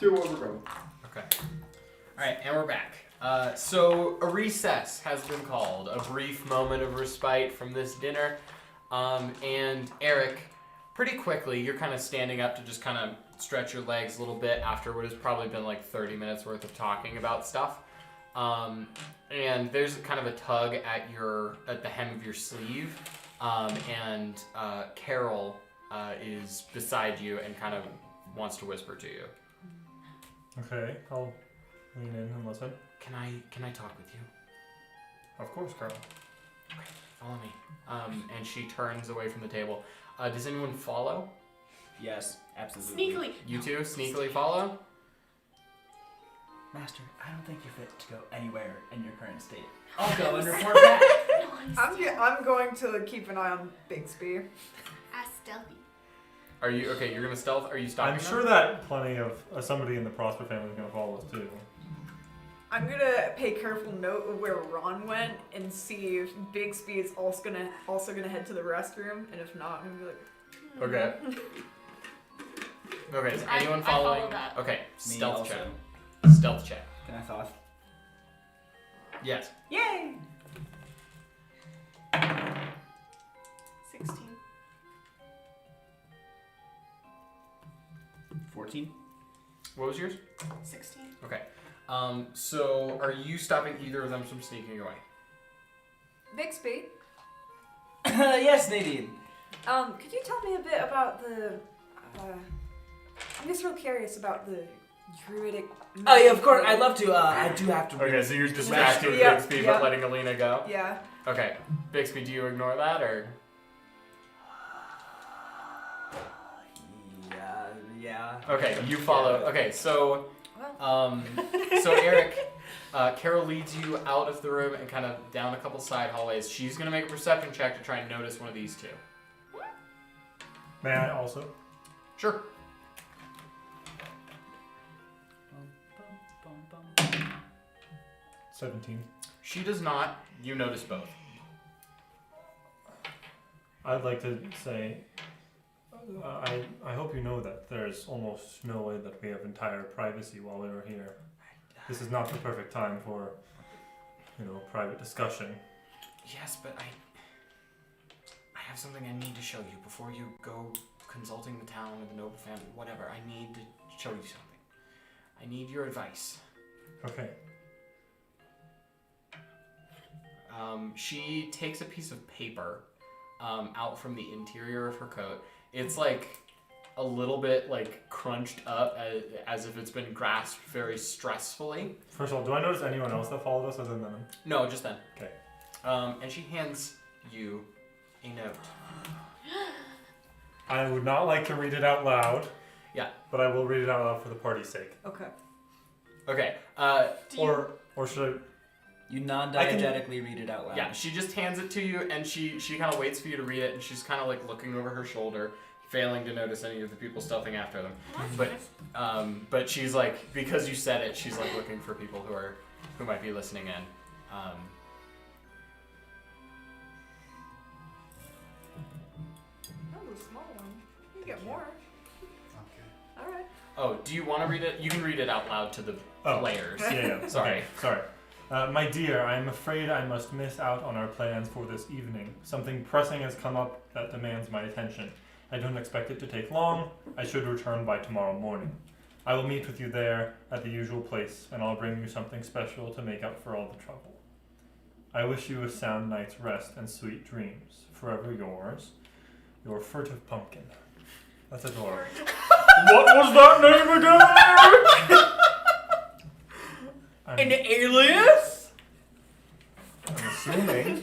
2 overgrown. Okay. Alright, and we're back. So a recess has been called. A brief moment of respite from this dinner. And Eric, pretty quickly, you're kind of standing up to just kind of stretch your legs a little bit after what has probably been like 30 minutes worth of talking about stuff. And there's kind of a tug at the hem of your sleeve. And Carol is beside you and kind of wants to whisper to you. Okay, I'll lean in and listen. Can I talk with you? Of course, Carl. Okay, follow me. And she turns away from the table. Does anyone follow? Yes, absolutely. Sneakily. You two sneakily follow? Master, I don't think you're fit to go anywhere in your current state. I'll go and report back. I'm going to keep an eye on Bixby. As stealthy. Are you okay? You're gonna stealth. Are you stopping? I'm sure that plenty of somebody in the Prosper family is going to follow us too. I'm gonna pay careful note of where Ron went and see if Bixby is also gonna head to the restroom, and if not, I'm gonna be like. Okay. Okay. Is I anyone follow following? that. Okay. Me Stealth also. check. Stealth check. Can I thought? Yes. Yay! 16. 14? What was yours? 16. Okay. So are you stopping either of them from sneaking away? Bixby, Yes, Nadine. could you tell me a bit about the? I'm just real curious about the druidic. Oh yeah, of course. I'd love to. I do have to. Okay, so you're distracted with Yeah, Bixby, yeah. but letting Alina go. Yeah. Okay, Bixby, do you ignore that or? Yeah. Okay, you follow. Okay, so, so Eric, Carol leads you out of the room and kind of down a couple side hallways. She's gonna make a perception check to try and notice one of these two. May I also? Sure. 17. She does not. You notice both. I'd like to say, I hope you know that there's almost no way that we have entire privacy while we are here. This is not the perfect time for, private discussion. Yes, but I have something I need to show you before you go consulting the town with the noble family. Whatever. I need to show you something. I need your advice. Okay. She takes a piece of paper out from the interior of her coat. It's like a little bit like crunched up as if it's been grasped very stressfully. First of all, do I notice anyone else that followed us other than them? No, just then. Okay. And she hands you a note. I would not like to read it out loud. Yeah. But I will read it out loud for the party's sake. Okay. Okay. Or should I? You non-diegetically read it out loud. Yeah, she just hands it to you, and she kind of waits for you to read it, and she's kind of like looking over her shoulder, failing to notice any of the people stealthing after them. But she's like, because you said it, she's like looking for people who might be listening in. That was a small one. You get more. Okay. All right. Oh, do you want to read it? You can read it out loud to the players. Yeah. Sorry. Okay, sorry. My dear, I am afraid I must miss out on our plans for this evening. Something pressing has come up that demands my attention. I don't expect it to take long. I should return by tomorrow morning. I will meet with you there at the usual place, and I'll bring you something special to make up for all the trouble. I wish you a sound night's rest and sweet dreams. Forever yours, your furtive pumpkin. That's adorable. What was that name again? An alias? I'm assuming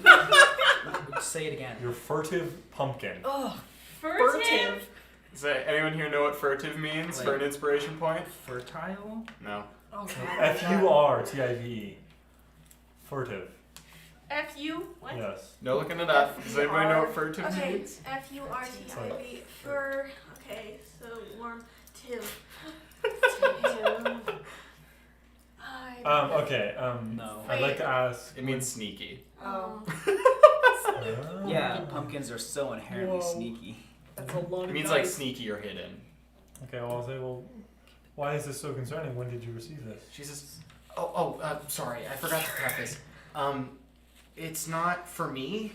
Say it again. your furtive pumpkin. Oh, Furtive. Does anyone here know what furtive means for an inspiration point? fertile? No. Oh, F-U-R-T-I-V-E. Furtive. F-U? What? Yes. No looking it up. Does anybody know what furtive Okay, means? F-U-R-T-I-V. Fur. Okay, so warm. Two. Okay, No. I'd like to ask... It means sneaky. Oh. Yeah, pumpkins are so inherently Whoa. sneaky. That's a lot of It means dice. like sneaky or hidden. Okay, well, I'll say, Why is this so concerning? When did you receive this? She says, sorry, I forgot to preface. It's not for me.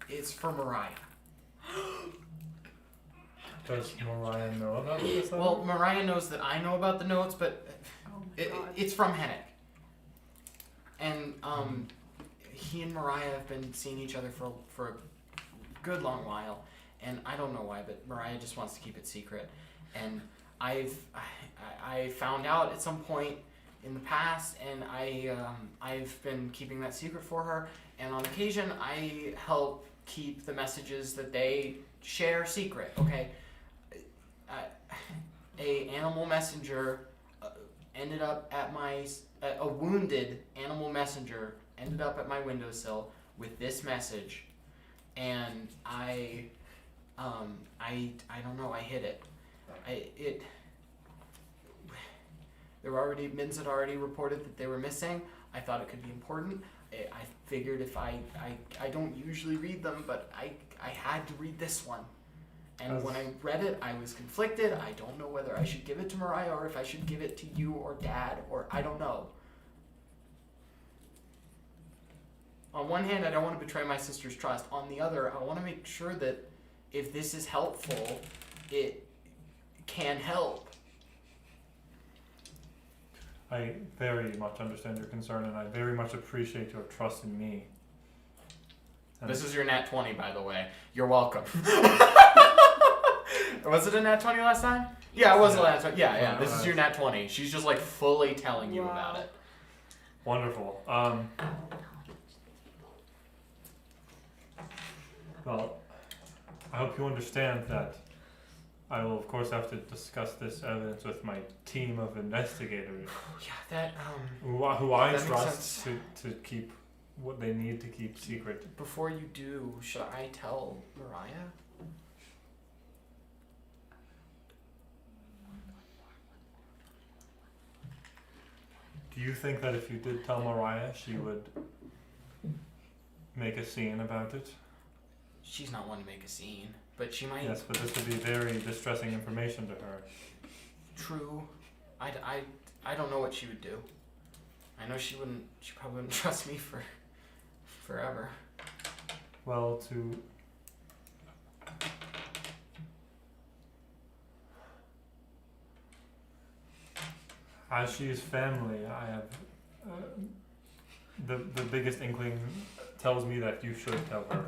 It's for Mariah. Does Mariah know about this? Well, Mariah knows that I know about the notes, but it's from Hennick. And he and Mariah have been seeing each other for a good long while, and I don't know why, but Mariah just wants to keep it secret. And I found out at some point in the past, and I've been keeping that secret for her. And on occasion, I help keep the messages that they share secret. Okay. A animal messenger ended up at a wounded animal messenger ended up at my windowsill with this message, and I don't know, I hid it. Minns had already reported that they were missing. I thought it could be important. I figured if I don't usually read them, but I had to read this one. And when I read it, I was conflicted. I don't know whether I should give it to Mariah or if I should give it to you or Dad, or I don't know. On one hand, I don't want to betray my sister's trust. On the other, I want to make sure that if this is helpful, it can help. I very much understand your concern, and I very much appreciate your trust in me. And This is your nat 20, by the way. You're welcome. Was it a nat 20 last time? Yeah, it was a nat 20. Yeah. This is your nat 20. She's just like fully telling you about it. Wonderful. Well, I hope you understand that I will, of course, have to discuss this evidence with my team of investigators. Yeah, that, who I that makes trust to keep what they need to keep secret. Before you do, should I tell Mariah? Do you think that if you did tell Mariah, she would make a scene about it? She's not one to make a scene, but she might. Yes, but this would be very distressing information to her. True. I don't know what she would do. I know she probably wouldn't trust me for forever. Well, as she is family, I have the biggest inkling tells me that you should tell her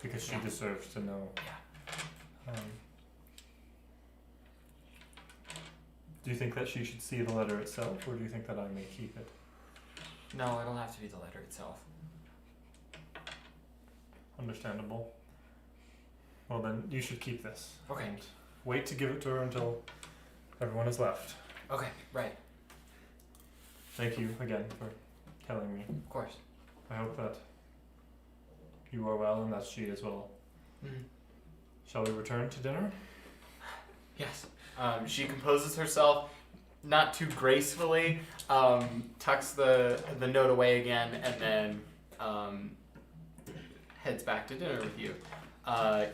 because she deserves to know. Do you think that she should see the letter itself, or do you think that I may keep it? No, it'll have to be the letter itself. Understandable. Well then, you should keep this. Okay. And wait to give it to her until everyone has left. Okay, right. Thank you again for telling me. Of course. I hope that you are well and that she is well. Mm-hmm. Shall we return to dinner? Yes. She composes herself, not too gracefully, tucks the note away again, and then heads back to dinner with you.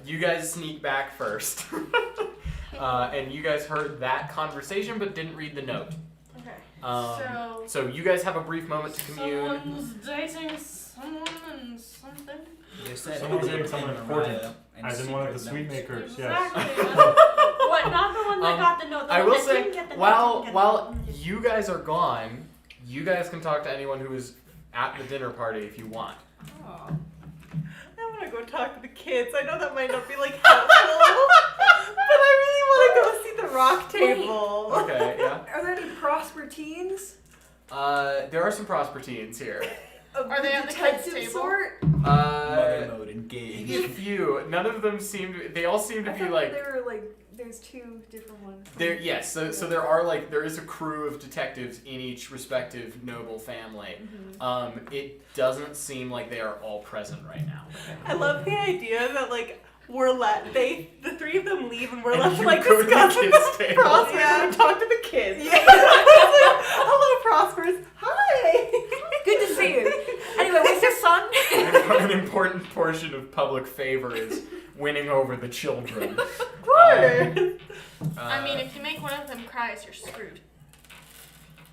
You guys sneak back first. And you guys heard that conversation but didn't read the note. Okay. So you guys have a brief moment to commune. Someone's dating someone and something. They said Someone's Henry dating someone and important, Mariah and as in one of the secret Sweetmakers, yes. Exactly. What? Not the one that got the note. The I one will that say, didn't get the while note. you guys are gone, you guys can talk to anyone who is at the dinner party if you want. Aw. I want to go talk to the kids. I know that might not be like helpful, but I really want to go see the rock table. Okay, yeah. Are there any prosper teens? There are some prosper teens here. Are they on the kids' detective table? sort? Mother mode Maybe a engaged. few. None of them they all seem to I be thought like. there were like there's two different ones. Yes, so there is a crew of detectives in each respective noble family. Mm-hmm. It doesn't seem like they are all present right now. I love the idea that like the three of them leave and we're And left to you like go to the discuss kids' with table. Prosper and talk to the kids. Yeah. Hello, Prospers. Hi. Good to see you. Anyway, what's your son? An important portion of public favor is winning over the children. I mean, if you make one of them cries, you're screwed.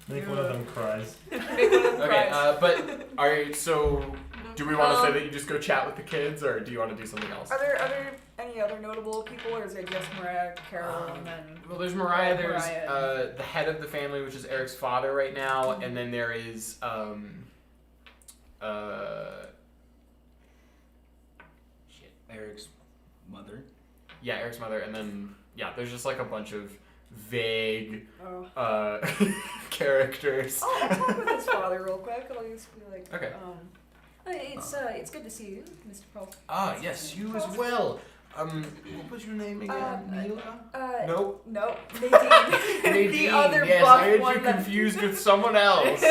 Make one of them cries. Make one of them Okay, cries. but so do we want to say that you just go chat with the kids, or do you want to do something else? Are there any other notable people, or is it just Mariah, Carol, and then? Well, there's Mariah. There's Mariah. the head of the family, which is Eric's father right now, and then there is Eric's mother. yeah, Eric's mother, and then there's just like a bunch of vague Oh. characters. I'll talk with his father real quick. I'll just be like, Okay. It's good to see you, Mr. Paul. Ah, yes, you as well. What was your name again? Mila? Nope. No, Nadine. Nadine. The other yes, buff I had one you that- confused with someone else.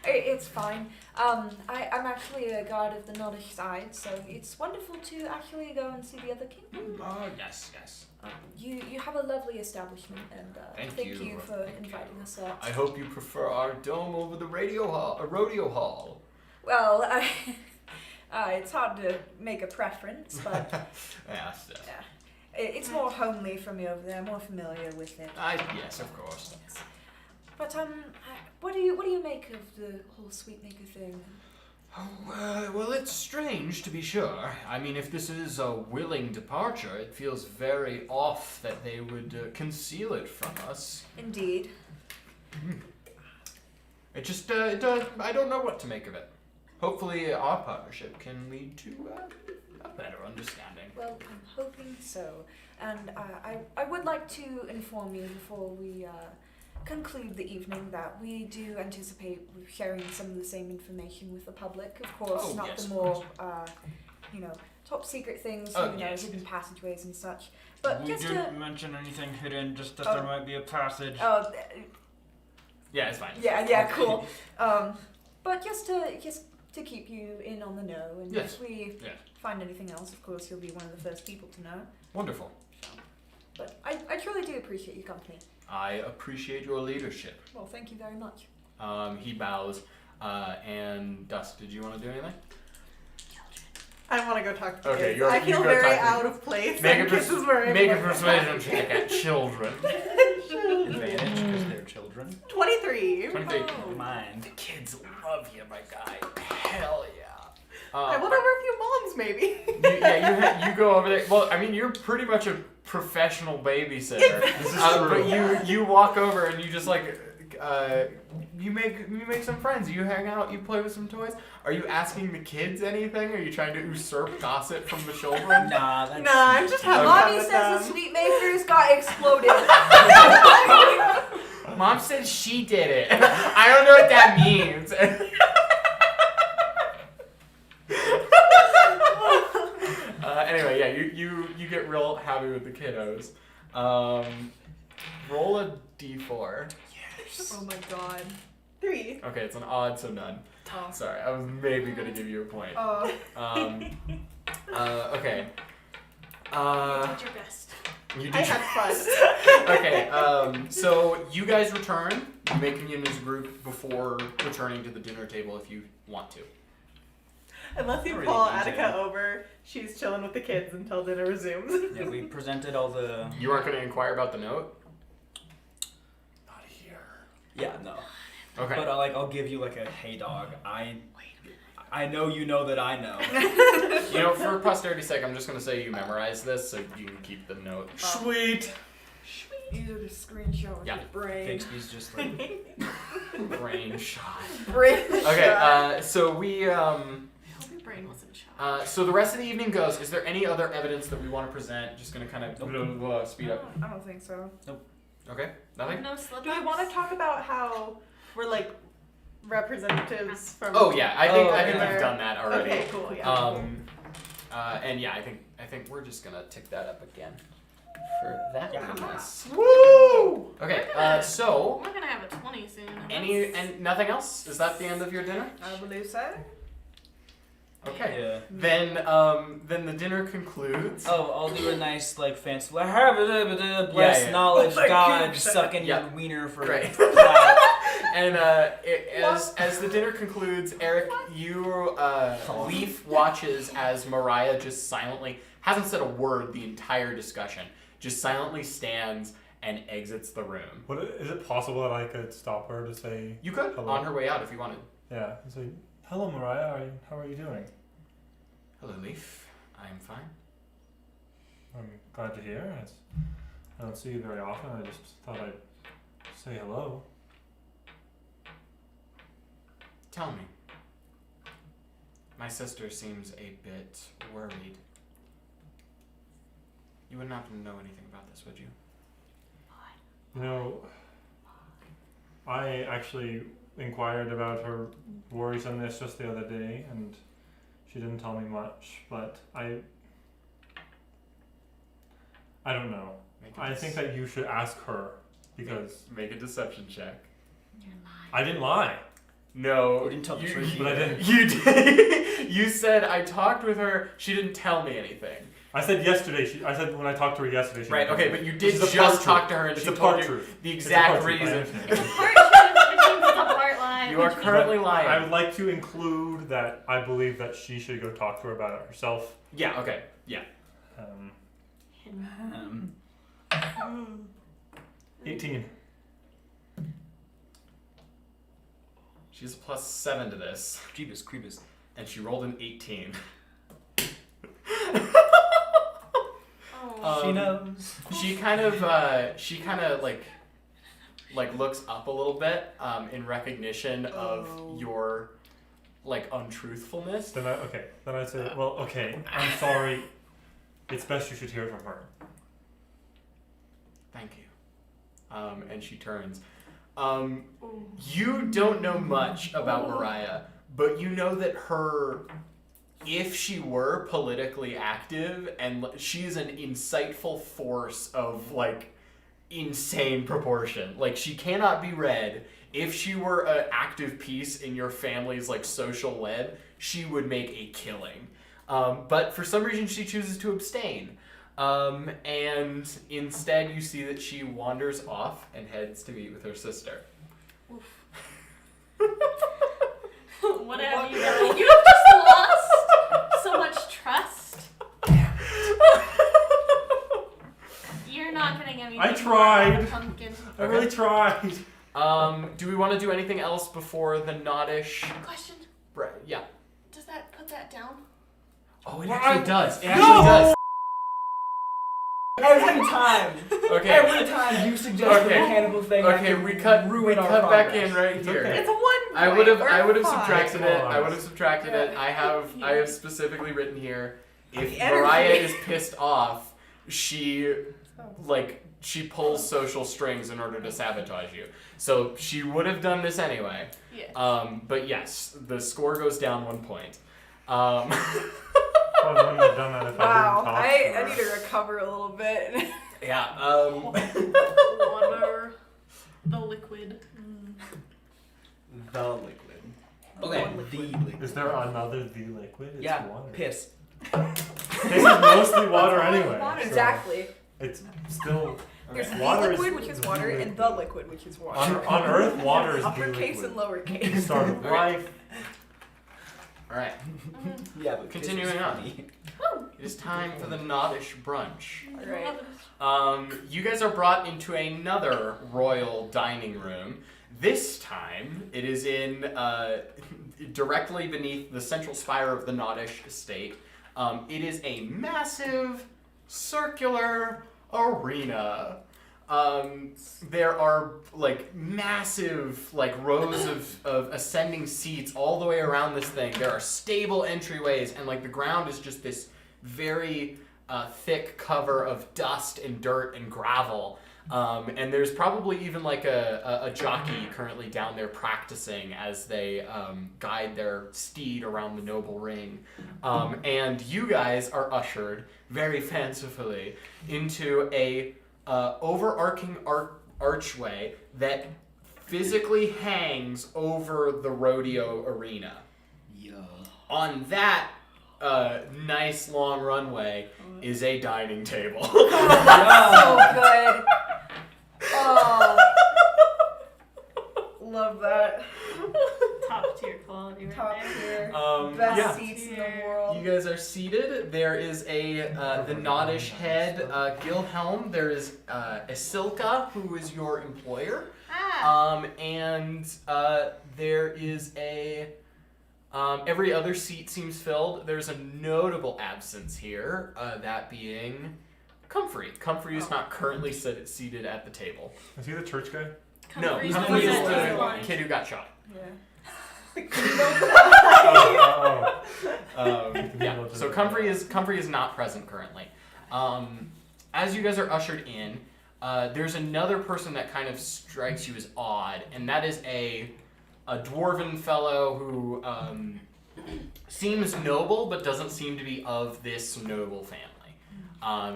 It's fine. I'm actually a guard of the Nordic side, so it's wonderful to actually go and see the other kingdom. Oh, yes, yes. You have a lovely establishment, and Thank you. you for inviting us out. I hope you prefer our dome over the rodeo hall. Well, it's hard to make a preference, but Yes, yes. it's more homely for me over there. More familiar with it. Yes, of course. But what do you make of the whole Sweetmaker thing? Oh, well, it's strange to be sure. I mean, if this is a willing departure, it feels very off that they would conceal it from us. Indeed. It just, I don't know what to make of it. Hopefully, our partnership can lead to a better understanding. Well, I'm hoping so. And I would like to inform you before we conclude the evening that we do anticipate sharing some of the same information with the public. Of course, Oh, not yes, the of more, top secret things, Oh, yes, hidden passageways and such. But We just didn't mention anything hidden, just that Oh. there might be a passage. Yeah, it's fine. yeah, cool. But just to keep you in on the know, and Yes, if we yes. find anything else, of course, you'll be one of the first people to know. Wonderful. But I truly do appreciate your company. I appreciate your leadership. Well, thank you very much. He bows. And Dust, did you want to do anything? I want to go talk to Okay, kids. you're- I you feel go very talk to- out of place. Make a, and kids is where make a I'm persuasion check at children. Advantage because they're children. 23. 23. Oh. Mine. The kids love you, my guy. Hell yeah. I went over a few moms, maybe. You go over there. Well, I mean, you're pretty much a professional babysitter. This is true. But you walk over and you just like you make some friends. You hang out. You play with some toys. Are you asking the kids anything? Are you trying to usurp gossip from the children? Nah, that's. Nah, I'm just having Okay. fun Mommy with says them. the Sweetmakers got exploded. Mom said she did it. I don't know what that means. Anyway, yeah, you get real happy with the kiddos. Roll a d4. Oh my god. 3. Okay, it's an odd, so none. Oh. Sorry, I was maybe gonna give you a point. Okay. You did your best. You I did. had fun. Okay. So you guys return. You may commune as a group before returning to the dinner table if you want to. Unless you Pretty call easy. Attica over, she's chilling with the kids until dinner resumes. Yeah, we presented all the. You aren't gonna inquire about the note. Not here. Yeah, no. Okay. But I'll give you like a hey dog. I know you know that I know. You know, for posterity's sake, I'm just gonna say you memorize this so you can keep the note. Sweet. These are the screenshots. Yeah. Brain. Bixby's just like. Brain shot. Brain. Okay. So we I hope your brain wasn't shot. So the rest of the evening goes. Is there any other evidence that we want to present? Just gonna kind of speed up. I don't think so. Okay. Nothing. No slip Do we want to talk about how we're like representatives from? Oh yeah, I think okay. we've done that already. Okay, cool. Yeah. And yeah, I think we're just gonna tick that up again for that. Yeah. Nice. Woo! Okay. So We're gonna have a 20 soon. and nothing else? Is that the end of your dinner? I believe so. Okay. Yeah. Then the dinner concludes. Oh, I'll do a nice like fancy bless Yeah. knowledge Oh my God gosh. sucking Yeah. your wiener for Great. clout. And as the dinner concludes, Eric, you Leaf watches as Mariah just silently hasn't said a word the entire discussion, just silently stands and exits the room. Is it possible that I could stop her to say? You could hello? on her way out if you wanted. Yeah. Say, hello, Mariah. How are you doing? Hello, Leaf. I'm fine. I'm glad to hear. I don't see you very often. I just thought I'd say hello. Tell me. My sister seems a bit worried. You wouldn't happen to know anything about this, would you? You know, I actually inquired about her worrisomeness just the other day, and she didn't tell me much, but I don't know. I think that you should ask her, because Make a deception check. You're lying. I didn't lie. No, You didn't tell the truth. But I didn't. You did. You said I talked with her. She didn't tell me anything. I said yesterday. I said when I talked to her yesterday. She Right. didn't Okay, tell me. but you Which did is a just part talk truth. to her, and It's she a told part you truth. the It's a part exact truth, I reason. understand. It's a part truth, which means it's a part lie. You are which means- currently I lying. would like to include that I believe that she should go talk to her about it herself. Yeah. Okay. Yeah. 18. She's a +7 to this, Jeebus creepus. and she rolled an 18. Oh. She knows. She kind of like looks up a little bit in recognition of your like untruthfulness. Then I say, well, okay, I'm sorry. It's best you should hear from her. Thank you. And she turns. You don't know much about Mariah, but you know that if she were politically active, and she's an insightful force of like insane proportion. Like she cannot be read. If she were an active piece in your family's like social web, she would make a killing. But for some reason she chooses to abstain. And instead you see that she wanders off and heads to meet with her sister. What have you done? You have just lost so much trust. You're not getting anything. I tried. Pumpkin. I really tried. Do we want to do anything else before the Noddish? Question. Right, yeah. Does that put that down? Oh, it What? actually does. It No! actually does. Every time. Okay. Every time you suggest a Okay. mechanical thing, I Okay, can we cut ruin our back progress. in right It's here. okay. It's a 1 I point. would have We're fine. subtracted Come it. on. I would have subtracted it. I have Yeah. specifically written here if The energy. Mariah is pissed off, she pulls social strings in order to sabotage you. So she would have done this anyway. Yeah. But yes, the score goes down 1 point. I wouldn't have done that if Wow, I didn't talk I need to recover a little bit. Yeah. Water. The liquid. The liquid. Okay, One the liquid. liquid. Is there another the liquid? It's Yeah, water. piss. This is mostly water anyway. Water. so Exactly. It's still There's water the is- liquid, which is water, and the liquid, which is water. on Earth. Water is the Uppercase liquid. and lowercase. Start of life. All right. Yeah, but piss Continuing is on. funny. It is time for the Noddish brunch. Alright. You guys are brought into another royal dining room. This time, it is in directly beneath the central spire of the Noddish estate. It is a massive circular arena. There are like massive like rows of ascending seats all the way around this thing. There are stable entryways, and like the ground is just this very thick cover of dust and dirt and gravel. And there's probably even like a jockey currently down there practicing as they guide their steed around the noble ring. And you guys are ushered very fancifully into a overarching archway that physically hangs over the rodeo arena. Yeah. On that nice long runway is a dining table. So good. Oh. Love that. Top tier club. quality right Top there. tier. Best yeah. seats in the world. You guys are seated. There is the Noddish head, Gilhelm. There is Isilka, who is your employer. And there is every other seat seems filled. There's a notable absence here, that being Comfrey. Comfrey is not currently seated at the table. Is he the church guy? No, Comfrey's Comfrey the is one that's the blind. kid who got shot. Yeah. Yeah. So Comfrey is not present currently. As you guys are ushered in, there's another person that kind of strikes you as odd, and that is a dwarven fellow who seems noble but doesn't seem to be of this noble family.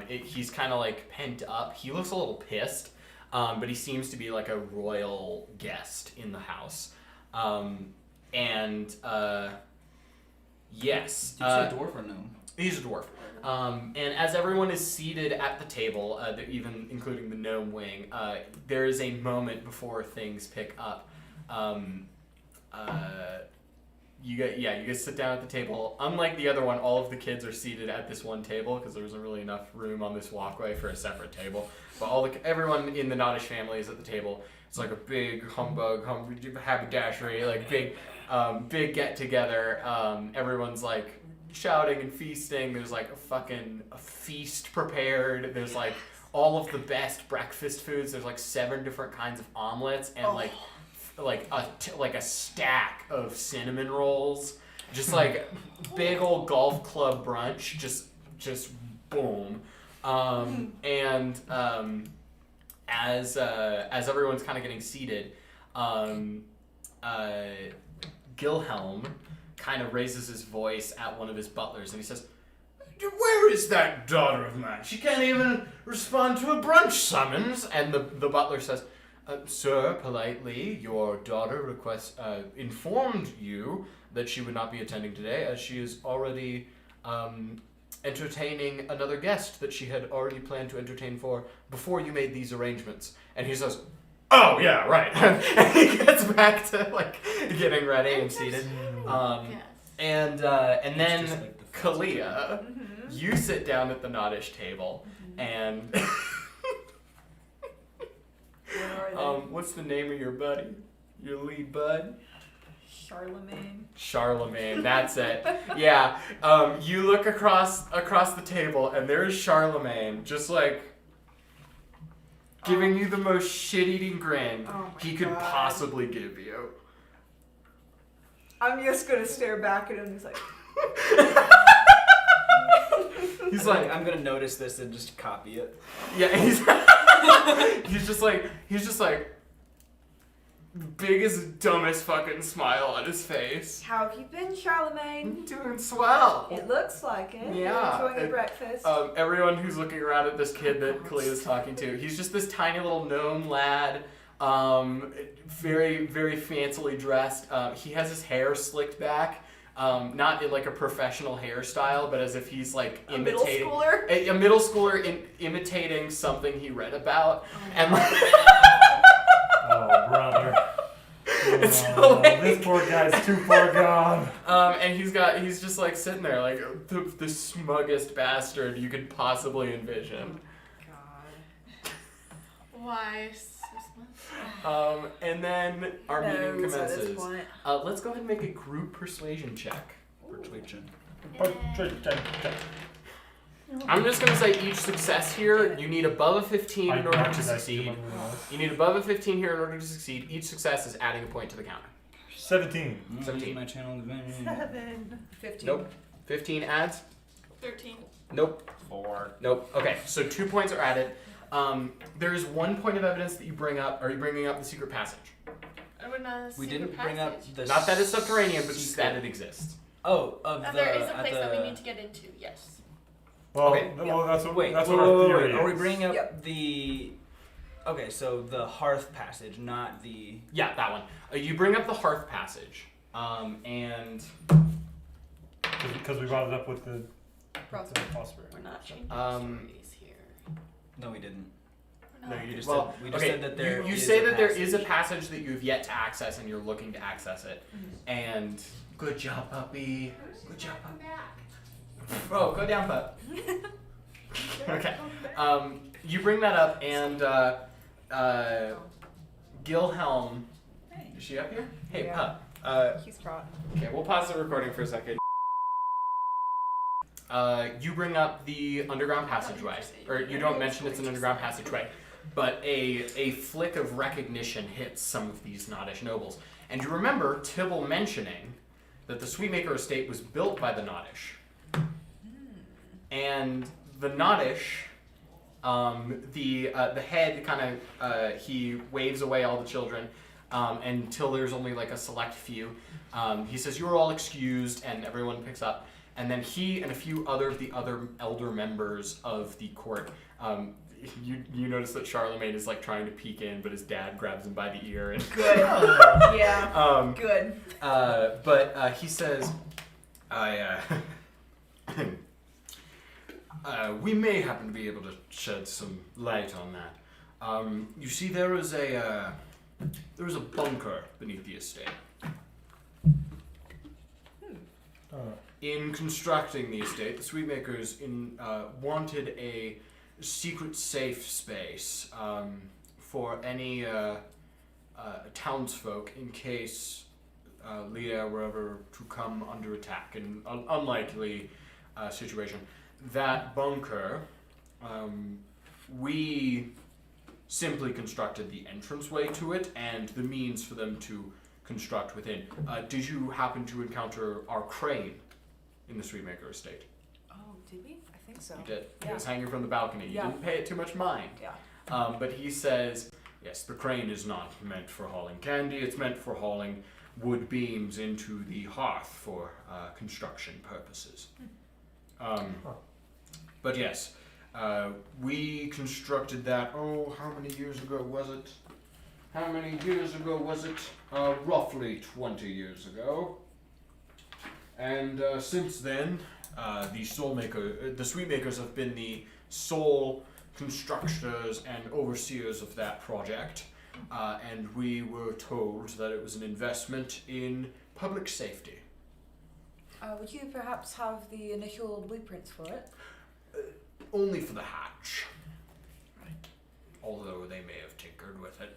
He's kind of like pent up. He looks a little pissed, but he seems to be like a royal guest in the house. Yes. Did you say dwarf or gnome? He's a dwarf. And as everyone is seated at the table, even including the gnome wing, there is a moment before things pick up. You guys sit down at the table. Unlike the other one, all of the kids are seated at this one table because there wasn't really enough room on this walkway for a separate table. But everyone in the Noddish family is at the table. It's like a big haberdashery, like big get together. Everyone's like shouting and feasting. There's like a feast prepared. There's like all of the best breakfast foods. There's like 7 different kinds of omelets and like a stack of cinnamon rolls. Just like big old golf club brunch. Just boom. As everyone's kind of getting seated, Gilhelm kind of raises his voice at one of his butlers and he says, "Where is that daughter of mine? She can't even respond to a brunch summons." And the butler says, "Sir, politely, your daughter informed you that she would not be attending today as she is already entertaining another guest that she had already planned to entertain for before you made these arrangements." And he says, "Oh, yeah, right." And he gets back to like getting ready and seated. Yes. And then It's just like the Kalia, you sit down at the Noddish table and Where are they? what's the name of your buddy? Your lead bud? Charlemagne, that's it. Yeah. You look across the table and there's Charlemagne just like giving you the most shit-eating grin Oh my he could God. possibly give you. I'm just gonna stare back at him. He's like, He's like, I'm gonna notice this and just copy it. yeah, he's just like biggest, dumbest fucking smile on his face. "How have you been, Charlemagne? Doing swell. It looks like it. Yeah. You're enjoying your It- breakfast." Everyone who's looking around at this kid that Kalia's talking to, he's just this tiny little gnome lad, very, very fancily dressed. He has his hair slicked back, not in like a professional hairstyle, but as if he's like A middle imitating schooler? a middle schooler imitating something he read about, and like. Oh, brother. It's Oh, hilarious. this poor guy's too far gone. And he's just like sitting there like the smuggest bastard you could possibly envision. God. Why so smart? And then our meeting Nodes at this commences. point. Let's go ahead and make a group persuasion check. Persuasion. I'm just gonna say each success here, you need above a 15 in order to succeed. You need above a 15 here in order to succeed. Each success is adding a point to the counter. 17. 17. My channel advantage. 7. 15. Nope. 15 adds? 13. Nope. 4. Nope. Okay, so 2 points are added. There is 1 point of evidence that you bring up. Are you bringing up the secret passage? I would not. We didn't bring up the. Not that it's subterranean, but just that it exists. Oh, of the. There is a at place the... that we need to get into. Yes. Well, Okay. well that's what, Wait, that's wait, what our wait, theory wait. Are we is. bringing up Yep. the? Okay, so the hearth passage, not the. Yeah, that one. You bring up the hearth passage, and Because we brought it up with the We're phosphor. not changing Um, stories here. No, we didn't. No, you just Well, said, we just okay, said that there you is say a that there is a passage. passage that you've yet to access, and you're looking to access it. And good job, puppy. Good job, puppy. Oh, go down, pup. Okay. You bring that up, and Gilhelm. Is she up here? Hey, Yeah. pup. He's brought. Okay, we'll pause the recording for a second. You bring up the underground passageway, or you don't mention it's an underground passageway, but a flick of recognition hits some of these Nottish nobles. And you remember Tibble mentioning that the Sweetmaker estate was built by the Nottish. And the Nottish, the head kind of, he waves away all the children until there's only like a select few. He says, "You're all excused," and everyone picks up. And then he and a few other of the other elder members of the court, you notice that Charlemagne is like trying to peek in, but his dad grabs him by the ear. And Good. Yeah. Good. But he says, we may happen to be able to shed some light on that. You see, there was a bunker beneath the estate. In constructing the estate, the Sweetmakers wanted a secret safe space for any townsfolk in case Leah were ever to come under attack in an unlikely situation. That bunker, we simply constructed the entranceway to it and the means for them to construct within. Did you happen to encounter our crane in the Sweetmaker estate? Oh, did we? I think so. You did. It Yeah. was hanging from the balcony. You Yeah. didn't pay it too much mind. Yeah. But he says, yes, the crane is not meant for hauling candy. It's meant for hauling wood beams into the hearth for construction purposes. But yes, we constructed that, how many years ago was it? How many years ago was it? Roughly 20 years ago. And since then, the Sweetmakers have been the sole constructors and overseers of that project. And we were told that it was an investment in public safety. Would you perhaps have the initial blueprints for it? Only for the hatch. Although they may have tinkered with it.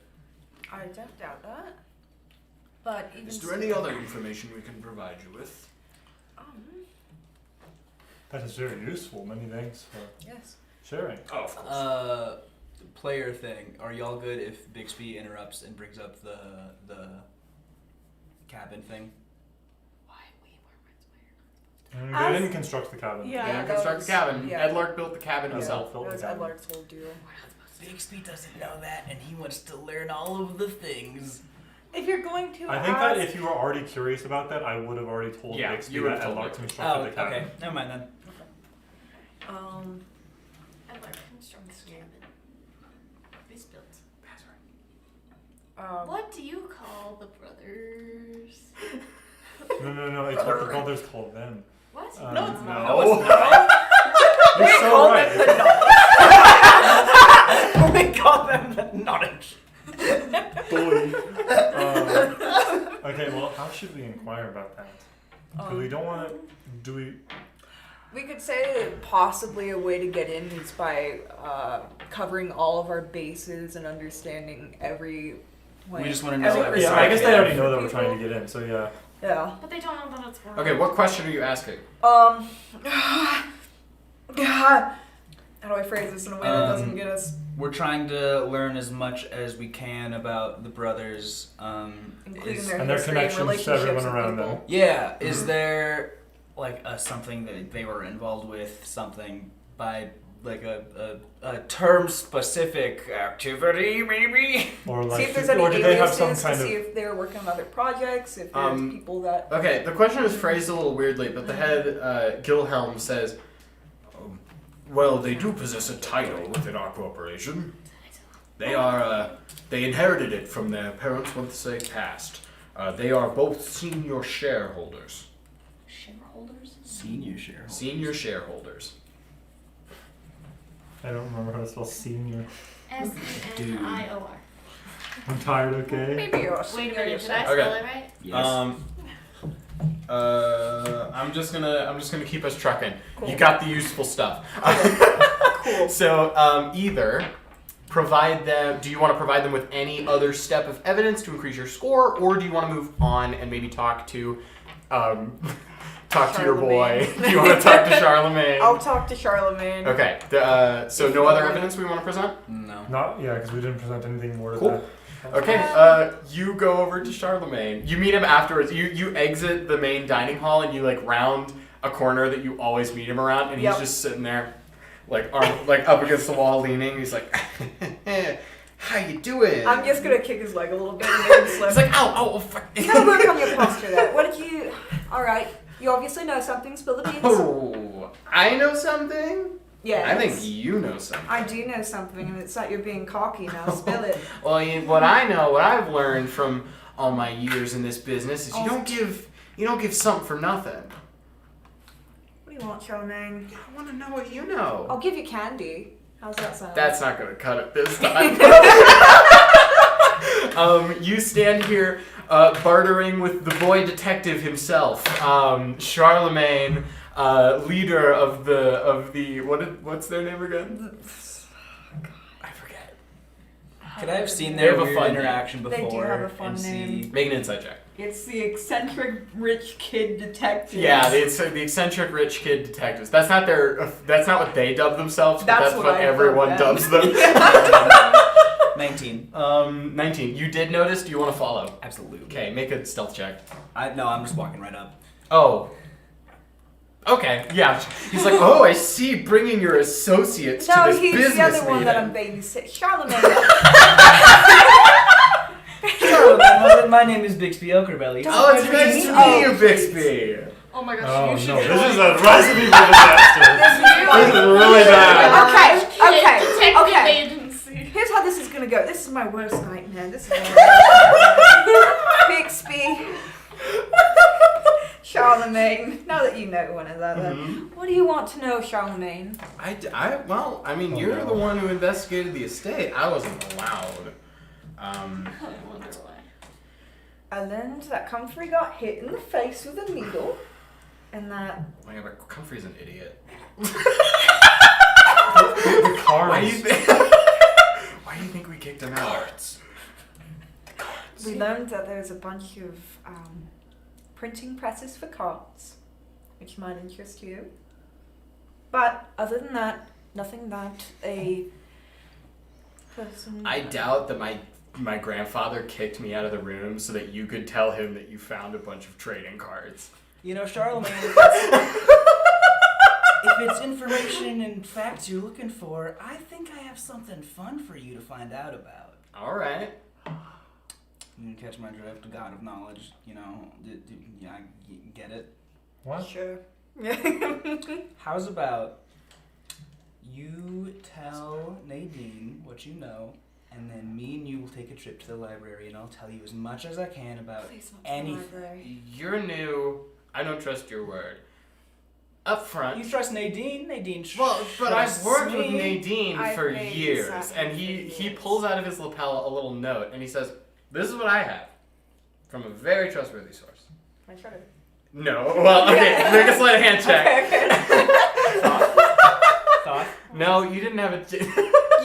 I don't doubt that. But even Is there any other information we can provide you with? That is very useful. Many thanks for Yes. sharing. Oh, of course. Player thing. Are y'all good if Bixby interrupts and brings up the cabin thing? They didn't construct the cabin. Yeah. Yeah, that construct was- the cabin. yeah. Edlark built the cabin himself. Himself built That the was cabin. Edlard's whole deal. Bixby doesn't know that, and he wants to learn all of the things. If you're going to I think ask, that if you were already curious about that, I would have already told Yeah, Bixby you would have that told Edlark Bixby. constructed Oh, the cabin. okay. Never mind then. I'd like to construct this cabin. It's built. What do you call the brothers? No, it's what the brothers call them. What? No, it's not. No. No, it's not. You're so right. We call them the Nottish. Boy. Okay, well, how should we inquire about that? Because we don't want to. Do we? We could say possibly a way to get in is by covering all of our bases and understanding every. We just want to know. every every Yeah, I guess they perspective already know for that we're trying to people. get in. So yeah. Yeah. But they don't know that it's Okay, what question are you asking? How do I phrase this in a way that doesn't get us We're trying to learn as much as we can about the brothers. including Is, their And their history and connections to relationships everyone with around people? them. yeah, is there like something that they were involved with? Something by like a term specific activity, maybe? Or like, See if there's any or do they have some aliases to kind see of? if they're working on other projects, if there's people that... Okay, the question is phrased a little weirdly, but the head, Gilhelm, says, well, they do possess a title within our corporation. They inherited it from their parents once they passed. They are both senior shareholders. Shareholders? Senior shareholders. Senior shareholders. I don't remember how to spell senior. SENIOR. I'm tired, okay? Maybe you're a Wait a senior minute, did I yourself. spell Okay. it right? Yes. I'm just gonna keep us trucking. Cool. You got the useful stuff. Cool. So either provide them. Do you want to provide them with any other step of evidence to increase your score, or do you want to move on and maybe talk to your boy? Charlemagne. Do you want to talk to Charlemagne? I'll talk to Charlemagne. Okay. So If no you other want. evidence we want to present. No. Not, yeah, because we didn't present anything more to Cool. that. Okay, you go over to Charlemagne. You meet him afterwards. You exit the main dining hall and you like round a corner that you always meet him around, and Yep. he's just sitting there, like up against the wall, leaning. He's like, "How you doing?" I'm just gonna kick his leg a little bit and make him slip. He's like, "Ow, oh, fuck." You gotta work on your posture there. What did you... Alright, you obviously know something. Spill the beans. Oh, I know something. Yes. I think you know something. I do know something, and it's that you're being cocky now. Spill it. Well, what I've learned from all my years in this business is you don't give something for nothing. What do you want, Charlemagne? I want to know what you know. I'll give you candy. How's that sound? That's not gonna cut it this time. You stand here bartering with the boy detective himself, Charlemagne, leader of the what's their name again? I forget. Could I have seen They their have a weird fun interaction They before? do have a fun and name. see? Make an insight check. It's the eccentric rich kid detective. Yeah, the eccentric rich kid detectives. That's not what they dub themselves, but That's that's what what I everyone thought dubs them. 19. 19. You did notice. Do you want to follow? Absolutely. Okay, make a stealth check. No, I'm just walking right up. Oh. Okay, yeah. He's like, oh, I see, bringing your associates to No, this he's business the other one that I'm meeting. babysitting. Charlemagne. Charlemagne, my name is Bixby Okerbelly. Oh, it's nice to meet you, Bixby. Oh my gosh, Oh you should no, try. this is a recipe for disaster. This is really bad. Okay, Technically, okay. they didn't see. Here's how this is gonna go. This is my worst nightmare. This is Bixby. Charlemagne. Now that you know one another, what do you want to know, Charlemagne? I mean, you're the one who investigated the estate. I wasn't allowed. I wonder why. I learned that Comfrey got hit in the face with a needle, and that Oh my god, but Comfrey's an idiot. The cards. Why do you think we kicked him out? we learned that there's a bunch of printing presses for cards, which might interest you. But other than that, nothing that a person. I doubt that my grandfather kicked me out of the room so that you could tell him that you found a bunch of trading cards. You know, Charlemagne, if it's information and facts you're looking for, I think I have something fun for you to find out about. All right. You can catch my drift, God of knowledge, you know, yeah, get it? What? Sure. How's about you tell Nadine what you know, and then me and you will take a trip to the library, and I'll tell you as much as I can about Please not to the anything. library. You're new. I don't trust your word. Up front. You trust Nadine? Nadine Well, but I've trusts worked with me. Nadine I've for made years, sacrifices and for he years. pulls out of his lapel a little note, and he says, "This is what I have, from a very trustworthy source." I try to. No, well, okay, make a sleight of hand check. Thought? No, you didn't have a.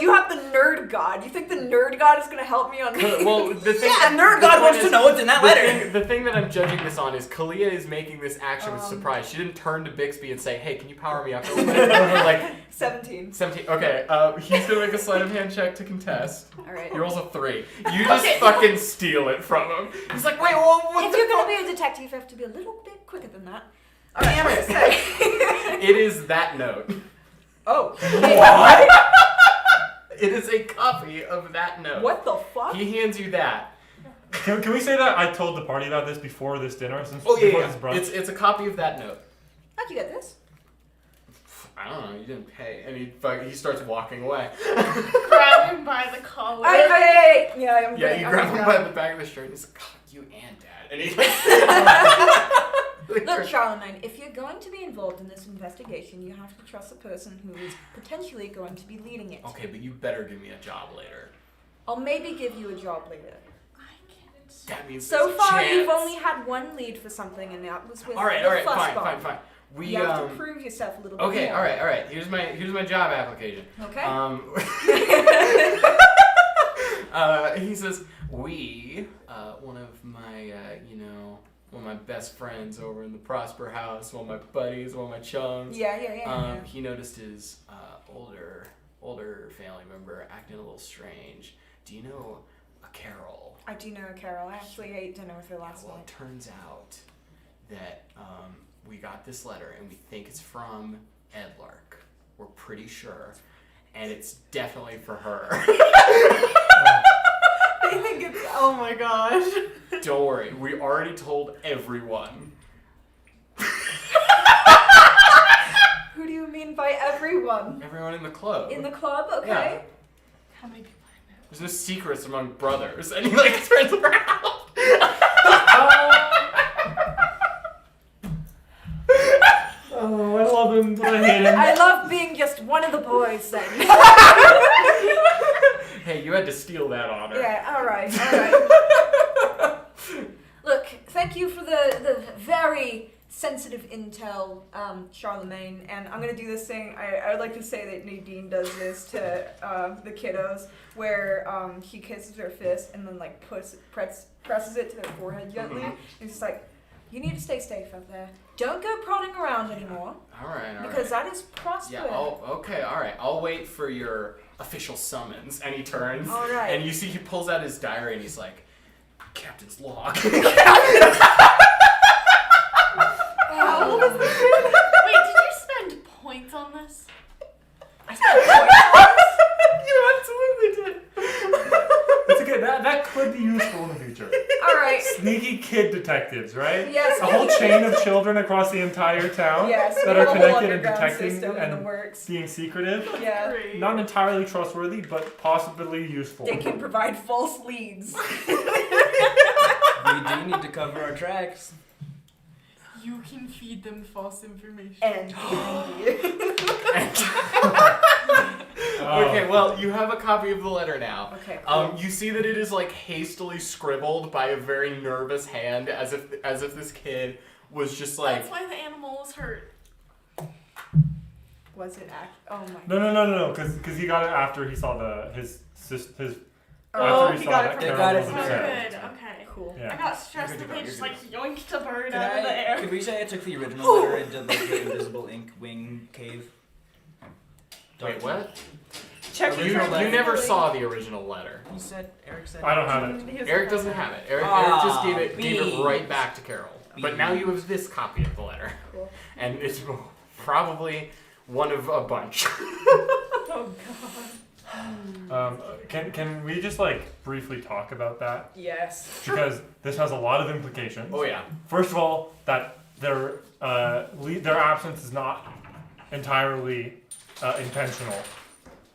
You have the nerd god. You think the nerd god is gonna help me on this? Well, the thing. Yeah, Nerd the God point wants to is- know what's in that letter. The thing that I'm judging this on is Kalia is making this action with surprise. She didn't turn to Bixby and say, "Hey, can you power me up?" Like 17. 17. Okay, he's gonna make a sleight of hand check to contest. Alright. He rolls a 3. You just fucking steal it from him. He's like, "Wait, what If the you're fuck?" gonna be a detective, you have to be a little bit quicker than that. Alright, I'm gonna say. It is that note. Oh. It is a copy of that note. What the fuck? He hands you that. Can we say that I told the party about this before this dinner? Since Oh before yeah, this brunch? it's a copy of that note. How'd you get this? I don't know. You didn't pay, and he starts walking away. Grab him by the collar. Yeah, I'm Yeah, you I'm grab him gonna by the back of the shirt. And he's like, "God, you and Dad," and he like Look, Charlemagne, if you're going to be involved in this investigation, you have to trust the person who is potentially going to be leading it. Okay, but you better give me a job later. I'll maybe give you a job later. I can't. That means So there's a far, chance. you've only had one lead for something, and that was with All right, the fuss fine, bomb. fine, fine. We You have to prove yourself a little bit Okay, more. all right. Here's my job application. Okay. He says we, one of my one of my best friends over in the Prosper House, one of my buddies, one of my chums. Yeah. He noticed his older family member acting a little strange. Do you know a Carol? I do know Carol. I actually ate dinner with her last Well, it night. turns out that we got this letter and we think it's from Edlark. We're pretty sure, and it's definitely for her. I think it's. Oh my gosh. Don't worry, we already told everyone. Who do you mean by everyone? Everyone in the club. In the club? Okay. Yeah. How many people I know? There's no secrets among brothers, and he turns around. Oh, I love him, but I hate him. I love being just one of the boys then. Hey, you had to steal that honor. Yeah, alright. Look, thank you for the very sensitive intel, Charlemagne, and I'm gonna do this thing. I would like to say that Nadine does this to the kiddos, where he kisses her fist and then like presses it to their forehead gently. Mhm. And he's just like, you need to stay safe out there. Don't go prodding around anymore, All right. because that is prosper. Yeah. Okay. All right. I'll wait for your official summons. And he turns. All right. And you see he pulls out his diary and he's like, Captain's log. How old is this kid? Wait, did you spend points on this? You absolutely did. It's okay. That could be useful in the future. Alright. Sneaky kid detectives, right? Yes. A whole chain of children across the entire town Yes. that we are have a whole connected and underground detecting system in the and works. being secretive. Yeah. Great. Not entirely trustworthy, but possibly useful. They can provide false leads. We do need to cover our tracks. You can feed them false information. And candy. Okay. Well, you have a copy of the letter now. Okay. Cool. You see that it is like hastily scribbled by a very nervous hand, as if this kid was just like. That's why the animal was hurt. Was it Oh my. No, because he got it after he saw his. Oh, after he saw got that it from Carol got it was from Oh, upset. good. Okay. Cool. I Yeah. got stressed You're good if to they go, just you're like yoinked the bird Could out of the air. Could we say I took the original letter and did like the invisible ink wing cave? Wait, what? Check You, your Original you letter. never saw the original letter. He said, Eric said. I don't have it. Eric doesn't have it. Eric just gave it beans. right back to Carol. But now you have this copy of the letter, Cool. and it's probably one of a bunch. Oh god. Can we just like briefly talk about that? Yes. Because this has a lot of implications. Oh yeah. First of all, that their absence is not entirely intentional.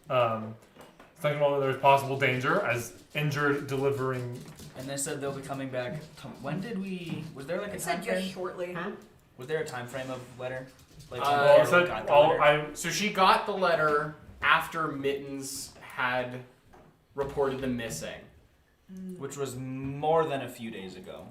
Second of all, there's possible danger as injured delivering. And they said they'll be coming back. When did we? Was there like I a said time just frame? shortly. Was there a time frame of letter? Like Uh, when Well, I Carol said got the all letter? So she got the letter after Mittens had reported them missing. Which was more than a few days ago.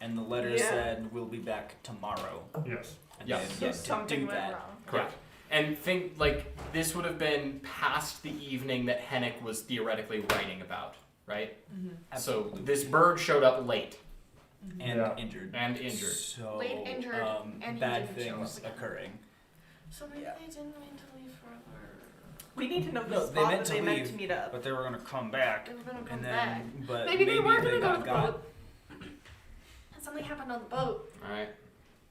And the letter Yeah. said we'll be back tomorrow. Yes. And Yeah. they had So yet to something do went that. wrong. Correct. And think like this would have been past the evening that Hennick was theoretically writing about, right? So Absolutely. this bird showed up late And Yeah. injured. and injured. So Late injured, and he bad didn't show things up again. occurring. So maybe they didn't mean to leave forever. We need to know the No, they spot meant that to they meant leave. to meet up. But they were gonna come back. They were gonna come And back. then but Maybe they were gonna go got to the got. boat. And something happened on the boat. All right.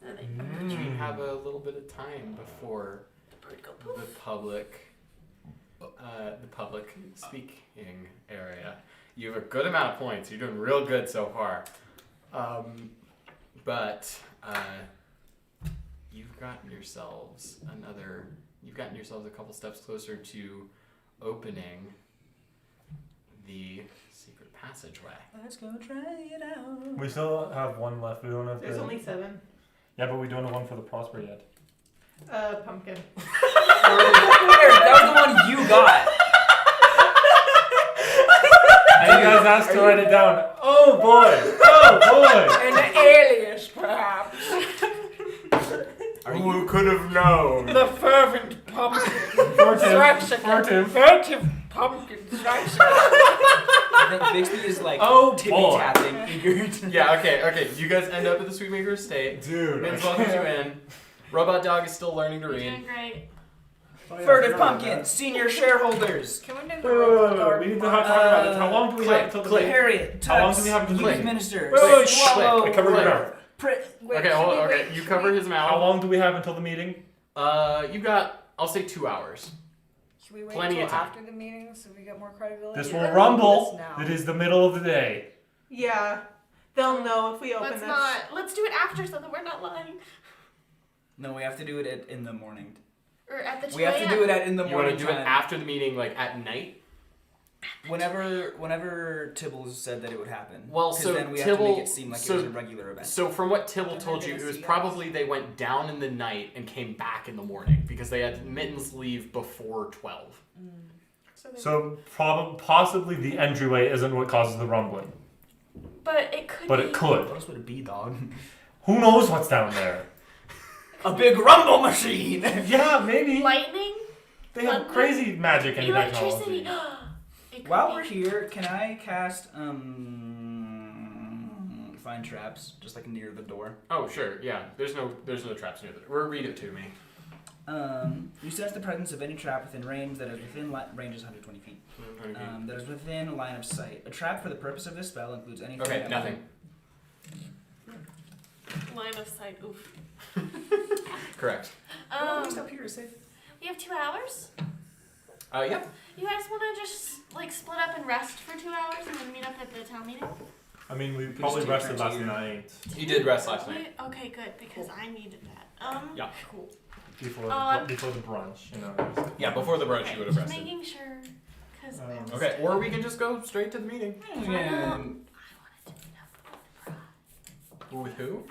And they But you have a little bit of time before the bird go the poof. public speaking area. You have a good amount of points. You're doing real good so far. But you've gotten yourselves a couple steps closer to opening the secret passageway. Let's go try it out. We still have one left. We don't have There's to. only 7. Yeah, but we don't have one for the Prosper yet. Pumpkin. Eric, that was the one you got. And you guys asked to write it down. Oh boy! Oh boy! An alias, perhaps. Who could have known? The fervent pumpkin. Furtive. Furtive pumpkin strikes. I think Bixby is like Oh, tippy boy. tapping, eager to. Yeah, okay. You guys end up at the Sweetmaker estate. Dude. Min's welcomes you in. Robot Dog is still learning to You're read. doing great. Furtive Pumpkin, senior shareholders. Can we name Wait. We need to talk about this. How long do we have until the click. Harriet, How long Tux, do we have to youth click? ministers. Wait, Swallow, I cover your mouth. Okay, hold on. Okay, you cover his How mouth. long do we have until the meeting? You got, I'll say 2 hours. Should we wait Plenty until of time. after the meeting so we get more credibility? This I will think rumble. this now. It is the middle of the day. Yeah. They'll know if we open Let's this. not. Let's do it after so that we're not lying. No, we have to do it in the morning. Or at the 2 We have to do it in the You want morning to do it time. after the meeting, like at night? Whenever Tibbles said that it would happen. Well, 'Cause so then we have to make Tibble- it seem like so- it was a regular event. So from what Tibble And told they're you, it gonna was see probably they went down in the night and came back in the morning because they had Mittens leave before 12. So possibly the entryway isn't what causes the rumbling. But it could But be. it could. What else would it be, dog? Who knows what's down there? A big rumble machine! Yeah, maybe. Lightning? They have Thunder? crazy magic and Electricity. technology. It could While be. we're here, can I cast find traps just like near the door? Oh, sure, yeah. There's no traps near the door. Read it to me. You sense the presence of any trap within range that is within range is 120 feet. That is within line of sight. A trap for the purpose of this spell includes anything. Okay, that nothing. Line of sight. Oof. Correct. Up here is safe. We have 2 hours. Yeah. You guys want to just like split up and rest for 2 hours and then meet up at the town meeting? I mean, we just probably take rested turns last here. night He did rest last night. Okay, good because I needed that. Yeah. Cool. before the brunch, you know. Yeah, before the brunch you would have Just rested. making sure, because Okay, or we can just go straight to the meeting. I wanted to meet up With who?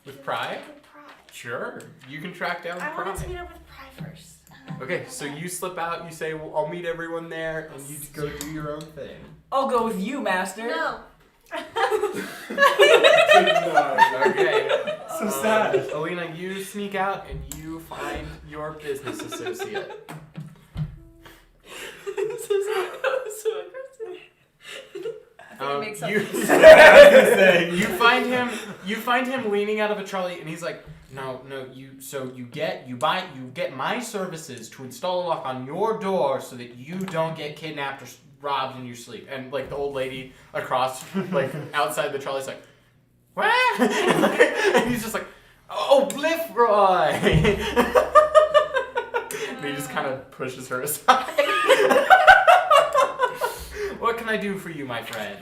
with Pry? With Pry. Sure. You can track down I wanted to Pry. meet up with Pry first. Okay, so you slip out, you say, well, I'll meet everyone there, and you go do your own thing. I'll go with you, Master. No. Okay. So sad. Alina, you sneak out and you find your business associate. So aggressive. makes You, sense. you find him leaning out of a trolley, and he's like, no, you get my services to install a lock on your door so that you don't get kidnapped or robbed in your sleep. And like the old lady across, like outside the trolley's like, what? And he's just like, oh, Blithroy. And he just kind of pushes her aside. What can I do for you, my friend?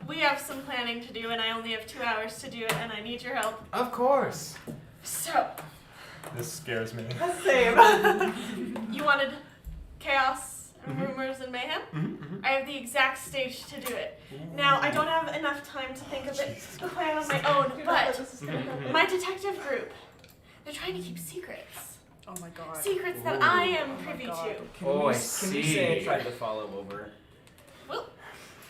We have some planning to do, and I only have 2 hours to do it, and I need your help. Of course. So, This scares me. Same. you wanted chaos, and Mhm. rumors, and mayhem? Mm-hmm. I have the exact stage to do it. Now, I don't have enough time to think of the plan on my own, but my detective group, they're trying to keep secrets. Oh my god. Secrets that I am privy God. to. Can Oh, we, I Can we say see. I tried to follow over? Well,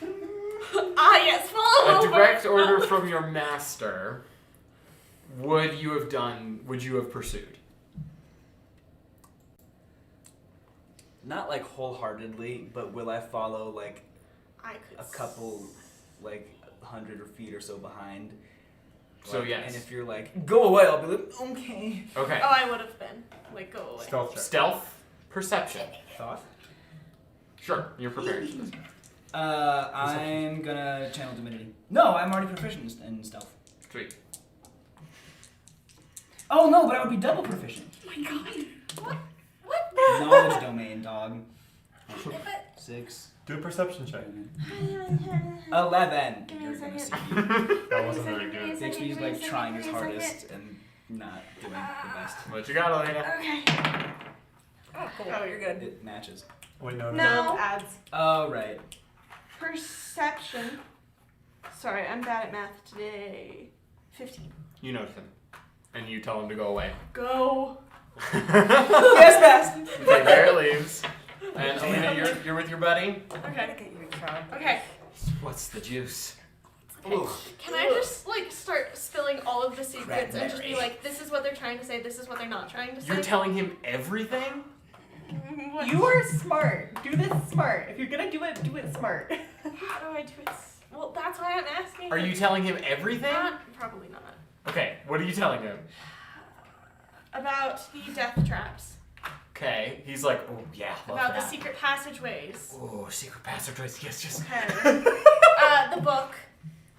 yes, follow A over. direct order from your master. Would you have pursued? Not like wholeheartedly, but will I follow like I could. a couple, like 100 feet or so behind? So Like, yes. And if you're like, go away, I'll be like, okay. Okay. Oh, I would have been. Like, go away. Stealth check. Stealth, perception. Thought? Sure, you're prepared for this. I'm gonna channel divinity. No, I'm already proficient in stealth. Sweet. Oh no, but I would be double proficient. Oh my god. What? What? Knowledge domain, dog. But 6. Do a perception check. 11. Give me a You're gonna see. second. That wasn't very good. Bixby's like trying his hardest and not doing the best. What you got, Elena? Okay. Oh, cool. Oh, you're good. It matches. Wait, no. No ads. Oh right. Perception. Sorry, I'm bad at math today. 15. You notice him. And you tell him to go away. Go. Yes, best. Okay, Garrett leaves. And Alina, you're with your buddy? Okay. Get you a job. Okay. What's the juice? Can I just like start spilling all of the secrets and just be like, this is what they're trying to say, this is what they're not trying to say? You're telling him everything? What? You are smart. Do this smart. If you're gonna do it smart. How do I do it? Well, that's why I'm asking. Are you telling him everything? Probably not. Okay, what are you telling him? About the death traps. Okay, he's like, oh yeah, love About the that. secret passageways. Oh, secret passageways, yes. Okay. The book.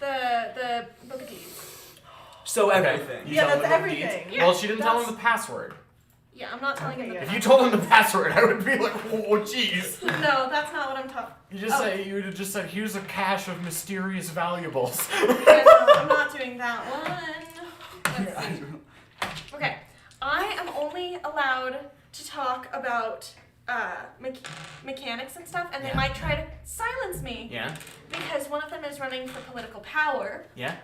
The book of deeds. So everything. You Yeah, tell him that's the book of deeds? everything. Yeah, Well, she didn't tell him that's- the password. Yeah, I'm not telling him the Okay, If you told him the password, I would be like, oh jeez. No, that's not what I'm talking. You would have just said, here's a cache of mysterious valuables. Yeah, no, I'm not doing that one. Let's see. Okay, I am only allowed to talk about mechanics and stuff, and they Yeah. might try to silence me Yeah? because one of them is running for political power. Yeah?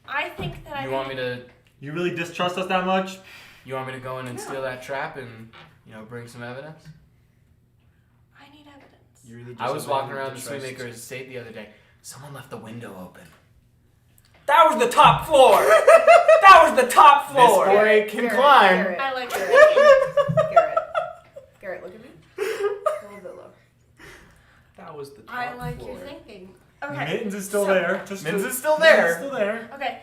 I think that You want me to really distrust us that much? go in and steal that trap and, bring some evidence? I need evidence. You really I was just walking abandoned around the the trust. Sweetmaker's estate the other day. Someone left the window open. That was the top floor. That was the top This floor. boy can Garrett, climb. Garrett, I like Garrett, your Garrett. Garrett, look at me. A little bit low. That was the top I like floor. your thinking. Okay. Mittens is still So- there. Mittens is still there. Mittens is still there. Okay.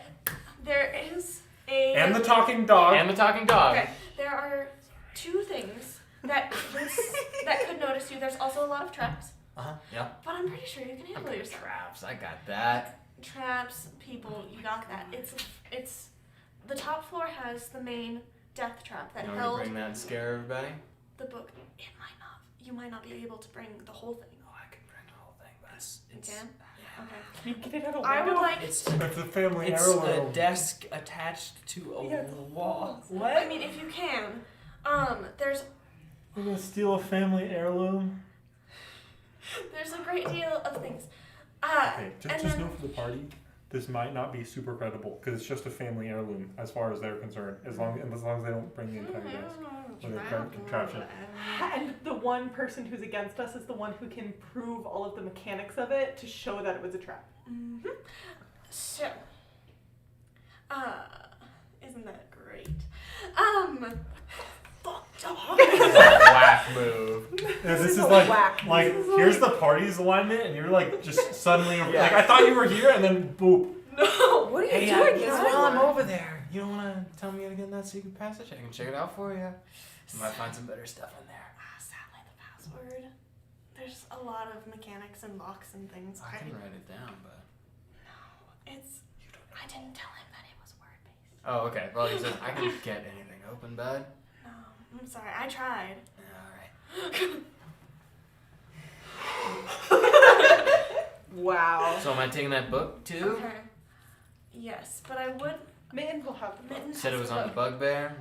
There is a. And the talking dog. And the talking dog. Okay. There are two things that could notice you. There's also a lot of traps, Uh-huh, yeah. but I'm pretty sure you can handle yourself. Traps, I got that. Traps, people, you got that. It's the top floor has the main death trap that You want me to held bring that and scare everybody? the book. You might not be able to bring the whole thing. Oh, I can bring the whole thing, but You can? Okay. You get it out of I would like. It's It's a family it's heirloom. a desk attached to a Yeah, it's wall. What? I mean, if you can. There's We're gonna steal a family heirloom. a great deal of things. Okay, and just then know for the party, this might not be super credible because it's just a family heirloom as far as they're concerned. As long as they don't bring the entire desk. Or the contraption. And the one person who's against us is the one who can prove all of the mechanics of it to show that it was a trap. Mm-hmm. So, isn't that great? Whack move. Yeah, this is a like whack. here's the party's alignment, and you're like just suddenly like I thought you were here, and then boop. No. What are you Hey, doing, guess guys? while I'm over there, you don't want to tell me how to get in that secret passage? I can check it out for you. You might find some better stuff in there. Sadly, the password. There's a lot of mechanics and locks and things. I can write it down, but... It's. I didn't tell him that it was word based. Oh, okay. Well, he said I can get anything open, bud. No, I'm sorry. I tried. Alright. Wow. So am I taking that book, too? Okay. Yes, but I would. Mittens will have the book. Mittens Said it has was the on the book. bugbear?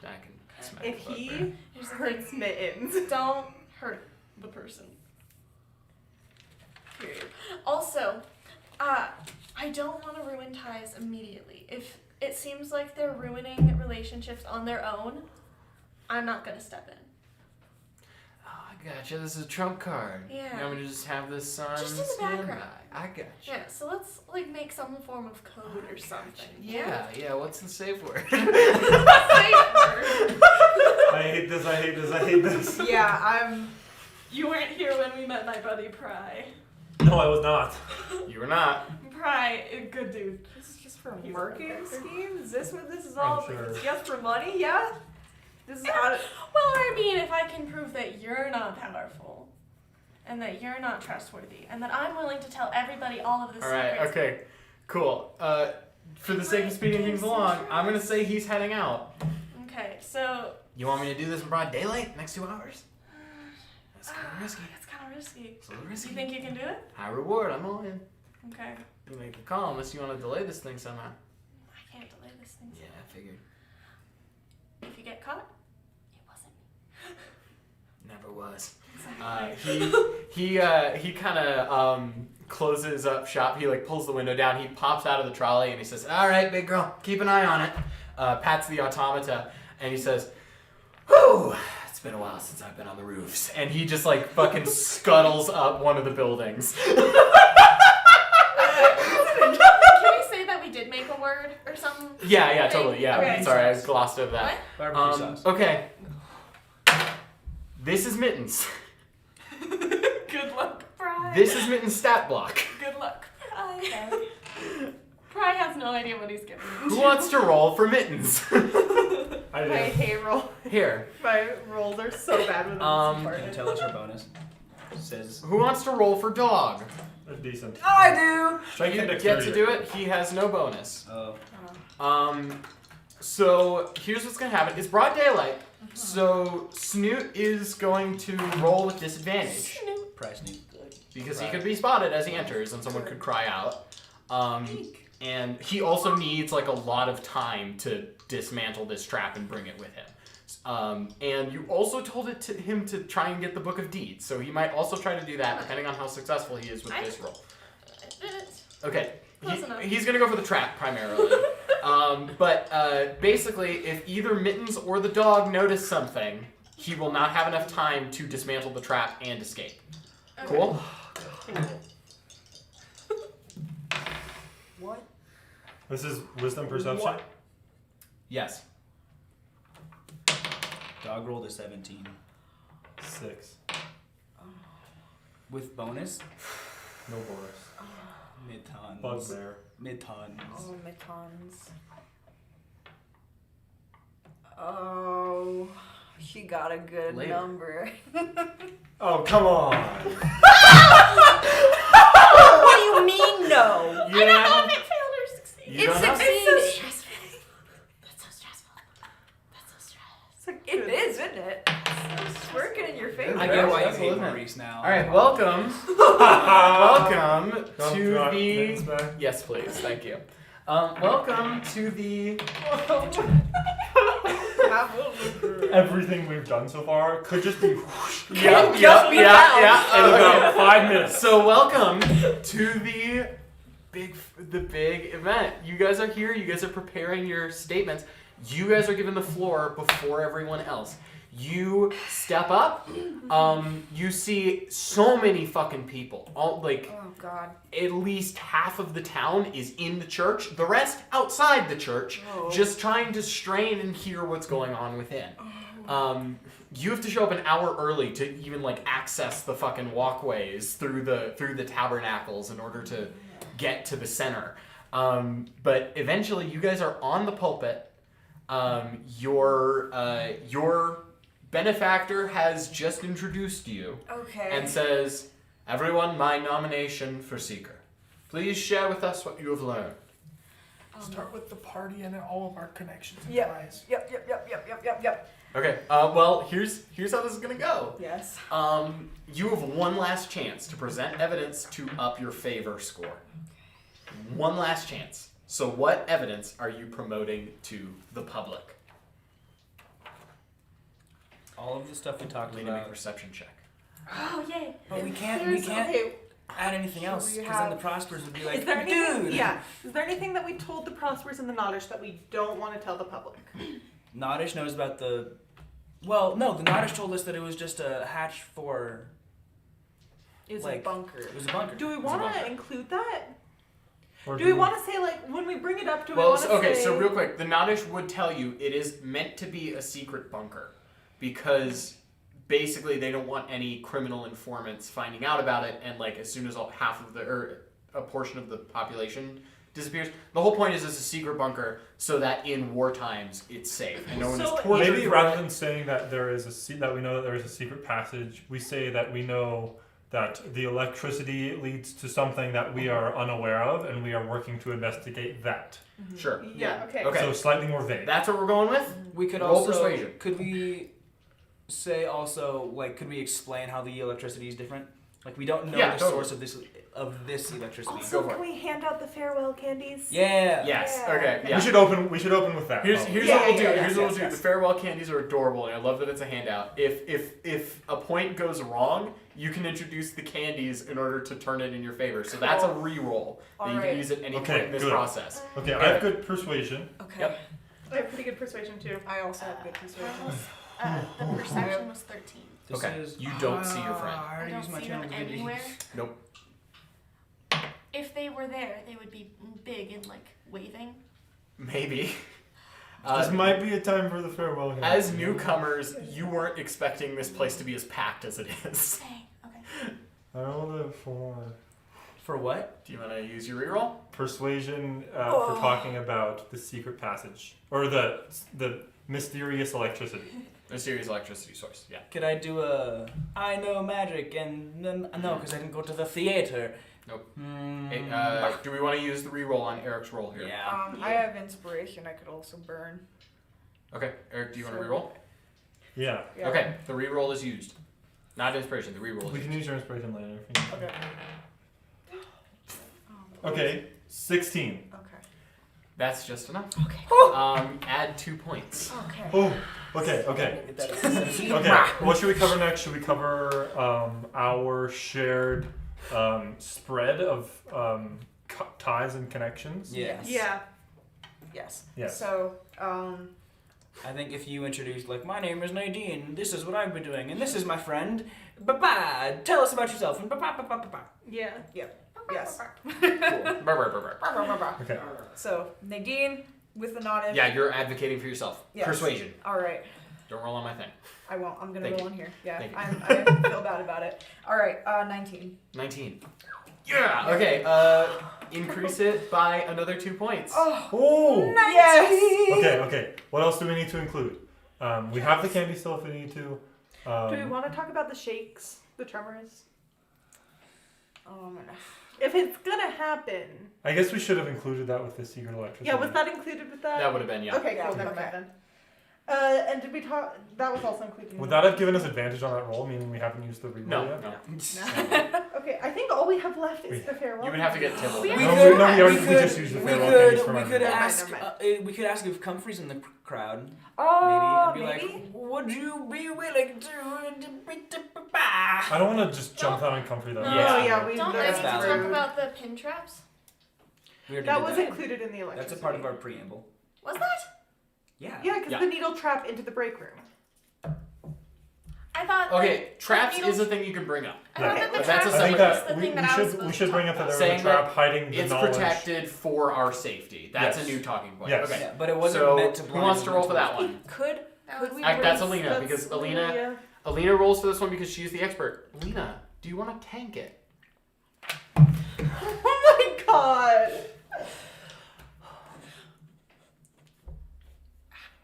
I can smack If the he bugbear. Here's the hurts thing. Mittens. Don't hurt the person. Period. Also, I don't want to ruin ties immediately. If it seems like they're ruining relationships on their own, I'm not gonna step in. Oh, I gotcha. This is a trump card. Yeah. You want me to just have this on Just in the standby? background. I gotcha. Yeah, so let's make some form of code or something. Yeah. What's the safe word? Safe word. I hate this. I hate this. I hate this. Yeah, You weren't here when we met my buddy Pry. No, I was not. You were not. Pry, a good dude. this is just for He's marketing okay. scheme? Is this what this is I'm all? sure. It's just for money? Yeah? This is out of... Well, I mean, if I can prove that you're not powerful, and that you're not trustworthy, and that I'm willing to tell everybody all of the Alright, secrets. okay. Cool. For the sake of speeding things along, I'm gonna say he's heading out. Okay, so You want me to do this in broad daylight? Next 2 hours? That's kind of risky. it's kind of risky. It's a little You risky. think you can do it? High reward, I'm all in. Okay. You make the call unless you want to delay this thing somehow. I can't delay this thing. Yeah, I figured. If you get caught, it wasn't me. Never was. Exactly. He kind of closes up shop. He like pulls the window down. He pops out of the trolley and he says, "All right, big girl, keep an eye on it." Pats the automata and he says, "Whew, it's been a while since I've been on the roofs." And he just like fucking scuttles up one of the buildings. Can we say that we did make a word or something? Yeah, totally. Yeah, Okay. sorry, I glossed over that. Barbecue sauce. Okay. This is Mittens. Good luck. Pry. This is Mittens' stat block. Good luck. Pry has no idea what he's getting. Who wants to roll for Mittens? I My do. hay roll. Here. My rolls are so bad with Um, Can you tell us her bonus? Says Who wants to roll for dog? Decent. I do. Strength You and get dexterity. to do it. He has no bonus. oh. So here's what's gonna happen. It's broad daylight. So Snoot is going to roll with disadvantage Price need. because he could be spotted as he enters and someone could cry out. And he also needs like a lot of time to dismantle this trap and bring it with him. And you also told him to try and get the Book of Deeds, so he might also try to do that depending on how successful he is with this roll. Okay, Close enough. he's gonna go for the trap primarily. But basically, if either Mittens or the dog notice something, he will not have enough time to dismantle the trap and escape. Okay. Cool? What? This is wisdom perception. What? Yes. Dog rolled a 17 6. with bonus. No bonus. Mid-tons. Bugbear. Mid-tons. Oh, my tons. Oh, she got a good Later. number. Oh, come on. What do you mean, no? You don't have If it failed or succeeded. You don't have It's so stressful. That's so stressful. That's so stressful. It is, isn't it? It's working in your favor. I get why you That's hate isn't it? Maurice now. All right, welcome. Welcome Don't to drop the. Mittens back. Yes, please. Thank you. Welcome to the. Everything we've done so far could just be whoosh. Yeah, just be found. In about 5 minutes. So welcome to the big event. You guys are here. You guys are preparing your statements. You guys are given the floor before everyone else. You step up. You see so many fucking people. All like. Oh, God. At least half of the town is in the church, the rest outside the church, just trying to strain and hear what's going on within. You have to show up an hour early to even like access the fucking walkways through the tabernacles in order to get to the center. But eventually you guys are on the pulpit. Your benefactor has just introduced you Okay. and says, "Everyone, my nomination for Seeker. Please share with us what you have learned." Start with the party and all of our connections and Yep. ties. Yep. Okay. Well, here's how this is gonna go. Yes. You have one last chance to present evidence to up your favor score. One last chance. So, what evidence are you promoting to the public? All of the stuff we talked Need to make a about. perception check. Oh, yay. But we can't Okay, add anything else we because then the have- Prospers would be like, is there anything? dude. Yeah. Is there anything that we told the Prospers and the Knowledge that we don't want to tell the public? Nodish knows about the. Well, no, the Nodish told us that it was just a hatch for. It's Like- a bunker. It was a bunker. Do we It was a want bunker. to include that? Or Do we want to say like when we bring it up? Do we Well, want to okay, say? so real quick, the Nodish would tell you it is meant to be a secret bunker because basically they don't want any criminal informants finding out about it, and like as soon as half of a portion of the population disappears, the whole point is it's a secret bunker so that in war times it's safe and no one is So tortured. Maybe rather than saying that there is that we know that there is a secret passage, we say that we know that the electricity leads to something that we are unaware of, and we are working to investigate that. Sure. Yeah. Okay. Okay. So slightly more vague. That's what we're going with. We could Roll also. persuasion. Could we say also, like, could we explain how the electricity is different? Like we don't know Yeah, the totally. source of this electricity. Also, Go for can we hand out the farewell candies? Yeah. Yes. Yeah. Okay. Yeah. We should open with that. Here's probably. here's Yeah, what we'll do. yeah, Here's what we'll do. yes. The farewell candies are adorable, and I love that it's a handout. If a point goes wrong, you can introduce the candies in order to turn it in your favor. So that's a re-roll that you can Alright. use at any Okay, point in this good. process. Okay, I have good persuasion. Okay. Yep. I have pretty good persuasion too. I also have good persuasion. The perception was 13. This Okay, is, you don't see your friend. I I use don't my see channel them divinity. anywhere. Nope. If they were there, they would be big and like waving. Maybe. This might be a time for the farewell. here. As newcomers, you weren't expecting this place to be as packed as it is. Dang. Okay. I rolled a 4. For what? Do you want to use your reroll? Persuasion for talking about the secret passage or the mysterious electricity. Mysterious electricity source. Yeah. Could I do a I know magic and then no, because I didn't go to the theater. Nope. Mm, Hey, do we want to use the reroll on Eric's roll here? yeah. I have inspiration. I could also burn. Okay. Eric, do you want to So- reroll? Yeah. Yeah. Okay. The reroll is used. Not inspiration. The reroll is We used. can use your inspiration later. If you need. Okay. Okay, 16. Okay. That's just enough. Okay. Add 2 points. Okay. Oh, okay. Get that 17. Okay, what should we cover next? Should we cover our shared spread of ties and connections? Yes. Yeah. Yes. Yes. So, I think if you introduced, like, my name is Nadine, this is what I've been doing, and this is my friend, ba-ba, tell us about yourself, and ba-ba-ba-ba-ba. Yeah. yes. Cool. Brr, brr, brr, brr. Okay. So, Nadine with the nodded. Yeah, you're advocating for yourself. Yes. Persuasion. All right. Don't roll on my thing. I won't. I'm gonna Thank roll on here. Yeah. Thank you. I feel bad about it. All right. 19. 19. Yeah. Okay. Increase it by another 2 points. Oh! Yes. Okay. What else do we need to include? We have the candy still if we need to. Do we want to talk about the shakes, the tremors? Oh my gosh. If it's gonna happen. I guess we should have included that with the secret electricity. Yeah, was that included with that? That would have been, yeah. Okay, Yeah, cool. Never okay. mind then. And did we talk? That was also included. in Would the- that have given us advantage on that roll, meaning we haven't used the reroll No, yet? no. Okay, I think all we have left is We- the farewell. You would have to get Tibble. We back. have- No, we already we just used the farewell candies for we my could Never mind, ask never we could ask if Comfrey's in the crowd, Oh, maybe, and be like, would you be willing to? I don't want to just jump out on Comfrey though. Oh, Yeah. yeah, we Don't I That's need to valid. talk about the pin traps? We already That did was that. included in the electricity. That's a part of our preamble. Was that? Yeah. Yeah, because Yeah. the needle trap into the break room. I thought. Okay, like, traps needles- is a thing you can bring up. I thought that the But that's trap a was I think separate- the that we, thing we that I was should supposed we to should talk bring up that about. there was a Saying trap hiding the It's knowledge. protected for our safety. That's Yes. a new talking point. Yes. Okay. Yeah, but it wasn't So, meant to who blind wants to you roll for into that it. one? Could That we? was- That's Alina, because That's Alina- yeah. Alina rolls for this one because she's the expert. Alina, do you want to tank it? Oh my god!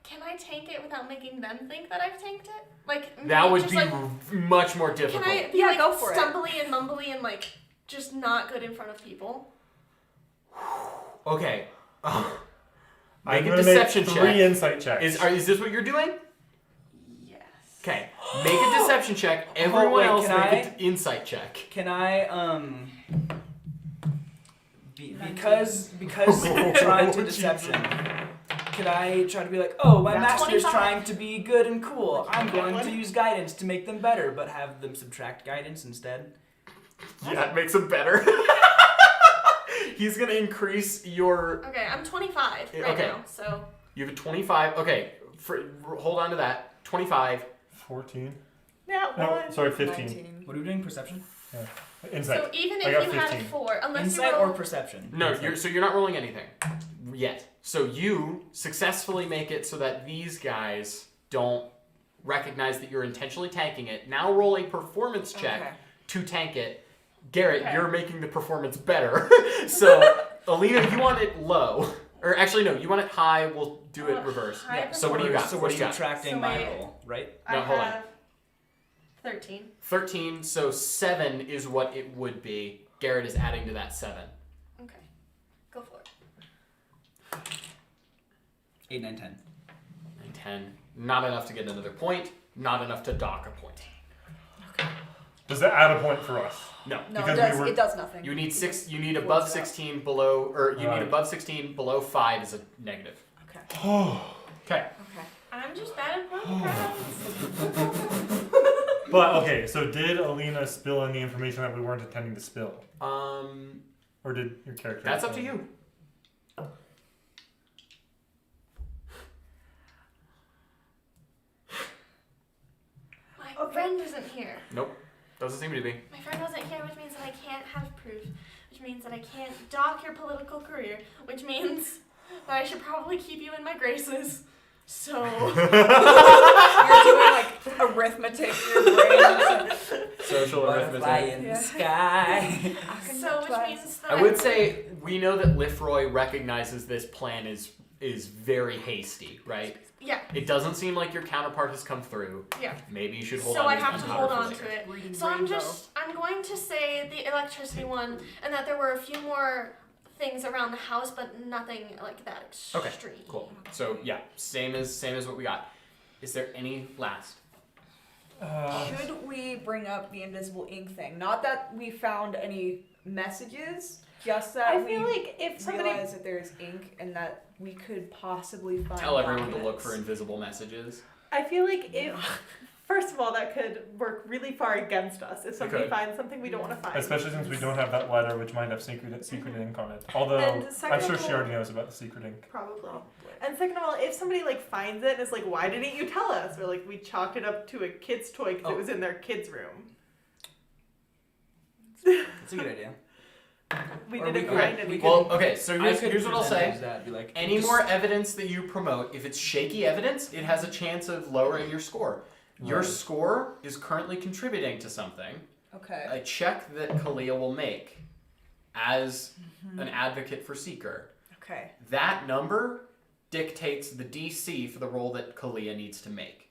Can I tank it without making them think that I've tanked it? Like That would just, be like, much more Can difficult. I be Yeah, like go for it. stumbly and mumbly and like just not good in front of people? Okay. I'm Make a gonna deception make check. 3 insight checks. Is this what you're doing? Yes. Okay. Make a deception check. Everyone wait, else can make I? an insight check. Can I because trying to deception? Can I try to be like, oh, my That's master's 25. trying to be good and cool. I'm going to use guidance to make them better, but have them subtract guidance instead. Yeah, it makes him better. He's gonna increase your. Okay, I'm 25 right Okay. now, so You have a 25. Okay, hold on to that. 25. 14. Yeah, No, one. sorry, 15. 19. What are we doing? Perception? Insight. so even I if got you had a 15. 4, unless Insight you roll, or perception? No, Insight. you're not rolling anything yet. So you successfully make it so that these guys don't recognize that you're intentionally tanking it. Now roll a performance check Okay. to tank it. Garrett, Okay. you're making the performance better. So, Alina, you want it low. Or actually, no, you want it high. We'll do it reverse. high Yeah, So what do you got? So What we're do you got? subtracting So my my- roll, right? No, I hold on. have 13. 13, so 7 is what it would be. Garrett is adding to that 7. Okay, go for it. 8, 9, 10. 9, 10. Not enough to get another point. Not enough to dock a point. Does that add a point for us? No. No, Because it does nothing. You need six. You need Towards above it up. 16 below, or you Right. need above 16 below 5 is a negative. Okay. Okay. Okay. I'm just bad at playing crowds. But okay, so did Alina spill any information that we weren't intending to spill, or did your character? That's up to you. My friend isn't here. Nope. Doesn't seem to be. My friend wasn't here, which means that I can't have proof. Which means that I can't dock your political career. Which means that I should probably keep you in my graces. So. You're doing like arithmetic in your brain. Social Butterfly arithmetic. in the sky. So, which means that I would say we know that Lifroy recognizes this plan is very hasty, right? Yeah. It doesn't seem like your counterpart has come through. Yeah. Maybe you should hold So on I to have to gunpowder hold for on later. to it. Reading So I'm rainbow. going to say the electricity one, and that there were a few more things around the house, but nothing like that extreme. Okay, cool. So yeah, same as what we got. Is there any last? Should we bring up the invisible ink thing? Not that we found any messages, just that I we feel like if somebody realize that there's ink and that we could possibly find. Tell everyone to look documents. for invisible messages. I feel like if, first of all, that could work really far against us if somebody could. finds something we don't want to find. Especially since we don't have that letter, which might have secret ink on it. Although And second I'm sure of she all- already knows about the secret ink. Probably. And second of all, if somebody like finds it and is like, "Why didn't you tell us?" or like, "We chalked it up to a kid's toy because it was in their kid's room." That's a good idea. We Or didn't we- find we anything. Well, okay, so I here's, could here's what I'll present say. That, be like, Any just- more evidence that you promote, if it's shaky evidence, it has a chance of lowering your score. Your Right. score is currently contributing to something. Okay. A check that Kalia will make as an advocate for Seeker. Okay. That number dictates the DC for the roll that Kalia needs to make.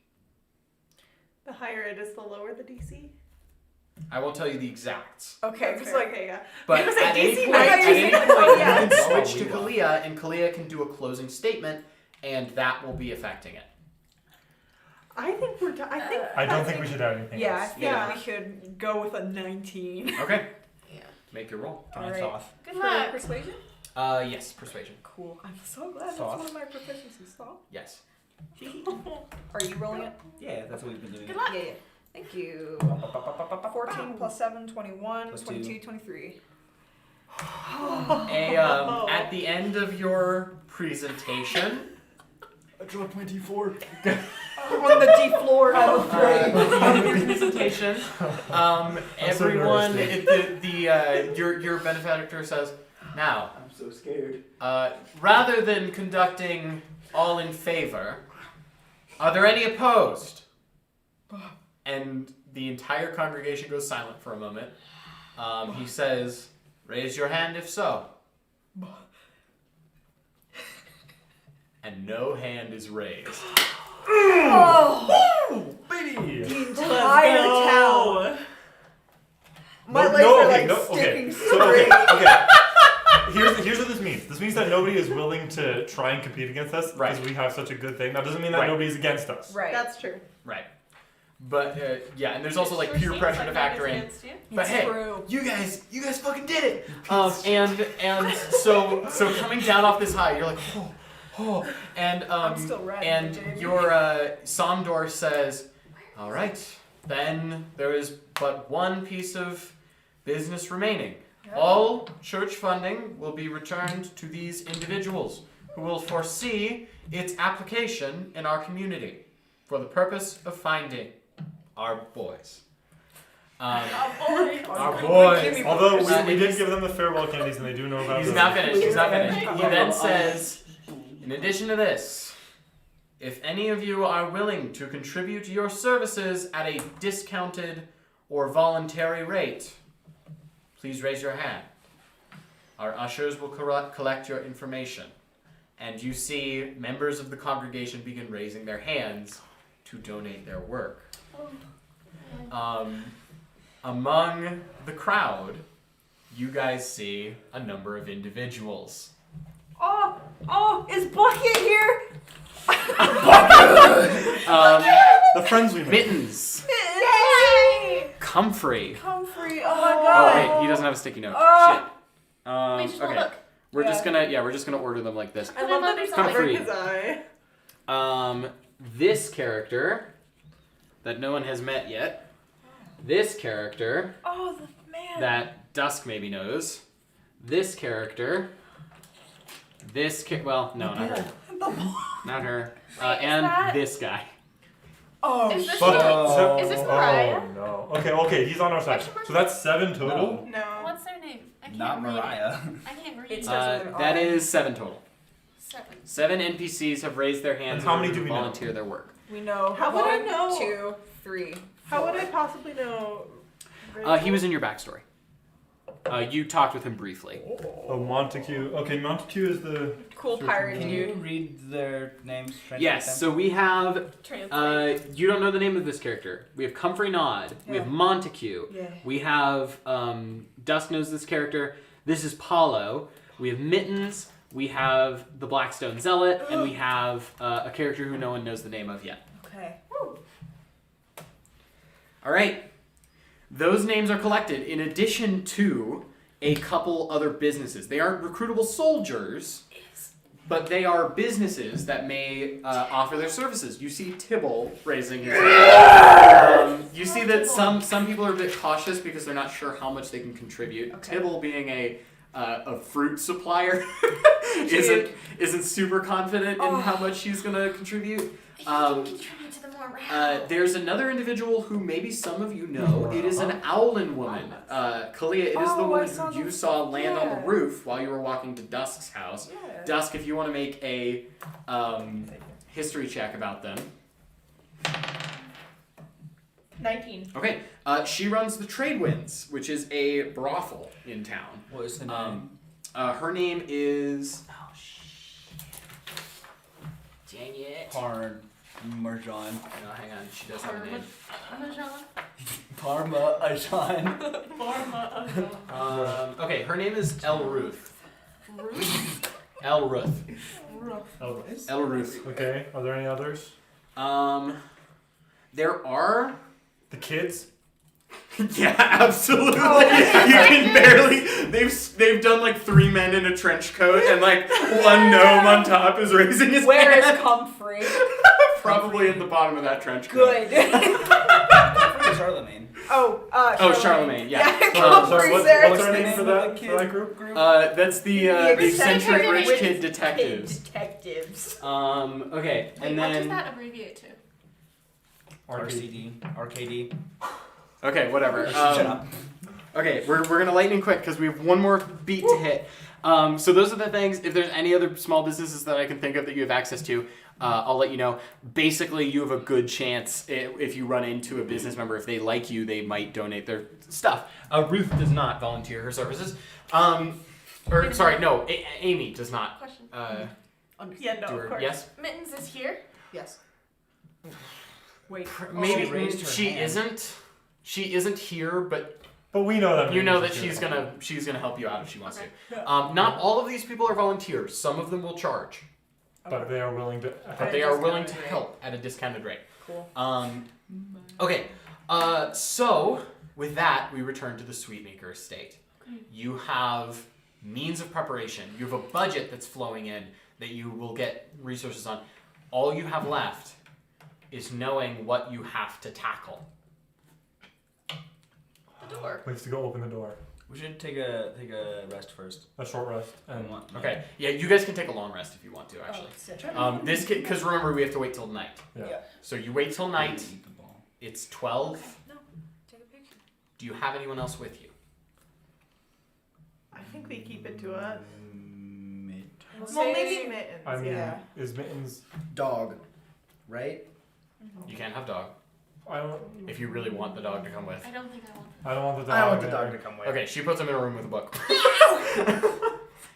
The higher it is, the lower the DC. I won't tell you the exacts. Okay. That's It's fair. like Okay, yeah. But It was like at any DC point, nine. at any point Oh, yeah. you can Oh, switch to we will. Kalia, and Kalia can do a closing statement, and that will be affecting it. I think we're. I think. I don't that's think we should add anything Yeah, I else. think Yeah. we should go with a 19. Okay. Yeah. Make your roll. Can I Alright. Thoth? Good For luck. persuasion? Yes, persuasion. Cool. I'm so glad that's Soft. one of my proficiencies. Stop. Yes. Are you rolling it? Yeah, that's what we've been doing. Good luck. Yeah. Thank you. 14 plus 7, 21, Plus 22, 23. At the end of your presentation, I dropped my D4. On the D floor of the at the end of your presentation, everyone, nervous, your benefactor says, now, I'm so scared. rather than conducting all in favor, are there any opposed? And the entire congregation goes silent for a moment. He says, raise your hand if so. And no hand is raised. Oh! Baby! The entire town. My legs are like sticking So, straight. okay. Here's what this means. This means that nobody is willing to try and compete against us because Right. we have such a good thing. That doesn't mean that Right. nobody's against us. Right. That's true. Right. But, yeah, and there's also like Sure peer seems pressure like to that factor is in. against you. But It's hey, true. you guys fucking did it. And so coming down off this high, you're like, oh, and I'm still red. and Jamie. your Somdor says, all right, then there is but one piece of business remaining. Yeah. All church funding will be returned to these individuals who will foresee its application in our community for the purpose of finding our boys. Our boys. Although we And did he's- give them the farewell candies and they do know about He's them. not finished. He's not finished. He then says, in addition to this, if any of you are willing to contribute your services at a discounted or voluntary rate, please raise your hand. Our ushers will collect your information. And you see members of the congregation begin raising their hands to donate their work. Among the crowd, you guys see a number of individuals. Oh, is Bucket here? The friends we made. Mittens, Yay! Comfrey. Comfrey. Oh my Oh god. wait, he doesn't have a sticky note. Oh. Shit. Wait, just one Okay. look. We're Yeah. just gonna order them like this. I love that he's Comfrey. covering his eye. This character that no one has met yet. This character Oh, the man. that Dusk maybe knows. This character. Well, no, not her. Not her. Wait, is And that- this guy. Oh, Is this But- Oh. Is this Mariah? Oh no. Okay, he's on our side. So that's 7 total. No. What's their name? I can't Not read. Mariah. I can't read. It starts with an That R. is 7 total. 7. 7 NPCs have raised their hands And how in many order do to we know? volunteer their work. We know. How would I 1, know? 2, 3. How would I possibly know? He was in your backstory. You talked with him briefly. Oh, Montague. Okay, Montague is the. Cool Search pirate Can dude. you read their names? translate Yes, them? so we have. Translate. You don't know the name of this character. We have Comfrey Nod. We have Yeah. Montague. Yeah. We have Dusk knows this character. This is Paulo. We have Mittens. We have the Blackstone Zealot, and we have a character who no one knows the name of yet. Okay. All right. Those names are collected in addition to a couple other businesses. They aren't recruitable soldiers, but they are businesses that may offer their services. You see Tibble raising his hand. You see that some people are a bit cautious because they're not sure how much they can contribute. Okay. Tibble, being a fruit supplier, isn't super confident in how much he's gonna contribute. He can contribute to the morale. There's another individual who maybe some of you know. It is an Owlin woman. Kalia, it is the Oh, I woman saw who you the- saw land on the yeah. roof while you were walking to Dusk's house. Yeah. Dusk, if you want to make a history check about them. 19. Okay, she runs the Trade Winds, which is a brothel in town. What is the name? Her name is... Oh, shit. Dang it. Parmesan. No, hang on. She does have a name. Parmesan. Okay, her name is El Ruth. El Ruth. Oh, El Ruth. okay, are there any others? There are... The kids? Yeah, absolutely. You can barely... They've done like 3 men in a trench coat and like one gnome on top is raising his Where is hand. Comfrey? Probably at the bottom of that trench coat. Good. Charlemagne. Charlemagne, yeah. Sorry, what's there. our name for that group? That's the eccentric eccentric rich rich kid detectives. Detectives. Okay, Wait, and what does then... that abbreviate to? RKD. Okay, whatever. Shut up. Okay, we're gonna lightning quick because we have one more beat to hit. So those are the things. If there's any other small businesses that I can think of that you have access to, I'll let you know. Basically, you have a good chance if you run into a business member. If they like you, they might donate their stuff. Ruth does not volunteer her services. Amy does not. Question. Yeah, no, Do of her, course. yes? Mittens is here. Yes. Wait. Maybe she raised her she hand. isn't. She isn't here, but But we know that. you know that she's she's gonna help you out if she wants Okay. to. Not all of these people are volunteers. Some of them will charge, But they are willing to. but they are willing to help at a discounted rate. Cool. Okay. So with that, we return to the Sweetmaker estate. You have means of preparation. You have a budget that's flowing in that you will get resources on. All you have left is knowing what you have to tackle. The door. We have to go open the door. We should take a rest first. A short rest. And Okay. Yeah, you guys can take a long rest if you want to, actually. Because remember, we have to wait till night. yeah. So you wait till night. Eat the ball. It's 12. No. Take a picture. Do you have anyone else with you? I think we keep it to us. Mid. Well, maybe Mittens. I mean, yeah. is Mittens. Dog. Right? You can't have dog I don't. if you really want the dog to come with. I don't think I want I don't want the dog. I want the there. dog to come with. Okay, she puts him in a room with a book.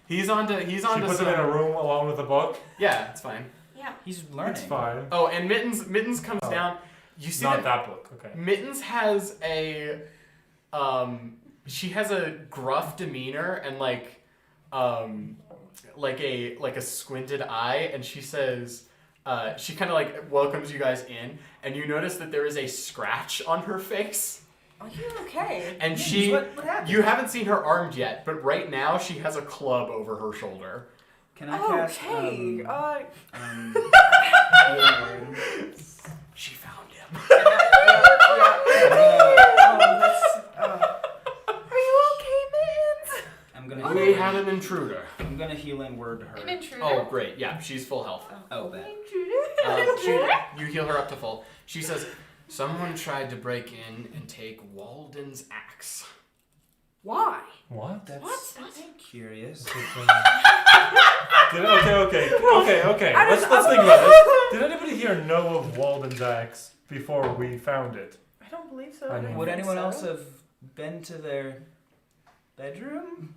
He's on to She puts some... him in a room along with a book. Yeah, it's fine. Yeah. He's learning. It's fine. Oh, and Mittens comes Oh. down. You see Not that that book. Okay. Mittens has a she has a gruff demeanor and like a squinted eye, and she says she kind of like welcomes you guys in, and you notice that there is a scratch on her face. Are you okay? And she, What happened? you haven't seen her armed yet, but right now she has a club over her shoulder. Can I cast Okay. healing word? She found him. Are you okay, Mittens? I'm gonna We heal. had an intruder. I'm gonna healing word her. An intruder. Oh, great. Yeah, she's full health. Oh, bad. You heal her up to full. She says, someone tried to break in and take Walden's axe. Why? What? That's curious. Okay. Let's think about it. Did anybody here know of Walden's axe before we found it? I don't believe so. I mean- Would anyone so. else have been to their bedroom?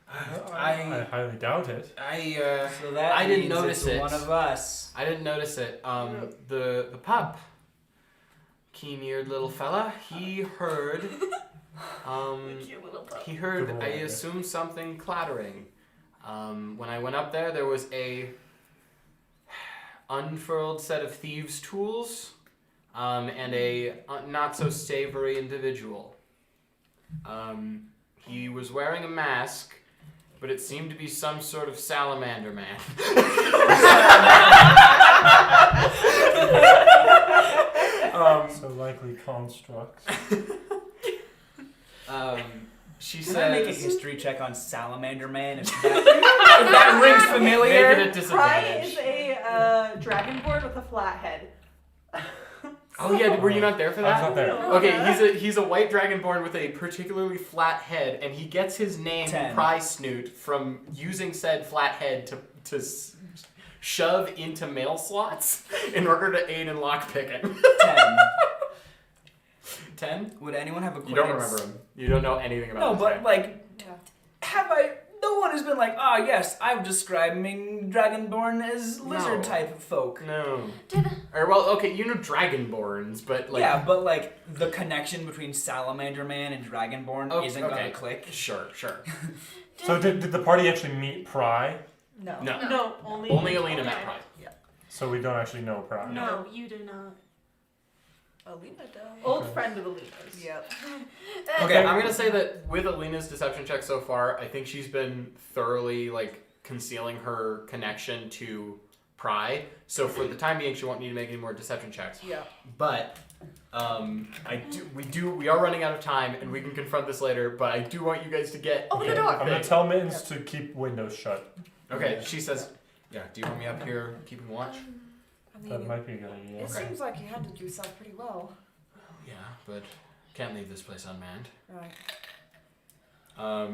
I highly doubt it. So that I didn't means notice it's it. one of us. I didn't notice it. The pup, keen-eared little fella, he heard, Cute little pup. he heard, Good I boy. assume something clattering. When I went up there was a unfurled set of thieves' tools, and a not so savory individual. He was wearing a mask, but it seemed to be some sort of salamander man. So likely constructs. She Can I make a says, history check on Salamander Man if that rings make familiar? it a Pry disadvantage. is a dragonborn with a flat head. Oh yeah, were you not there for I was that? not there. Okay, he's a white dragonborn with a particularly flat head, and he gets his name 10. Pry Snoot from using said flat head to shove into mail slots in order to aid in lockpicking. 10. 10? Would anyone have a You don't remember him. You don't know anything about No, this but guy. like, Yeah. have I? No one has been like, ah, yes, I'm describing Dragonborn as lizard No. type folk. No. Did Or, well, okay, you know Dragonborns, but like... yeah, but like the connection between Salamander Man and Dragonborn Oh, isn't okay. gonna click. Sure. So did the party actually meet Pry? No. No. No, only Alina met Pry. So we don't actually know Pry. No, you do not. Alina does. Old Okay. friend of Alina's. Yep. Okay, I'm gonna say that with Alina's deception check so far, I think she's been thoroughly concealing her connection to Pry. So for the time being, she won't need to make any more deception checks. Yeah. But we are running out of time, and we can confront this later. But I do want you guys to get. Open the door. I'm gonna tell Mittens to keep windows shut. Okay, she says, "Yeah, do you want me up here keeping watch?" I mean, That might be a good idea. it seems like you handled yourself pretty well. Yeah, but can't leave this place unmanned. Right.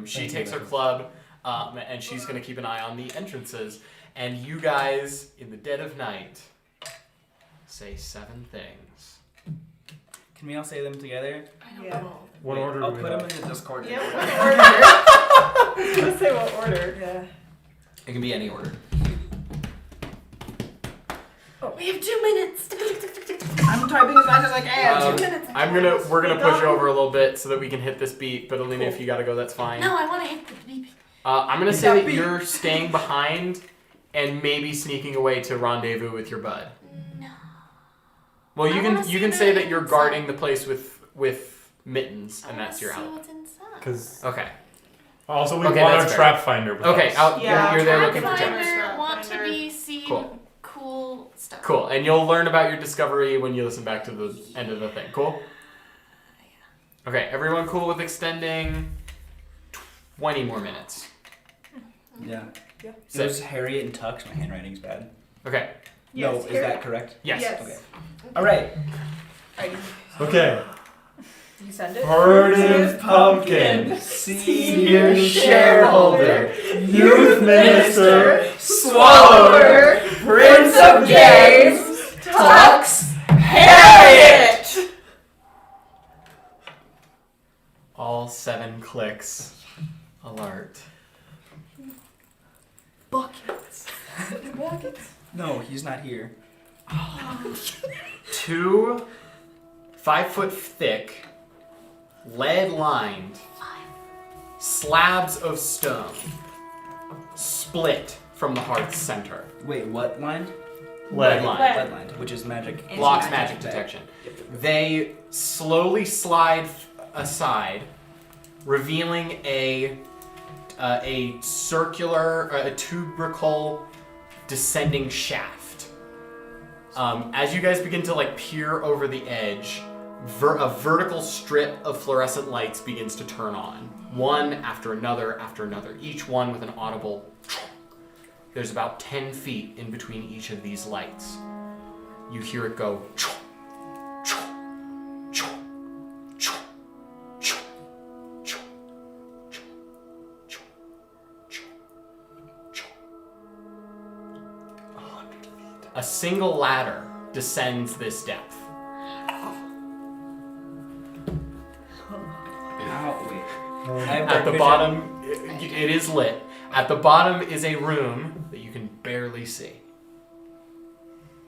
She Thank you, takes her Mrs. club, and she's going to keep an eye on the entrances. And you guys, in the dead of night, say 7 things. Can we all say them together? I don't Yeah. know. What order I'll do we put them have? in the Discord. Yeah, what order? I was gonna say what order. Yeah. It can be any order. We have 2 minutes. I'm typing as fast as I can. 2 minutes. We're gonna push you over a little bit so that we can hit this beat. But Alina, if you gotta go, that's fine. No, I want to hit the beep. I'm gonna Hit say that that beat. you're staying behind and maybe sneaking away to rendezvous with your bud. No. Well, you I can wanna you see can say the that you're inside. guarding the place with mittens, and that's your I alibi. want to see what's inside. Because Okay. also we Okay, want that's our fair. trap finder with Okay. us. You're there looking for Pathfinder gems. want to be seen Cool. cool stuff. Cool. And you'll learn about your discovery when you listen back to the end of the thing. Cool. Okay. Everyone cool with extending 20 more minutes. Yeah. Yeah. It Sick. was Harriet and Tux. My handwriting's bad. Okay. No, Yes, is here- that correct? Yes. Yes. Okay. All right. Okay. You send it? Furtive Pumpkin, Senior shareholder, youth minister, swallower, prince of games, Tux, Harriet. All 7 clicks. Alert. Buckets. No, he's not here. 2 5-foot thick, lead-lined slabs of stone split from the hearth's center. Wait, what line? Lead line. Lead line, which is magic. Blocks magic detection. They slowly slide aside, revealing a circular, a tubercle descending shaft. As you guys begin to like peer over the edge, a vertical strip of fluorescent lights begins to turn on, one after another, each one with an audible. There's about 10 feet in between each of these lights. You hear it go. A single ladder descends this depth. At the bottom, it is lit. At the bottom is a room that you can barely see.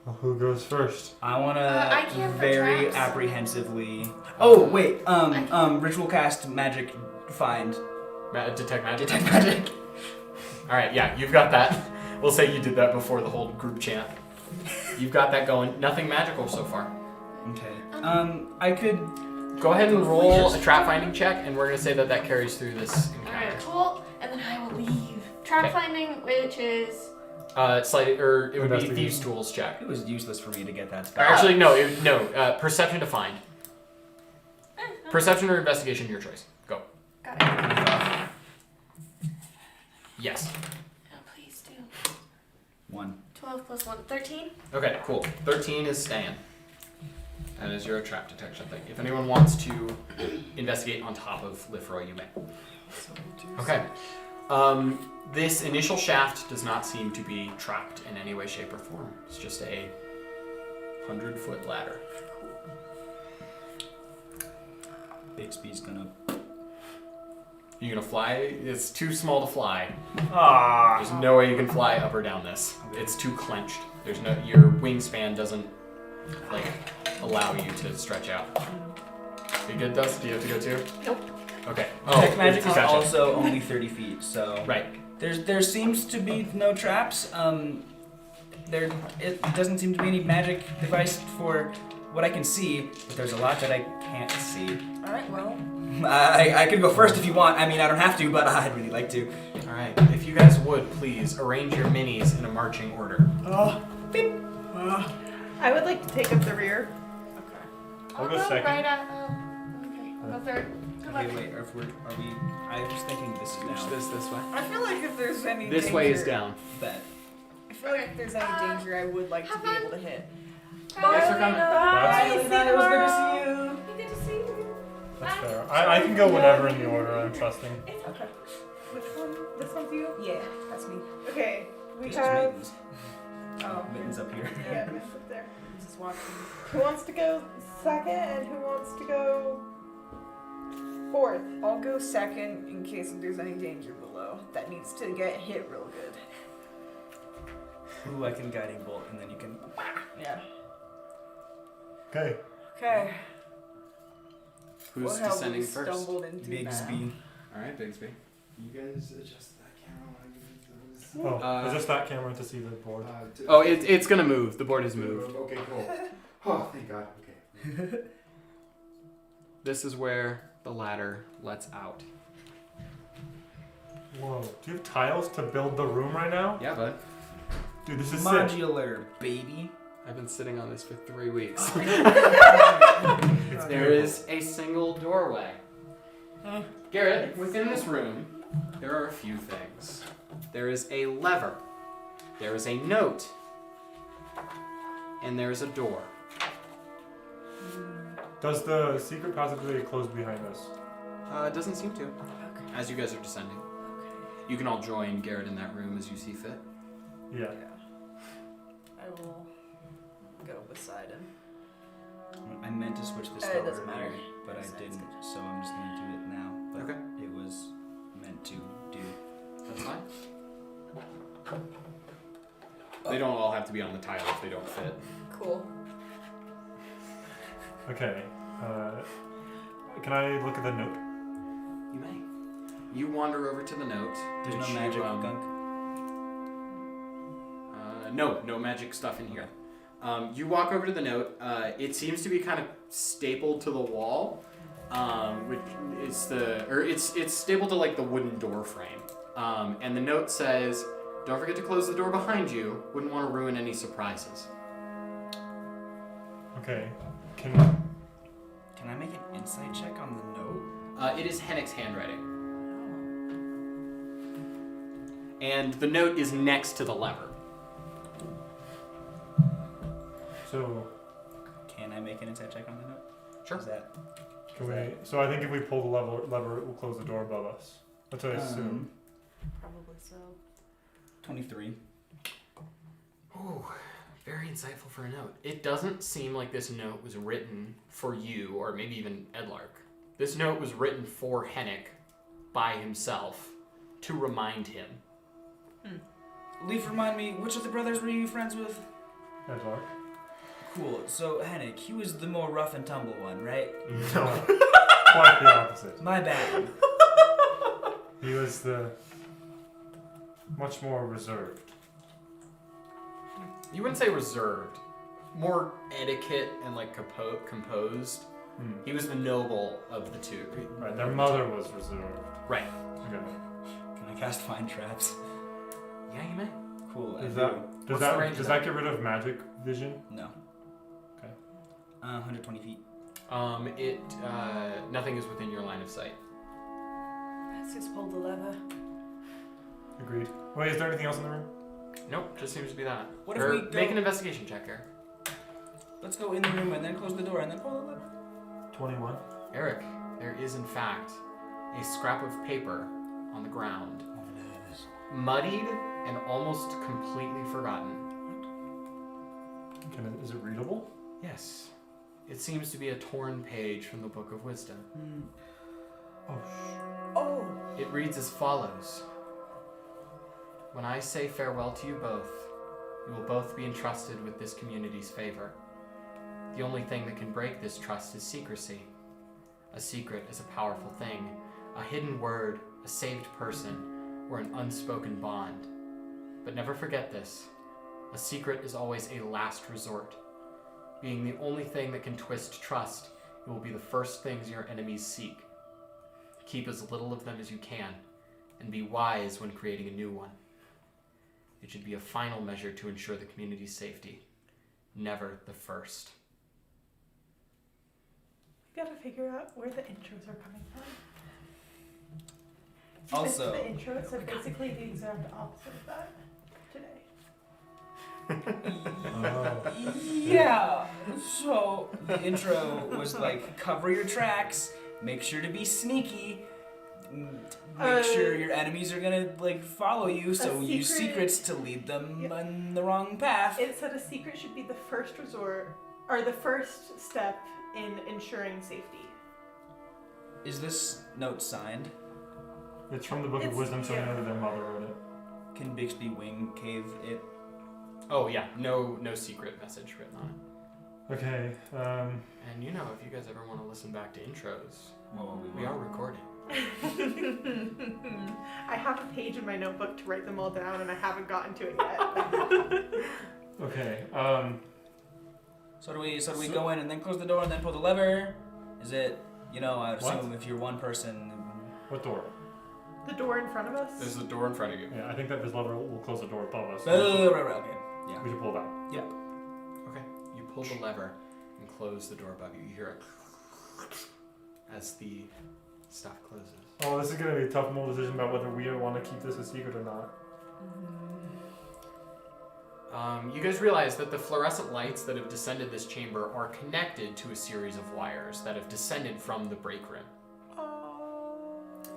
Well, who goes first? I want I to can't for very traps. apprehensively. Oh wait, ritual cast magic find. Detect magic? Detect magic. Alright, yeah, you've got that. We'll say you did that before the whole group chant. You've got that going. Nothing magical so far. Okay. I could. Go ahead and roll a trap finding check, and we're going to say that that carries through this encounter. Alright, cool. And then I will leave. Trap finding, which is... Slight, or it would be Investigation. Thieves' Tools check. It was useless for me to get that Or spell. actually, no, perception to find. Perception or investigation, your choice. Go. Got it. Yes. Oh, please do. 1. 12 plus 1. 13? Okay, cool. 13 is staying. That is your trap detection thing. If anyone wants to investigate on top of Lifroy, you may. Okay. This initial shaft does not seem to be trapped in any way, shape, or form. It's just a 100-foot ladder. Bixby's gonna. You gonna fly? It's too small to fly. Ah. There's no way you can fly up or down this. It's too clenched. There's no. Your wingspan doesn't like allow you to stretch out. You good, Dust? Do you have to go too? Nope. Okay. Detect magic is gotcha. also only 30 feet, so. Right. There seems to be no traps. It doesn't seem to be any magic device for what I can see, but there's a lot that I can't see. Alright, well. I could go first if you want. I mean, I don't have to, but I'd really like to. All right. If you guys would please arrange your minis in a marching order. I would like to take up the rear. I'll go go second. right at... okay, I'll go third. Good luck. Okay, wait. Are we? I was thinking this is Push down. this way. I feel like if there's any This danger, way is down. Bet. I feel like if there's any danger, I would like to have be fun. able to hit. Thanks for coming. Bye. That's- See you tomorrow. You get to see you. That's fair. I can go whenever in the order I'm trusting. Okay. Which one? This one's you? Yeah, that's me. Okay. We This is have. mittens. Oh, Mittens up here. yeah, mittens up there. I'm just watching. Who wants to go second and who wants to go fourth? I'll go second in case there's any danger below that needs to get hit real good. Ooh, I can guiding bolt, and then you can. Yeah. Okay. Okay. Who's What have descending we first? stumbled into Bigsby. All right, Bigsby. You guys adjust that camera while Oh, is this that camera to see the board? Oh, it's gonna move. The board has moved. Okay, cool. Oh, thank God. Okay. This is where the ladder lets out. Whoa. Do you have tiles to build the room right now? Yeah, bud. Dude, this is sick. Modular, baby. I've been sitting on this for 3 weeks. It's There beautiful. is a single doorway. Garrett, within this room, there are a few things. There is a lever. There is a note. And there is a door. Does the secret passageway close behind us? It doesn't seem to. As you guys are descending. You can all join Garrett in that room as you see fit. Yeah. I will go beside him. I meant to switch this It spell doesn't matter. earlier, but I Sounds didn't, good. so I'm just gonna do it now. But Okay. it was meant to do. That's fine. They don't all have to be on the tile if they don't fit. Cool. Okay. Can I look at the note? You may. You wander over to the note. There's which no you, magic gunk. No magic stuff in here. You walk over to the note. It seems to be kind of stapled to the wall, which is it's stapled to like the wooden door frame. And the note says, "Don't forget to close the door behind you. Wouldn't want to ruin any surprises." Okay. Can I make an insight check on the note? It is Hennick's handwriting. And the note is next to the lever. So, Can I make an insight check on the note? Sure. Is that can we? So I think if we pull the lever, it will close the door above us. That's what I assume. Probably so. 23. Ooh, very insightful for a note. It doesn't seem like this note was written for you, or maybe even Edlark. This note was written for Hennick by himself to remind him. Leaf, remind me, which of the brothers were you friends with? Edlark. Cool. So, Hennick, he was the more rough and tumble one, right? No. Quite the opposite. My bad. He was the much more reserved. You wouldn't say reserved, more etiquette and like composed. He was the noble of the two. Right. Their mother was reserved. Right. Okay. Can I cast Find Traps? Yeah, you may. Cool. Does I that do. does What's the range that of does that get rid of magic vision? No. Okay. 120 feet. Nothing is within your line of sight. Let's just pull the lever. Agreed. Wait, is there anything else in the room? Nope, just seems to be that. What if Or we go- make an investigation check, Eric. Let's go in the room and then close the door and then pull the lever. 21. Eric, there is in fact a scrap of paper on the ground, muddied and almost completely forgotten. Is it readable? Yes, it seems to be a torn page from the Book of Wisdom. Oh, Oh. It reads as follows. When I say farewell to you both, you will both be entrusted with this community's favor. The only thing that can break this trust is secrecy. A secret is a powerful thing, a hidden word, a saved person, or an unspoken bond. But never forget this. A secret is always a last resort. Being the only thing that can twist trust, it will be the first things your enemies seek. Keep as little of them as you can, and be wise when creating a new one. It should be a final measure to ensure the community's safety, never the first. We gotta figure out where the intros are coming from. Also- the intros are basically the exact opposite of that today. Oh. Yeah. So the intro was like, cover your tracks, make sure to be sneaky, make sure your enemies are gonna like follow you, so use secrets to lead them on the wrong path. It said a secret should be the first resort, or the first step in ensuring safety. Is this note signed? It's from the Book of It's- Wisdom, so I know that their mother wrote it. Can Bixby Wing cave it? Oh yeah, no secret message written on it. Okay. And you know, if you guys ever want to listen back to intros, Well, we are recording. I have a page in my notebook to write them all down, and I haven't gotten to it yet. Okay. So do we go in and then close the door and then pull the lever? Is it, I What? assume if you're one person. What door? The door in front of us. There's the door in front of you. Yeah, I think that this lever will close the door above us. Right, okay. Yeah. We should pull that. Okay, you pull the lever and close the door above you. You hear a as the stuff closes. Oh, this is gonna be a tough moral decision about whether we want to keep this a secret or not. You guys realize that the fluorescent lights that have descended this chamber are connected to a series of wires that have descended from the break room.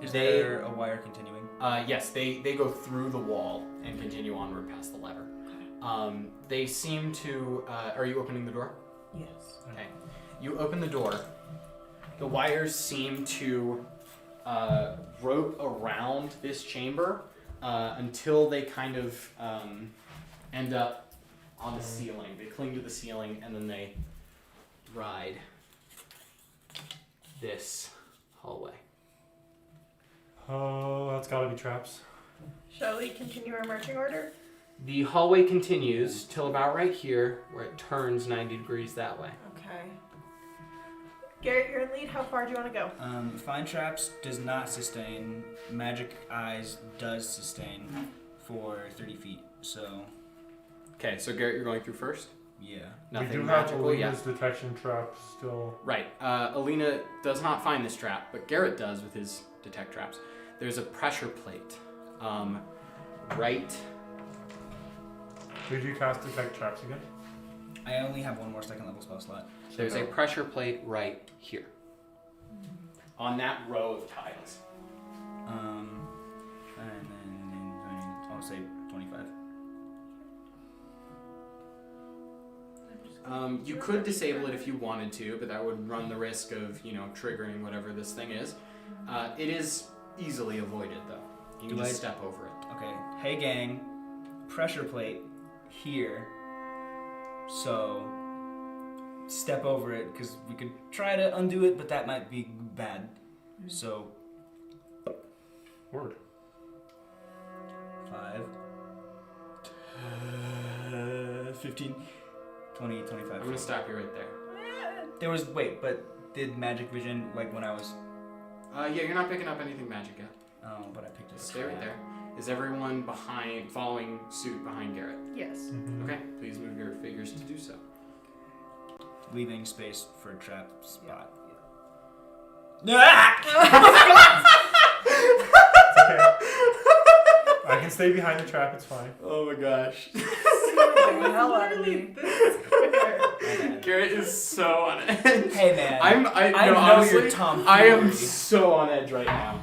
Is there a wire continuing? Yes, they go through the wall and continue onward past the lever. They seem to... are you opening the door? Yes. Okay. You open the door. The wires seem to rope around this chamber until they kind of end up on the ceiling. They cling to the ceiling and then they ride this hallway. Oh, that's gotta be traps. Shall we continue our marching order? The hallway continues till about right here, where it turns 90 degrees that way. Okay. Garrett, you're in lead. How far do you want to go? Find traps does not sustain. Magic eyes does sustain for 30 feet. So Okay, so Garrett, you're going through first. yeah. Nothing we do magical. have Yeah. Alina's detection trap still. Right. Alina does not find this trap, but Garrett does with his detect traps. There's a pressure plate. Right. Did you cast detect traps again? I only have one more second level spell slot. There's a pressure plate right here. On that row of tiles. And then I'll say 25. You could disable it if you wanted to, but that would run the risk of, triggering whatever this thing is. It is easily avoided, though. You can just step over it. Okay. Hey gang, pressure plate here. So step over it because we could try to undo it, but that might be bad. So Word. 5, 15, 20, 25. I'm going to stop you right there. There was but did magic vision like when I was? Yeah, you're not picking up anything magic yet. Oh, but I picked it up. Stay right there. Is everyone following suit behind Garrett? Yes. Mm-hmm. Okay, please move your figures to do so. Leaving space for a trap spot. Okay. I can stay behind the trap, it's fine. Oh my gosh. The hell out of me. Garrett is so on edge. Hey man, I know honestly, you're Tom I am Fury. so on edge right now.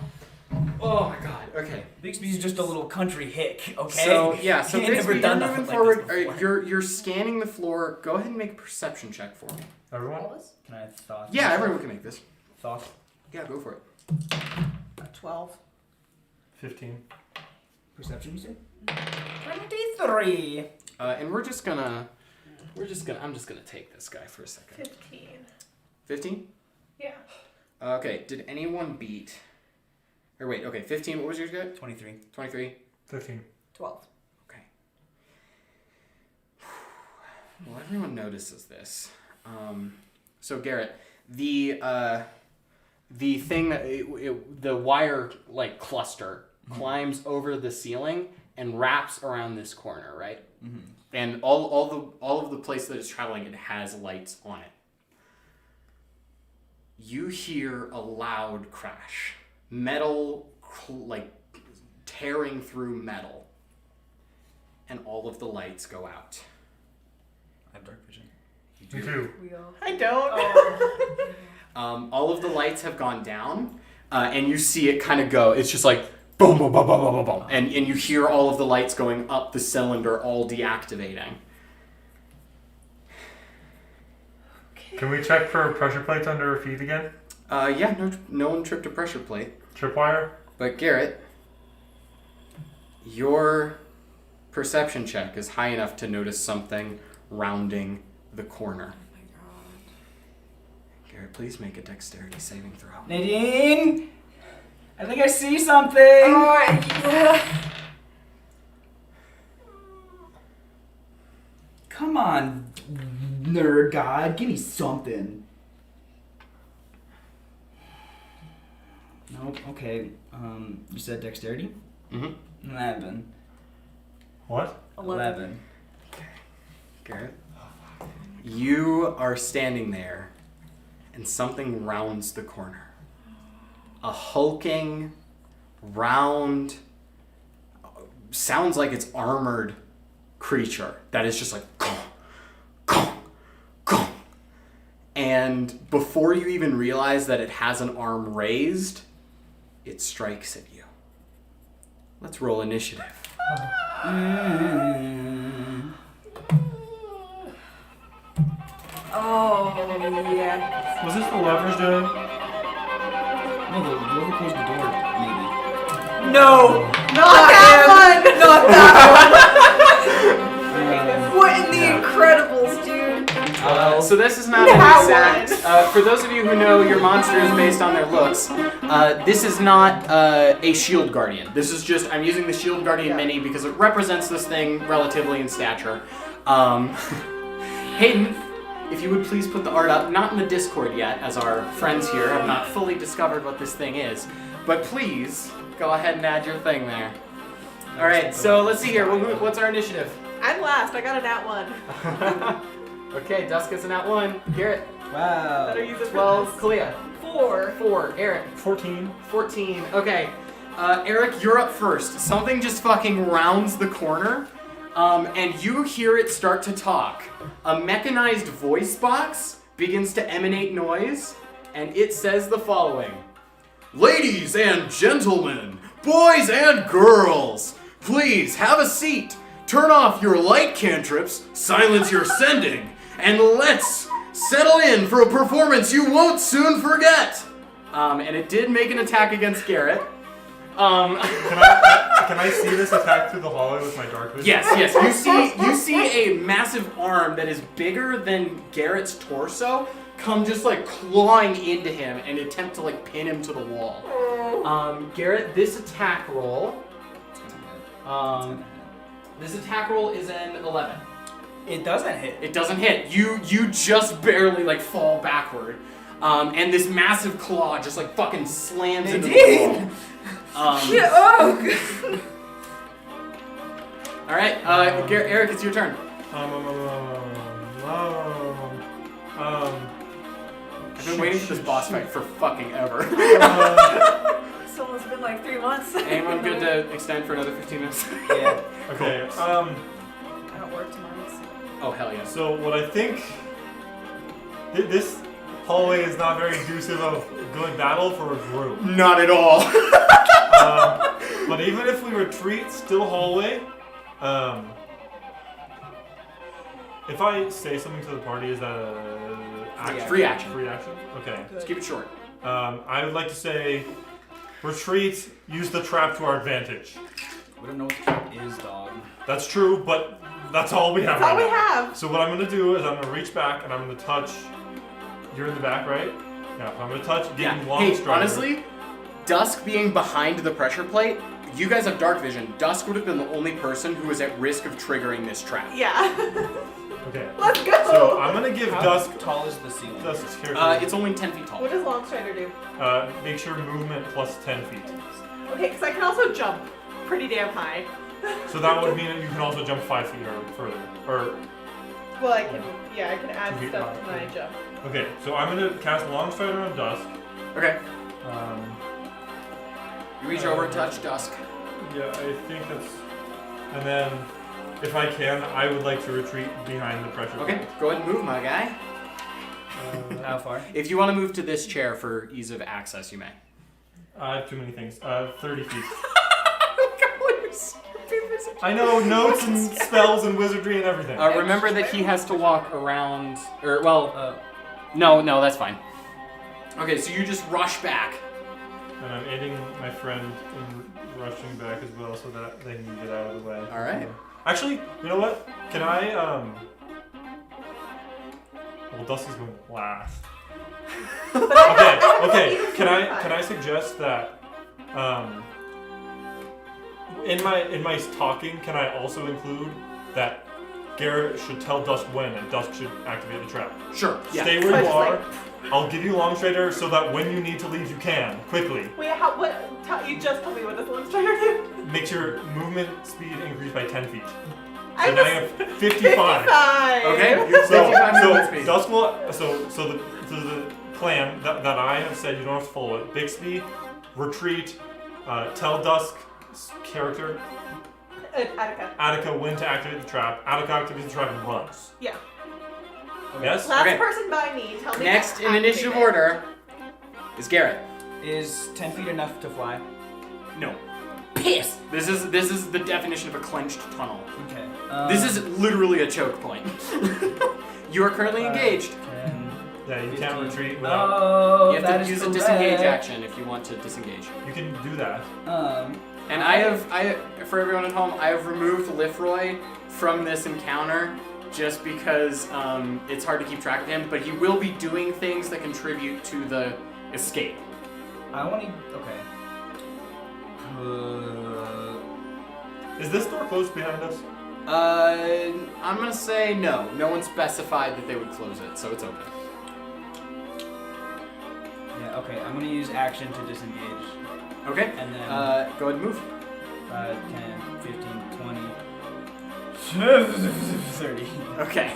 Oh my god. Okay. Bixby's just a little country hick, okay? So He ain't Bixby, never you're done moving nothing forward. like this before. You're scanning the floor. Go ahead and make a perception check for me. Everyone? Can I thought? Yeah, everyone can make this. Thought. Yeah, go for it. 12. 15. Perception, you say? 23. And I'm just gonna take this guy for a second. 15. 15? Yeah. Okay. Did anyone beat? Or wait. Okay. 15. What was yours, guy? 23. 23. 15. 12. Okay. Well, everyone notices this. So Garrett, the thing that the wire cluster climbs over the ceiling and wraps around this corner, right? Mm-hmm. And all of the place that it's traveling, it has lights on it. You hear a loud crash, metal tearing through metal, and all of the lights go out. I have dark vision. You Me do. too. We all. I don't. All of the lights have gone down, and you see it kind of go. It's just like boom, boom, boom, boom, boom, boom, boom, and you hear all of the lights going up the cylinder, all deactivating. Can we check for pressure plates under our feet again? Yeah, no one tripped a pressure plate. Tripwire? But Garrett, your perception check is high enough to notice something rounding the corner. Oh my god. Garrett, please make a dexterity saving throw. Nadine! I think I see something! Yeah. Come on, nerd god, give me something. Nope, okay. You said dexterity? Mm-hmm. 11. What? 11. Garrett, you are standing there, and something rounds the corner. A hulking, round, sounds like it's armored creature that is just like gong, gong, gong. And before you even realize that it has an arm raised, it strikes at you. Let's roll initiative. Oh, yeah. Was this the leverage doing? No, whoever closed the door, maybe. No! Not that one! Not that one! What in the Incredibles, dude? So this is not That an exact. For those of you who know your monster is based on their looks, this is not a shield guardian. This is just I'm using the shield guardian mini because it represents this thing relatively in stature. Hayden, if you would please put the art up, not in the Discord yet, as our friends here have not fully discovered what this thing is, but please go ahead and add your thing there. All right, so let's see here. What's our initiative? I'm last. I got a nat 1. Okay, Dusk gets a nat 1. Garrett, Wow. Better use it for 12. this. Kalia, 4. 4. Eric, 14. 14. Okay, Eric, you're up first. Something just fucking rounds the corner, and you hear it start to talk. A mechanized voice box begins to emanate noise, and it says the following. Ladies and gentlemen, boys and girls, please have a seat. Turn off your light cantrips, silence your sending, and let's settle in for a performance you won't soon forget. And it did make an attack against Garrett. Can I see this attack through the hallway with my dark vision? Yes. You see a massive arm that is bigger than Garrett's torso come just like clawing into him and attempt to like pin him to the wall. Garrett, this attack roll. This attack roll is an 11. It doesn't hit. It doesn't hit. You just barely like fall backward. And this massive claw just like fucking slams into the wall. Alright, Eric, it's your turn. I've been waiting for this boss fight for fucking ever. It's almost been like 3 months. Anyone good to extend for another 15 minutes? Yeah. Okay. I don't work tomorrow. So. Oh, hell yes. So what I think, this hallway is not very conducive of good battle for a group. Not at all. But even if we retreat, still hallway. If I say something to the party, is that a action? Free action. Free action. Okay. Let's keep it short. I would like to say, retreat. Use the trap to our advantage. We don't know what the trap is, dog. That's true, but that's all we have. That's all right we now. have. So what I'm gonna do is I'm gonna reach back and I'm gonna touch. You're in the back, right? Yeah. I'm gonna touch. Yeah. Long Hey, strider. honestly, Dusk being behind the pressure plate, you guys have dark vision. Dusk would have been the only person who was at risk of triggering this trap. Yeah. Okay. Let's go. So I'm gonna give How Dusk. tall is the ceiling? Dusk's character. It's only 10 feet tall. What does Longstrider do? Make sure movement plus 10 feet. Okay, because I can also jump pretty damn high. So that would mean that you can also jump 5 feet or further. Or Well, I can add 2 feet stuff high. when I jump. okay. So I'm gonna cast Longstrider on Dusk. Okay. You You reach over, touch Dusk. Yeah, I think that's. And then, if I can, I would like to retreat behind the pressure. Okay, go ahead and move, my guy. How far? If you want to move to this chair for ease of access, you may. I have too many things. 30 feet. I know notes and spells and wizardry and everything. Remember that he has to walk around, or well, no, that's fine. Okay, so you just rush back. And I'm aiding my friend in rushing back as well, so that they can get out of the way. All right. Actually, you know what? Can I Well, Dusty's going last. Okay. Can I suggest that in my talking, can I also include that Garrett should tell Dusk when and Dusk should activate the trap? Sure. Yeah. Stay where you are. I'll give you Longstrider so that when you need to leave, you can quickly. Wait, you just told me what does Longstrider do? Makes your movement speed increase by 10 feet. I So now you have 55. Okay. You have 55 movement So speed. Dusk will. So the plan that I have said, you don't have to follow it. Bixby, retreat. Tell Dusk's character Attica. when to activate the trap. Attica activates the trap and runs. Yeah. Yes. Last Okay. person by me. Tell me. Next to in activate initiative it. order is Garrett. Is 10 feet enough to fly? No. Piss. This is the definition of a clenched tunnel. Okay. This is literally a choke point. You are currently engaged. 10. Yeah, you can't 15. retreat without. Oh, You have to use a disengage action if you want to disengage. You can do that. And for everyone at home, I have removed Lifroy from this encounter just because it's hard to keep track of him, but he will be doing things that contribute to the escape. I want to. Okay. Is this door closed behind us? I'm gonna say no. No one specified that they would close it, so it's open. Yeah, okay, I'm gonna use action to disengage. Okay. And then Go ahead and move. 5, 10, 15, 20, 30. Okay.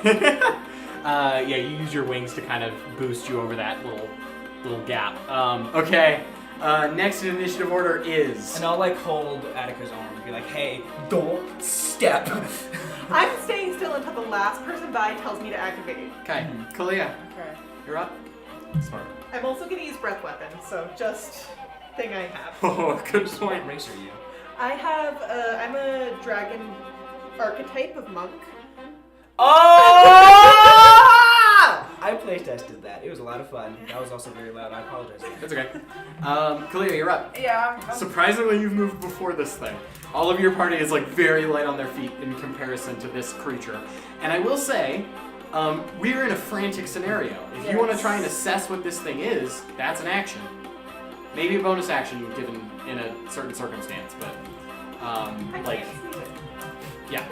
Yeah, you use your wings to kind of boost you over that little gap. Okay. Next in initiative order is. And I'll like hold Attica's arm and be like, hey, don't step. I'm staying still until the last person by tells me to activate. Okay. Kalia, Okay. you're up. Smart. I'm also gonna use breath weapon, so just thing I have. Oh, good What point. race are you? I have I'm a dragon archetype of monk. Oh! I play tested that. It was a lot of fun. That was also very loud. I apologize. That's okay. Kalia, you're up. Yeah, I'm Surprisingly, you've moved before this thing. All of your party is like very light on their feet in comparison to this creature. And I will say, we're in a frantic scenario. If you want to try and assess what this thing is, that's an action. Maybe a bonus action given in a certain circumstance, but I like, can't see it. yeah.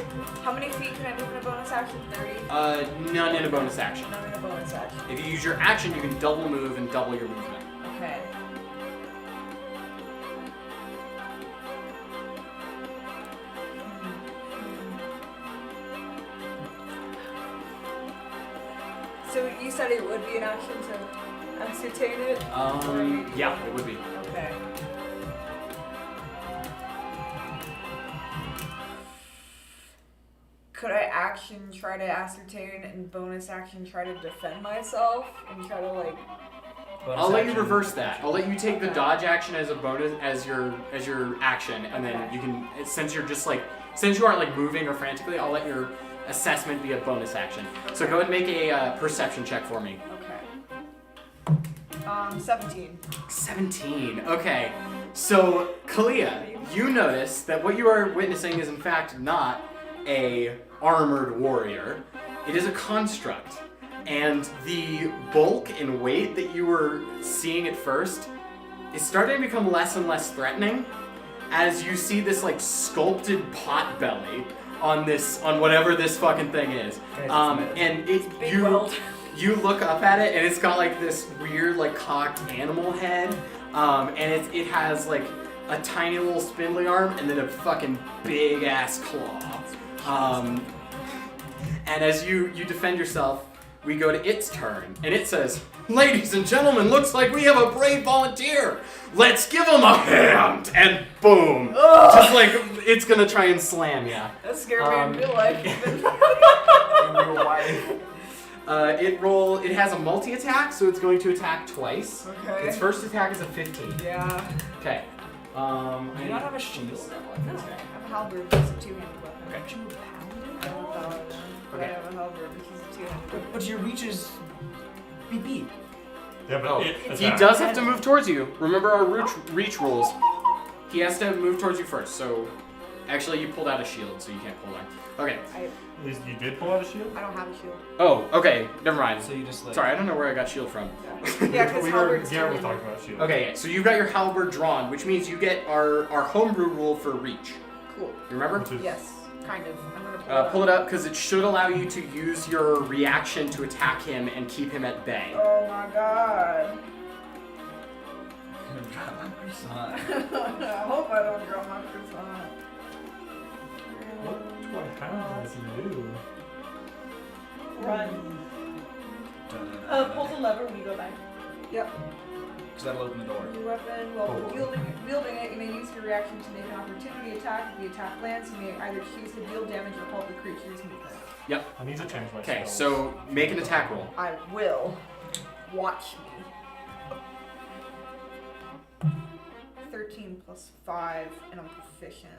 How many feet can I move in a bonus action? 30? None in a bonus action. None in a bonus action. If you use your action, you can double move and double your movement. Okay. So you said it would be an action to ascertain it? Yeah, it would be. Okay. Could I action try to ascertain and bonus action try to defend myself and try to like? I'll let you reverse that. I'll let you take the dodge action as a bonus as your action, and then you can since you aren't like moving or frantically, I'll let your assessment be a bonus action. So go ahead and make a perception check for me. Okay. 17. 17. Okay. So Kalia, you notice that what you are witnessing is in fact not a armored warrior. It is a construct. And the bulk and weight that you were seeing at first is starting to become less and less threatening as you see this like sculpted pot belly on whatever this fucking thing is. And you look up at it and it's got like this weird like cocked animal head. And it has like a tiny little spindly arm and then a fucking big ass claw. And as you defend yourself, we go to its turn, and it says, "Ladies and gentlemen, looks like we have a brave volunteer. Let's give him a hand!" And boom, just like it's gonna try and slam ya. That scared me in real life. In real life. It has a multi-attack, so it's going to attack twice. Okay. Its first attack is a 15. Yeah. Okay. Do you not have a shield? No, I have a halberd. It's a two-handed weapon. Okay. Would you pound it? I don't know. But I Okay. have a halberd, which is a two-handed weapon. But your reach is beep. Yeah, but Oh, it he attacks. does have to move towards you. Remember our reach rules. He has to move towards you first. So, actually, you pulled out a shield, so you can't pull one. Okay. You did pull out a shield? I don't have a shield. Oh, okay. Never mind. So you just like. Sorry, I don't know where I got shield from. Yeah, because halberd's Garrett was two-handed. talking about shield. Okay, so you've got your halberd drawn, which means you get our homebrew rule for reach. Cool. You remember? Which is- Yes, kind of. I'm gonna Pull it up because it should allow you to use your reaction to attack him and keep him at bay. Oh my god. Croissant. I hope I don't draw my croissant. What do I have as you do? Run. Pull the lever when you go back. Yep. Because that'll open the door. New weapon. While wielding it, you may use your reaction to make an opportunity attack. If the attack lands, you may either choose to deal damage or halt the creature's movement. I need to change my Okay, spells. so make an attack roll. I will. Watch me. 13 plus 5, and I'm proficient.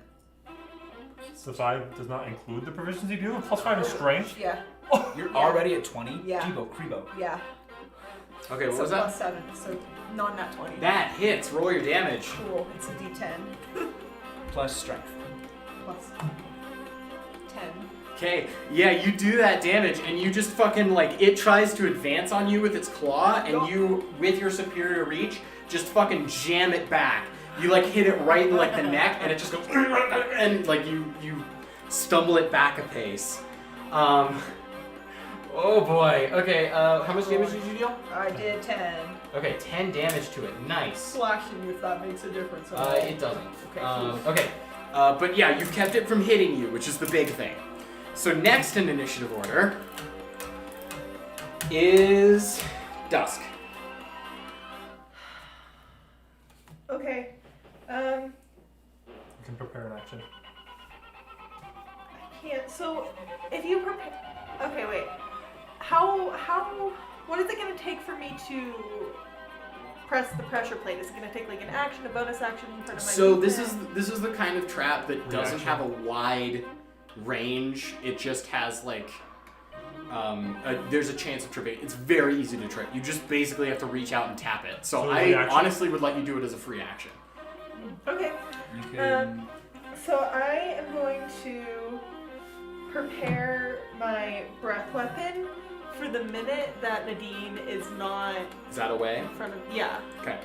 The 5 does not include the proficiency you do? Plus 5 is strength? Yeah. You're already at 20? Yeah. Crebo. Yeah. Okay, what so was that? plus 7, so non-nat 20. That hits. Roll your damage. Cool. It's a D10 Plus strength. plus 10. Okay, yeah, you do that damage, and you just fucking, like, it tries to advance on you with its claw, and you, with your superior reach, just fucking jam it back. You, like, hit it right in, like, the neck, and it just goes, and, like, you stumble it back a pace. Oh boy. Okay, how much damage did you deal? I did 10. Okay, 10 damage to it. Nice. Slashing if that makes a difference. at all. It doesn't. Okay, cool. Okay. But yeah, you've kept it from hitting you, which is the big thing. So next in initiative order is Dusk. Okay. You can prepare an action. I can't. So, if you prepare. Okay, wait. What is it going to take for me to press the pressure plate? Is it going to take like an action, a bonus action, part of my So this movement? is the kind of trap that doesn't Reaction. have a wide range. It just has like there's a chance of tripping. It's very easy to trip. You just basically have to reach out and tap it. So So I reaction? honestly would let you do it as a free action. Okay. You can. So I am going to prepare my breath weapon for the minute that Nadine is not Is that a way? in front of. Yeah. Okay.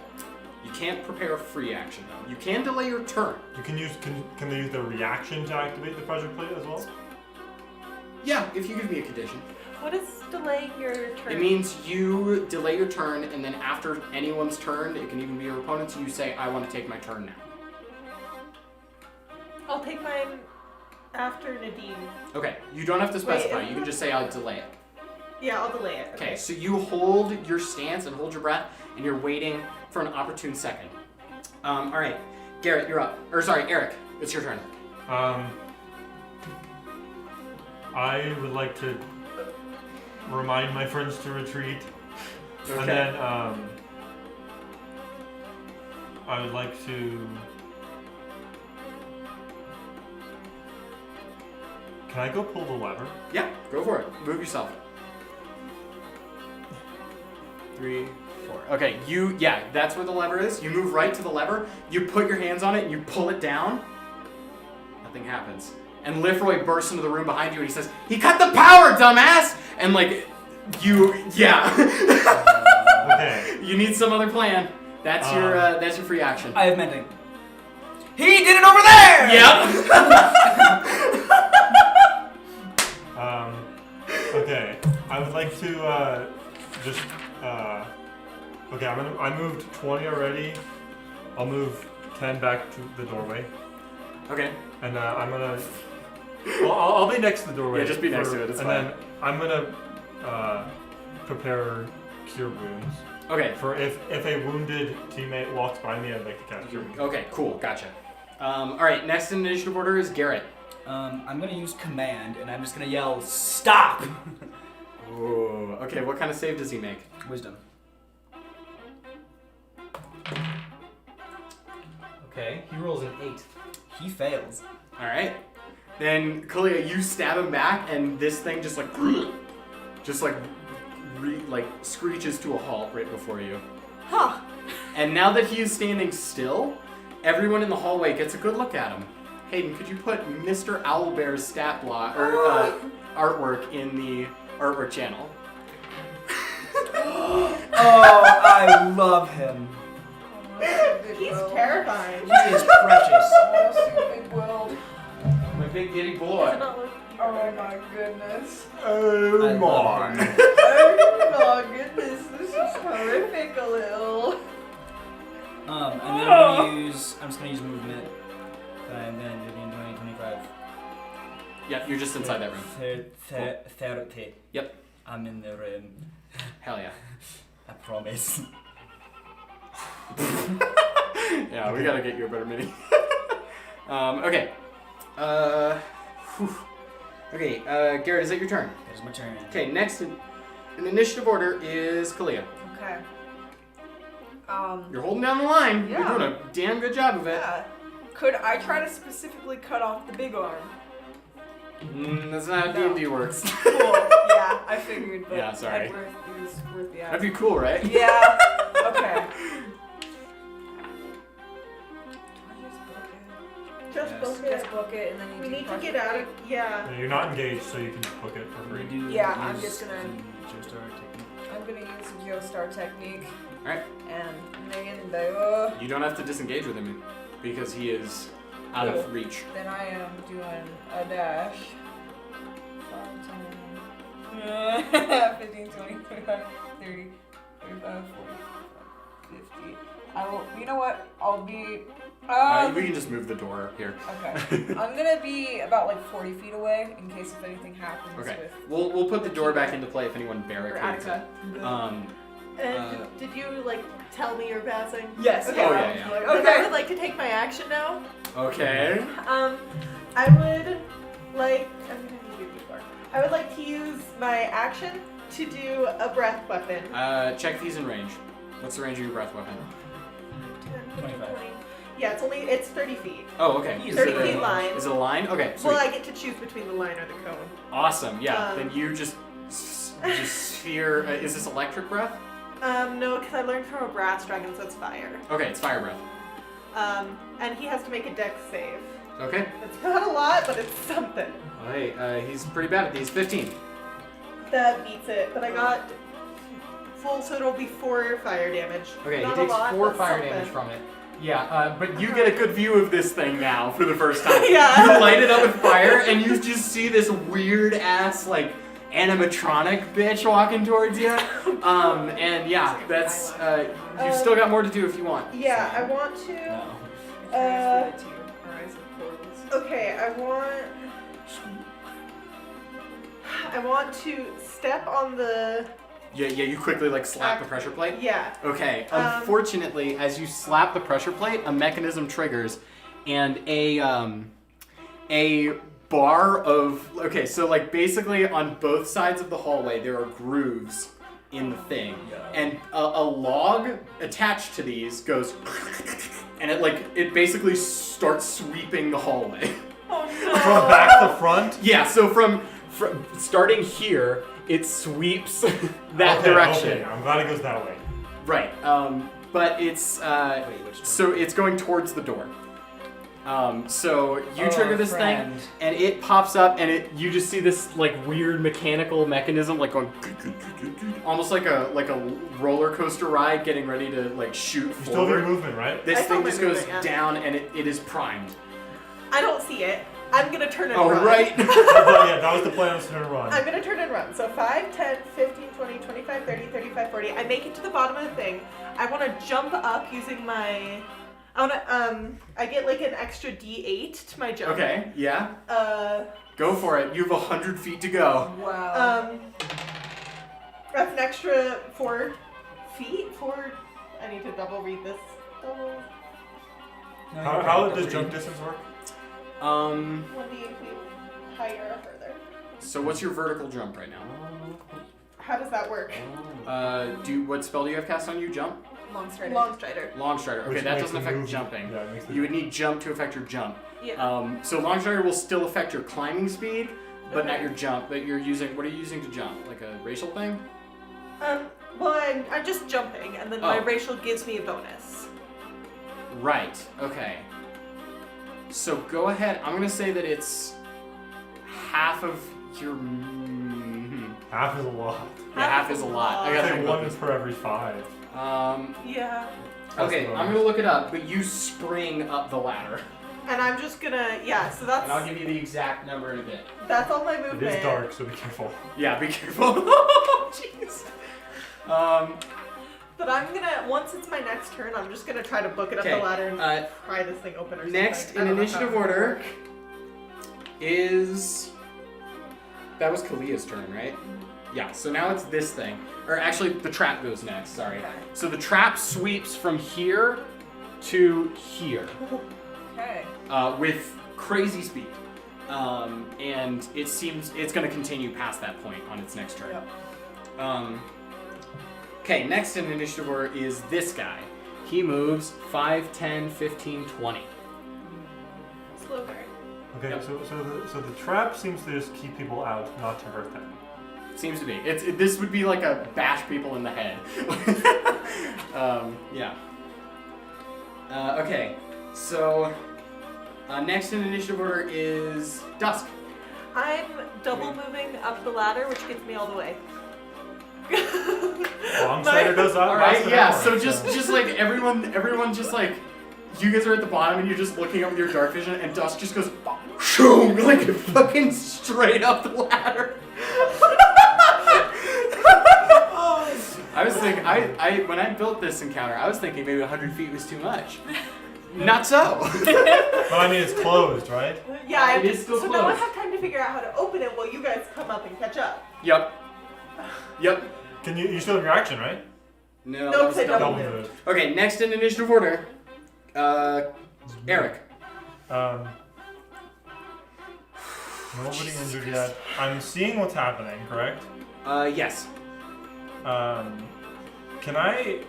You can't prepare a free action though. You can delay your turn. You can use. Can they use their reaction to activate the pressure plate as well? Yeah, if you give me a condition. What is delaying your turn? It means you delay your turn, and then after anyone's turn, it can even be your opponent's, you say, I want to take my turn now. I'll take mine after Nadine. Okay, you don't have to specify. Wait, You can just say, I'll delay it. Yeah, I'll delay it. Okay, so you hold your stance and hold your breath, and you're waiting for an opportune second. All right, Garrett, you're up. Or sorry, Eric, it's your turn. I would like to remind my friends to retreat, Okay. and then I would like to. Can I go pull the lever? Yeah, go for it. Move yourself. 3, 4. Okay, that's where the lever is. You move right to the lever, you put your hands on it, and you pull it down. Nothing happens. And Lifroy bursts into the room behind you and he says, he cut the power, dumbass! And like, Okay. You need some other plan. That's your free action. I have mending. He did it over there! Yep! Okay. I would like to just. Okay, I moved 20 already. I'll move 10 back to the doorway, Okay. and I'm gonna. Well, I'll be next to the doorway. Yeah, just be next to it, it's and fine. then I'm gonna prepare cure wounds Okay. for if a wounded teammate walks by me, I'd like to cast cure wounds. Okay, cool, gotcha. Alright, next in initiative order is Garrett. I'm gonna use command, and I'm just gonna yell, stop! Ooh, okay, what kind of save does he make? Wisdom. Okay, he rolls an 8. He fails. Alright. Then, Kalia, you stab him back, and this thing just like screeches to a halt right before you. Huh. And now that he is standing still, everyone in the hallway gets a good look at him. Hayden, could you put Mr. Owlbear's stat block or artwork in the artwork channel? Oh, I love him. He's terrifying. He is precious. Big world. My big giddy Does it boy. not look- Oh my goodness. Oh I love him. Oh my goodness, this is horrific a little. And then I'm just gonna use movement. And then 20, 25. Yep, you're just inside that room. 30. Yep. I'm in the room. Hell yeah. I promise. Yeah, we gotta get you a better mini. Okay. Okay, Garrett, is it your turn? It's my turn. Okay, next in initiative order is Kalia. Okay. You're holding down the line. Yeah. You're doing a damn good job of it. Yeah. Could I try to specifically cut off the big arm? That's not how D&D works. Cool. Yeah, I figured. But Yeah, sorry. It was worth the That'd be cool, right? Yeah. Okay. Just Yes. book it. Just book it and then you We do need to pressure get out of. plate. Yeah. You're not engaged, so you can just book it for free. Yeah, I'm just gonna- Joestar technique. I'm gonna use the Geostar technique. Alright. And then there. You don't have to disengage with him because he is out of reach. Then I am doing a dash. 5, 10, 15, 20, 25, 30, 35, 40, 50. I will, you know what? I'll be. We can just move the door here. Okay. I'm gonna be about like 40 feet away in case if anything happens Okay. with. We'll put the door back into play if anyone barricades it. And did you like tell me you're passing? Yes. Okay. Oh, yeah. Then I Okay. would like to take my action now. Okay. I would like. I'm gonna do before. I would like to use my action to do a breath weapon. Check these in range. What's the range of your breath weapon? 10, 25. 20. Yeah, it's 30 feet. Oh, okay. Easy. 30 Is it feet a- line. Is it a line? Okay, sweet. Well, I get to choose between the line or the cone. Awesome. Yeah. Um, then you just sphere. Is this electric breath? No, because I learned from a brass dragon, so it's fire. Okay, it's fire breath. And he has to make a dex save. Okay. It's not a lot, but it's something. Hey, he's pretty bad at these. 15. That beats it, but I got full, so it'll be 4 fire damage. Okay, Not he takes a lot, 4 but fire something. damage from it. Yeah, but you get a good view of this thing now for the first time. Yeah. You light it up with fire, and you just see this weird ass like animatronic bitch walking towards you. And yeah, that's you've still got more to do if you want. Yeah, I want to. No. Okay, I want to step on the. Yeah, you quickly like slap the pressure plate. Yeah. Okay. Unfortunately, as you slap the pressure plate, a mechanism triggers, and a bar of so like basically on both sides of the hallway there are grooves in the thing, and a log attached to these goes, and it basically starts sweeping the hallway. Oh From back to front? Yeah. So from starting here, it sweeps that Okay, direction. Okay, I'm glad it goes that way. Right. But it's so it's going towards the door. So you trigger this thing, and it pops up, and you just see this like weird mechanical mechanism, like going, almost like a roller coaster ride, getting ready to like shoot You still have your forward. movement, right? This I thing saw my just goes movement, yeah. down, and it is primed. I don't see it. I'm gonna turn and Oh run. right. Yeah, that was the plan, was to run. I'm gonna turn and run. So 5, 10, 15, 20, 25, 30, 35, 40. I make it to the bottom of the thing. I want to jump up using my. I get like an extra D8 to my jump. Okay. Yeah. Go for it. You have 100 feet to go. Wow. That's an extra 4 feet. I need to double read this. How does jump distance work? 1d8 feet higher or further. So what's your vertical jump right now? How does that work? What spell do you have cast on you? Jump? Long strider. Long strider. Long strider. Okay, Which that makes doesn't the affect movement. jumping. Yeah, it makes the You would need jump to affect your jump. Yeah. So long strider will still affect your climbing speed, but not your jump. But you're using, what are you using to jump? Like a racial thing? Well, I'm just jumping, and then my Oh. racial gives me a bonus. Right. Okay. So go ahead. I'm gonna say that it's half of your. half is a lot. Yeah, half is a lot. I I gotta think think about 1 this. per every 5. Yeah. Okay, I'm gonna look it up, but you spring up the ladder, And I'm just gonna, so and I'll give you the exact number in a bit. that's all my It movement. is dark, so be careful. Yeah, be careful. Jeez. But I'm gonna, once it's my next turn, I'm just gonna try to book it up Okay, the ladder and pry this thing open or next something. in I don't know initiative how. order is that was Kalia's turn, right? Yeah. So now it's this thing, or actually the trap goes next. Sorry. Okay. So the trap sweeps from here to here Okay. with crazy speed, and it seems it's going to continue past that point on its next turn. Yep. Okay, next in initiative order is this guy. He moves 5, 10, 15, 20. Slow burn. Okay, Yep. so the trap seems to just keep people out, not to hurt them. Seems to be. This would be like a bash people in the head. Yeah. Okay, so next in initiative order is Dusk. I'm double moving up the ladder, which gets me all the way. Long strider goes up. All right, yeah. So just like everyone just like you guys are at the bottom and you're just looking up with your dark vision, and dust just goes, shoom, like fucking straight up the ladder. I was thinking, when I built this encounter, I was thinking maybe 100 feet was too much. Not so. Well, I mean, it's closed, right? Yeah, It is still so now I closed. have time to figure out how to open it while you guys come up and catch up. Yep. Yep. Can you still have your action, right? No, Nope, that was say double. double. move. Okay, next in initiative order, Eric. Nobody injured yet. I'm seeing what's happening, correct? Yes. Can I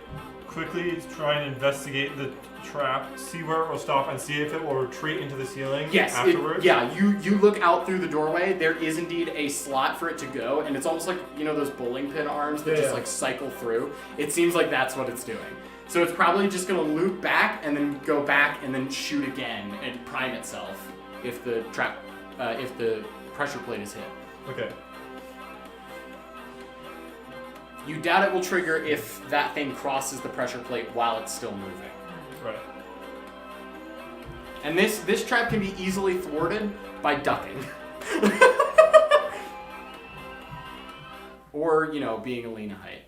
quickly try and investigate the trap, see where it will stop, and see if it will retreat into the ceiling Yes. afterwards? You look out through the doorway. There is indeed a slot for it to go, and it's almost like, you know, those bowling pin arms that just like cycle through. It seems like that's what it's doing. So it's probably just gonna loop back and then go back and then shoot again and prime itself if the trap, if the pressure plate is hit. Okay. You doubt it will trigger if that thing crosses the pressure plate while it's still moving. Right. And this trap can be easily thwarted by ducking. Or, you know, being Alina height.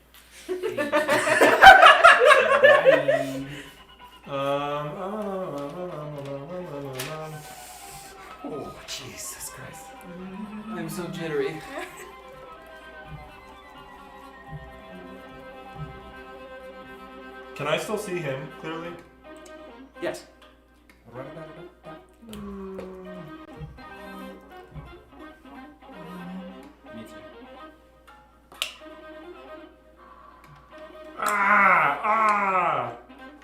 Oh, Jesus Christ. I'm so jittery. Can I still see him clearly? Yes. Me too. Ah!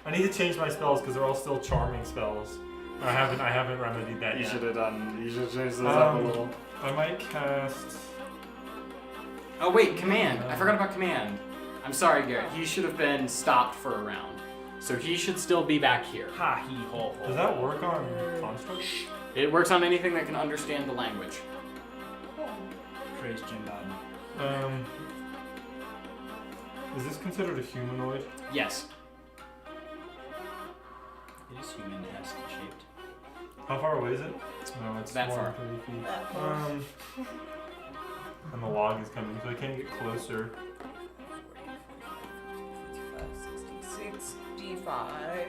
I need to change my spells because they're all still charming spells. I haven't remedied that You yet. should have done. You should have changed those up a little. I might cast. Oh wait, command. I forgot about command. I'm sorry, Garrett. He should have been stopped for a round. So he should still be back here. Ha he ho ho. Does that work on construct? It works on anything that can understand the language. Praise Jim Biden. Is this considered a humanoid? Yes. It is human-esque shaped. How far away is it? No, it's That more far. than 30 feet. That far. And the log is coming, so I can't get closer. 65.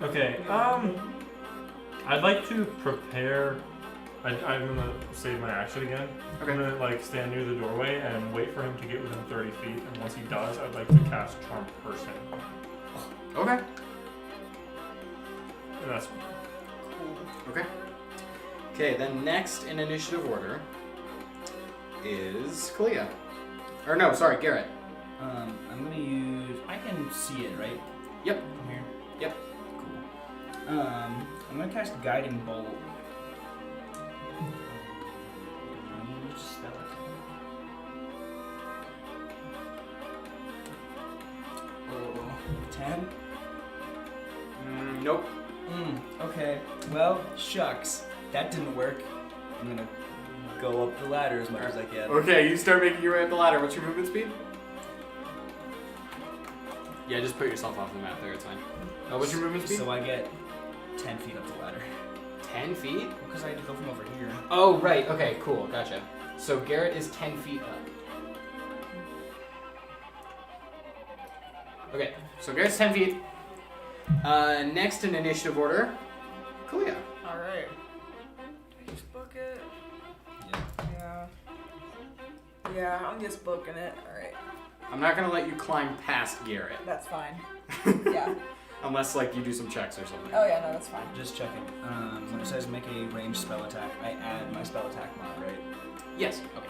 Okay, I'd like to prepare. I'm gonna save my action again. Okay. I'm gonna like stand near the doorway and wait for him to get within 30 feet, and once he does, I'd like to cast Charm Person. Okay. And that's Okay. Okay, then next in initiative order is Kalia. Or no, sorry, Garrett. I'm gonna use. I can see it, right? Yep. From here. Yep. Cool. I'm gonna cast Guiding Bolt. Range spell attack. Oh, 10? Nope. Okay. Well, shucks. That didn't work. I'm gonna go up the ladder as much as I can. Okay, you start making your way up the ladder. What's your movement speed? Yeah, just put yourself off the map there, it's fine. What's your movement speed? So I get 10 feet up the ladder. 10 feet? Because I had to go from over here. Oh, right. Okay, cool. Gotcha. So Garrett is 10 feet up. Okay, so Garrett's 10 feet. Next in initiative order, Kalia. Alright. Just book it. Yeah. Yeah, I'm just booking it. Alright. I'm not gonna let you climb past Garrett. That's fine. Yeah. Unless, like, you do some checks or something. Oh, yeah, no, that's fine. Just checking. When it says make a ranged spell attack, I add my spell attack mod, right? Yes. Okay.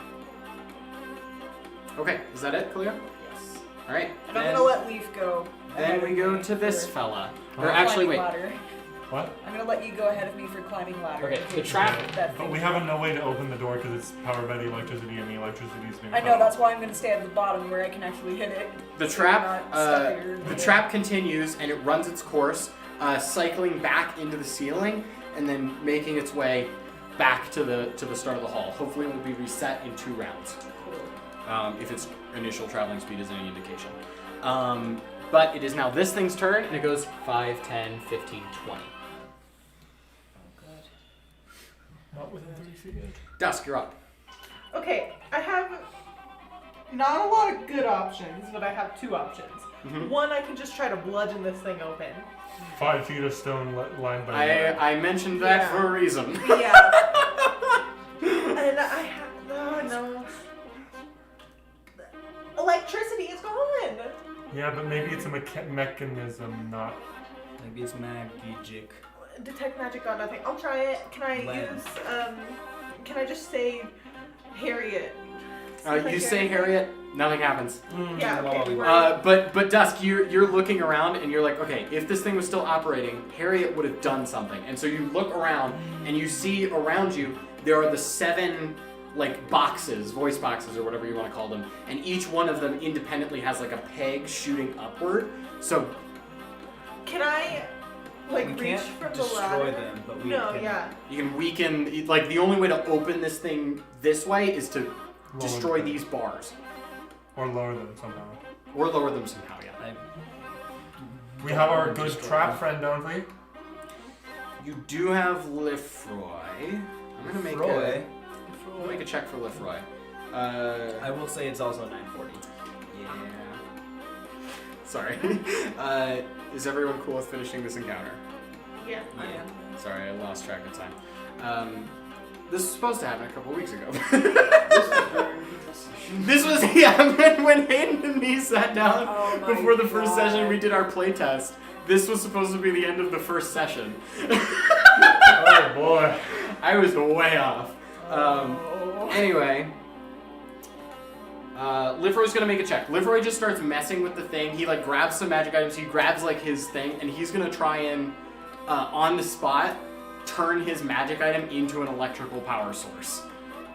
Okay, is that it, Kalia? Yes. Alright. And I'm gonna let Leaf go. Then ahead we of go me to this for fella. Or climbing actually, wait. Ladder. what? I'm gonna let you go ahead of me for climbing ladder. Okay, in the case trap- that But thing- we have no way to open the door because it's powered by the electricity, and the electricity is being. I know, that's why I'm gonna stay at the bottom where I can actually hit it. The So trap, you're not stuck here and the hit it. trap continues and it runs its course, cycling back into the ceiling and then making its way back to the start of the hall. Hopefully, it will be reset in 2 rounds. If its initial traveling speed is any indication. But it is now this thing's turn, and it goes 5, 10, 15, 20. Not within 30 feet yet. Dusk, you're up. Okay, I have not a lot of good options, but I have 2 options. Mhm. One, I can just try to bludgeon this thing open. 5 feet of stone lined by mud. I mentioned that Yeah. for a reason. Yeah. And I have no. Electricity is gone. Yeah, but maybe it's a mechanism, not. Maybe it's magic. Detect magic on nothing. I'll try it. Can I Lens. can I just say Harriet? You say Harriet, nothing happens. Yeah, okay. But Dusk, you're looking around and you're like, okay, if this thing was still operating, Harriet would have done something. And so you look around and you see around you there are the 7 like boxes, voice boxes or whatever you want to call them, and each one of them independently has like a peg shooting upward. So Can I like we reach can't from the destroy ladder? them, but we No, can. yeah. you can weaken, like the only way to open this thing this way is to Lower destroy them. these bars. Or lower them somehow. Or lower them somehow, yeah. We have our good trap friend, don't we? You do have Lifroy. I'm gonna make Roy. I'll make a check for Lifroy. I will say it's also 940. Yeah. Sorry. Is everyone cool with finishing this encounter? Yeah. Yeah. Sorry, I lost track of time. This was supposed to happen a couple weeks ago. This was, when Hayden and me sat down before the first session, we did our play test. This was supposed to be the end of the first session. Oh boy. I was way off. Anyway, Livroy's gonna make a check. Livroy just starts messing with the thing. He like grabs some magic items. He grabs like his thing, and he's gonna try and on the spot turn his magic item into an electrical power source,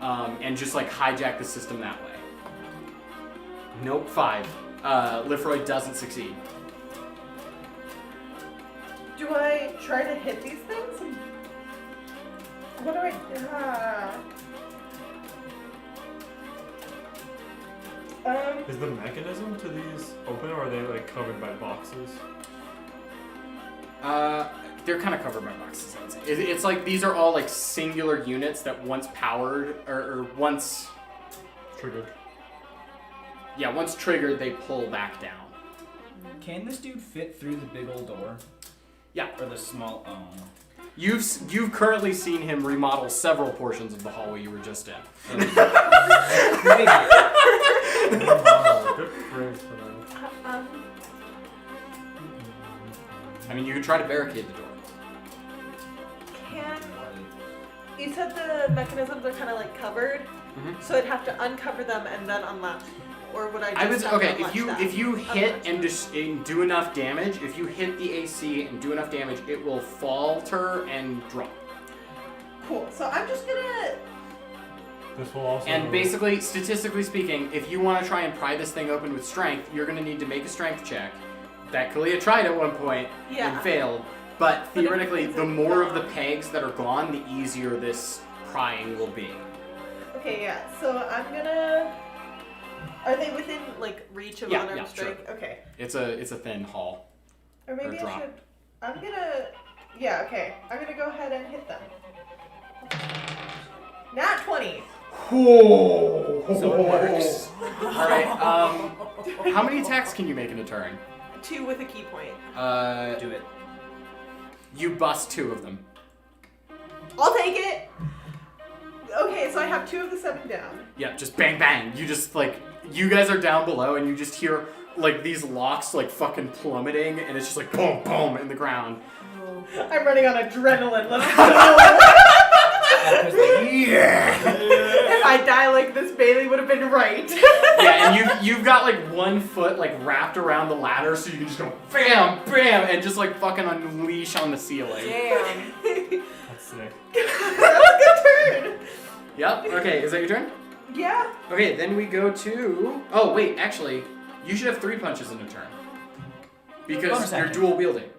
and just like hijack the system that way. Nope, 5. Livroy doesn't succeed. Do I try to hit these things? What do I? Is the mechanism to these open, or are they like covered by boxes? They're kind of covered by boxes, I would say. It's like these are all like singular units that once powered, or once Triggered. Yeah, once triggered, they pull back down. Can this dude fit through the big old door? Yeah. Or the small You've currently seen him remodel several portions of the hallway you were just in. Good phrase for that. I mean, you could try to barricade the door. Can you said the mechanisms are kind of like covered, Mhm. so I'd have to uncover them and then unlatch, or would I? Just have to Okay. unlatch them? If you hit Unlatch and them. and do enough damage, if you hit the AC and do enough damage, it will falter and drop. Cool. So I'm just gonna. This will also. And basically, statistically speaking, if you want to try and pry this thing open with strength, you're going to need to make a strength check. That Kalia tried at one point Yeah. and failed. But But if theoretically, it's the like more of the gone. pegs that are gone, the easier this prying will be. Okay, yeah. So I'm gonna. Are they within like reach of Yeah, unarmed yeah, strike? Okay. It's a thin hall. Or maybe I drop. should. I'm gonna. Yeah. Okay. I'm gonna go ahead and hit them. Nat 20. So it works. All right. How many attacks can you make in a turn? 2 with a key point. Do it. You bust 2 of them. I'll take it. Okay, so I have 2 of the 7 down. Yeah, just bang bang. You just like you guys are down below and you just hear like these locks like fucking plummeting and it's just like boom boom in the ground. I'm running on adrenaline. Let's go. If I die like this, Bailey would have been right. Yeah, and you've got like one foot like wrapped around the ladder so you can just go bam bam and just like fucking unleash on the ceiling. Damn. That's sick. That was a good turn. Yep. Okay, is that your turn? Yeah. Okay, then we go to. Oh wait, actually, you should have 3 punches in a turn because Bonus you're action. dual wielding.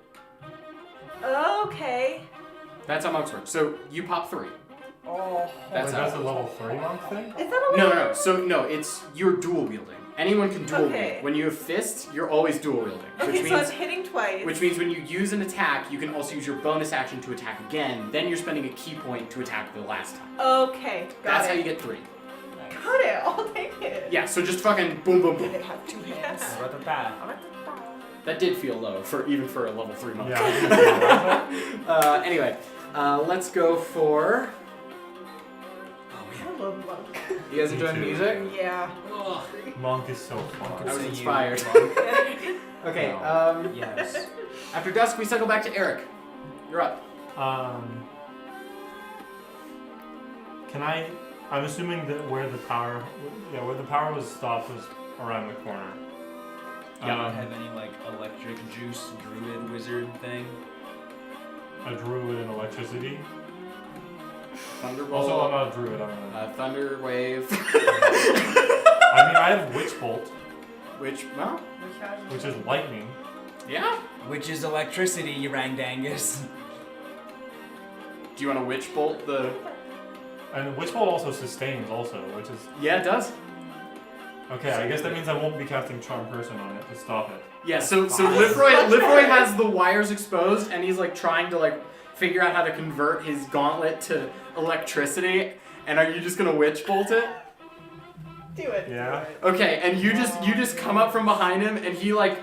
Okay. That's how monks work. So you pop 3. Oh. That's Wait, how. that's a level 3 monk thing? Is that a No. So no, it's you're dual wielding. Anyone can dual Okay. wield. When you have fists, you're always dual wielding. Okay, so I'm hitting twice. Which means when you use an attack, you can also use your bonus action to attack again. Then you're spending a key point to attack the last time. Okay, got That's it. how you get 3. Got it. I'll take it. Yeah, so just fucking boom, boom, boom. Did it have 2 hands? What about that? That did feel low even for a level 3 monk. Yeah. Anyway, let's go for. I love monk. You guys enjoying the music? Yeah. Monk is so fun. I was Say you, inspired. Monk. Okay. No. Yes. After dusk, we cycle back to Eric. You're up. Can I? I'm assuming that where the power was stopped was around the corner. You don't have any like electric juice druid wizard thing? A druid and electricity. Thunderbolt. Also, I'm not a druid. I'm a. Thunder wave. I mean, I have witch bolt, Well, which is lightning. yeah. Which is electricity, you rangdangus. Do you want to witch bolt the? And witch bolt also sustains, which is Yeah, it does. okay. I guess that means I won't be casting charm person on it to stop it. Yeah. So Lifroy has the wires exposed, and he's like trying to like figure out how to convert his gauntlet to electricity. And are you just gonna witch bolt it? Do it. Yeah. Okay, and you just come up from behind him, and he like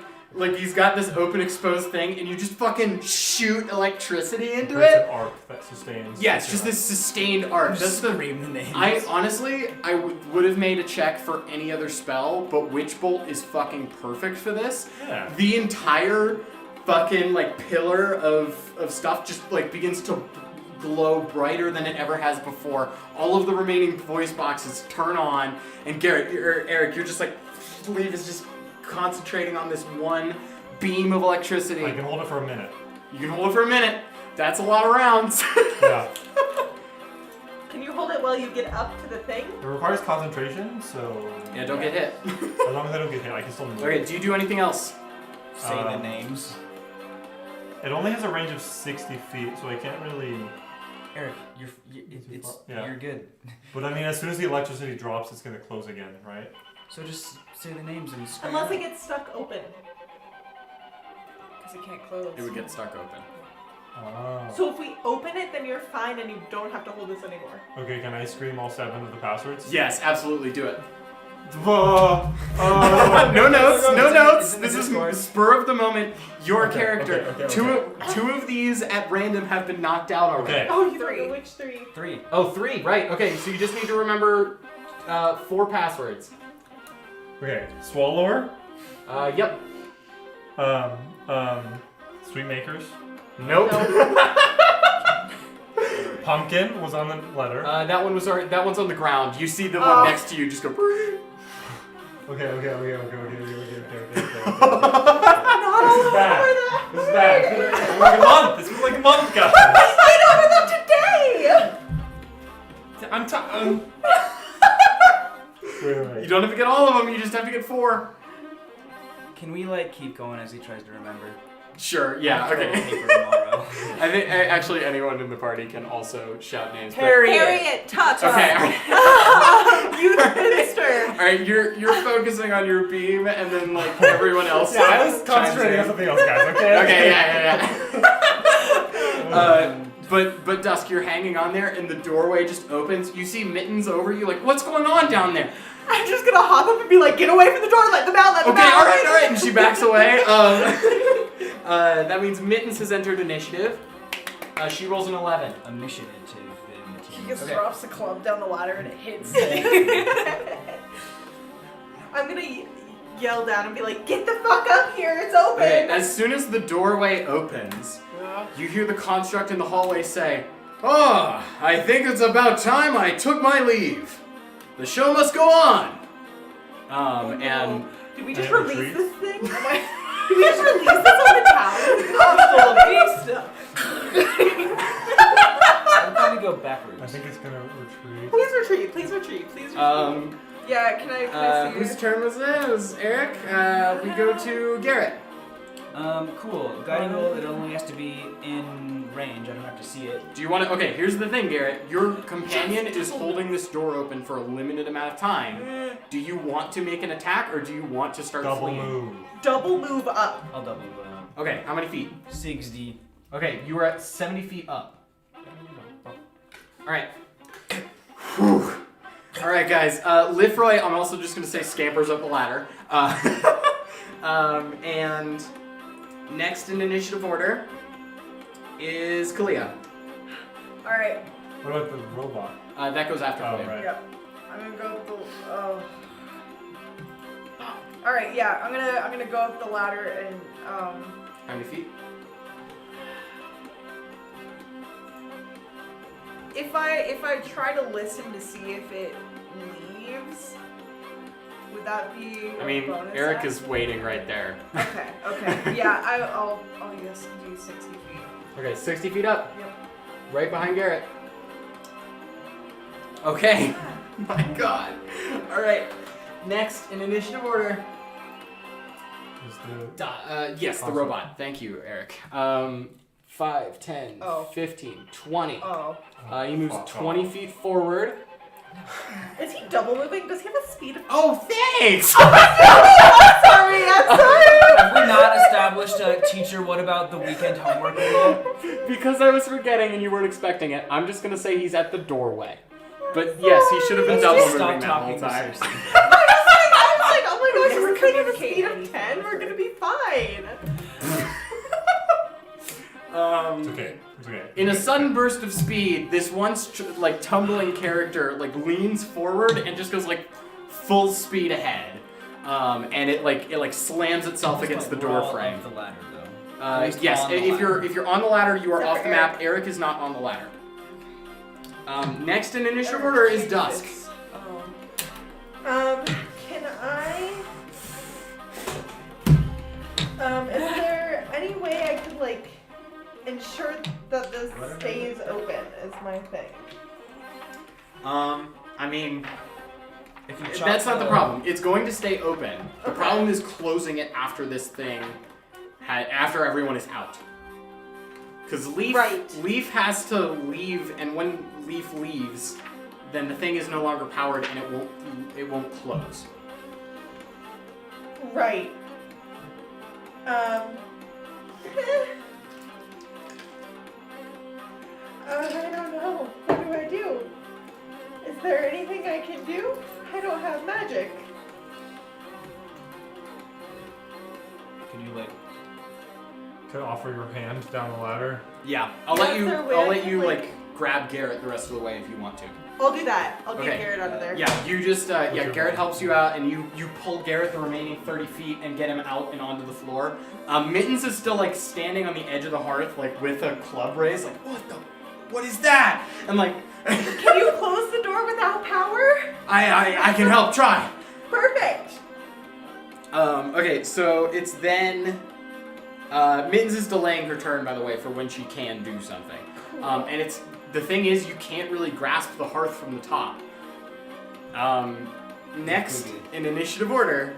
he's got this open exposed thing, and you just fucking shoot electricity into Creates it. an arc that sustains. Yeah, it's just this sustained arc. That's the. Scream the names. I honestly, I would have made a check for any other spell, but Witch Bolt is fucking perfect for this. Yeah. The entire fucking like pillar of stuff just like begins to glow brighter than it ever has before. All of the remaining voice boxes turn on, and Eric, you're just like, sleeve is just concentrating on this one beam of electricity. I can hold it for a minute. You can hold it for a minute. That's a lot of rounds. Yeah. Can you hold it while you get up to the thing? It requires concentration, so Yeah, don't get hit. as long as I don't get hit, I can still move. Okay, do you do anything else? Say the names. It only has a range of 60 feet, so I can't really. Eric, Yeah. you're good. But I mean, as soon as the electricity drops, it's gonna close again, right? So just say the names and scream. Unless it out. gets stuck open. Because it can't close. It would get stuck open. Oh. So if we open it, then you're fine and you don't have to hold this anymore. Okay, can I scream all 7 of the passwords? Yes, absolutely, do it. No No notes, no notes. It's in the This is Discord. spur of the moment. Your Okay, character. okay. Two of these at random have been knocked out already. Okay. Oh, you don't 3. know which 3. 3. Oh, 3, right. Okay, so you just need to remember 4 passwords. Okay, Swallower. Yep. Sweetmakers. Nope. Pumpkin was on the letter. That one's on the ground. You see the Oh. one next to you just go. Okay. Not This all is bad. over that. This is bad. This was like a month. This was like a month, guys. I got over that today. Wait. You don't have to get all of them. You just have to get 4. Can we like keep going as he tries to remember? Sure. Yeah. I'll throw a Okay. paper tomorrow. I think actually anyone in the party can also shout names. but- Harriet, Tata. Okay. All right. You the minister. All right. You're focusing on your beam, and then like everyone else. Yeah, I was chimes concentrating in. on something else, guys. Okay. Okay. Yeah. But Dusk, you're hanging on there, and the doorway just opens. You see Mittens over you, like, what's going on down there? I'm just gonna hop up and be like, get away from the door, let them out, let them Okay, out. all right, and she backs away. That means Mittens has entered initiative. She rolls an 11. Initiative. He just Okay. drops the club down the ladder and it hits. I'm gonna yell down and be like, get the fuck up here, it's open. Okay, as soon as the doorway opens, you hear the construct in the hallway say, "Oh, I think it's about time I took my leave. The show must go on." And Did we just I have a release treat. this thing? Did we just release this on the town? I'll probably go backwards. I think it's gonna retreat. Please retreat, please retreat, please retreat. Yeah, can I see whose turn was it? It was Eric. We go to Garrett. Cool. Guiding bolt, it only has to be in range. I don't have to see it. Do you want to? Okay, here's the thing, Garrett. Your companion is holding this door open for a limited amount of time. Do you want to make an attack, or do you want to start Double fleeing? move. Double move up. I'll double. Okay, how many feet? 60. Okay, you are at 70 feet up. All right. Whew. All right, guys. Lifroy, I'm also just going to say scampers up the ladder. And next in initiative order is Kalia. Alright, What about the robot? That goes after Oh, Kalia. right. yep. I'm gonna go up the. Oh. Alright, yeah, I'm gonna go up the ladder and How many feet? if I try to listen to see if it leaves, would that be I mean, a bonus Eric action? is waiting right there. Okay, yeah, I'll yes do 60 feet. Okay, 60 feet up. Yep. Right behind Garrett. Okay. My God. All right. Next in initiative order. Is the Yes, the Awesome. robot. Thank you, Eric. 5, 10, Oh. 15, 20. Oh. He moves Fuck 20 off. feet forward. Is he double moving? Does he have a speed of? Oh, thanks! Sorry, I'm sorry. Have we not established a teacher? What about the weekend homework rule? Because I was forgetting and you weren't expecting it, I'm just gonna say he's at the doorway. But yes, he should have been Let's double just moving stop that whole talking to time. Cersei. I was like, oh my gosh, Never this thing has a communicate speed of anything 10. We're before. gonna be fine. It's okay. It's okay. In a sudden burst of speed, this once tumbling character leans forward and just goes full speed ahead, and it slams itself against the We're door all frame. off the ladder, though. At least Yes, on the if ladder. you're on the ladder, you are Except off for the map. Eric is not on the ladder. Next in initiative order is Dusk. Can I? Is there any way I could ensure that this stays open? Is my thing. I mean, If you chop that's not the problem. It's going to stay open. The Okay. problem is closing it after this thing, after everyone is out. Because Leaf has to leave, and when Leaf leaves, then the thing is no longer powered, and it won't close. Right. I don't know. What do I do? Is there anything I can do? I don't have magic. Can you Could offer your hand down the ladder. Yeah, I'll Yeah, let is you. there a way I'll I let can, you grab Garrett the rest of the way if you want to. I'll do that. I'll Okay. get Garrett out of there. Yeah, you just your Garrett hand? helps you out, and you pull Garrett the remaining 30 feet and get him out and onto the floor. Mittens is still standing on the edge of the hearth, with a club raised, what is that? And Can you close the door without power? I can help. Try. Perfect. Okay, so it's then. Mittens is delaying her turn, by the way, for when she can do something. And the thing is, you can't really grasp the hearth from the top. Next in initiative order.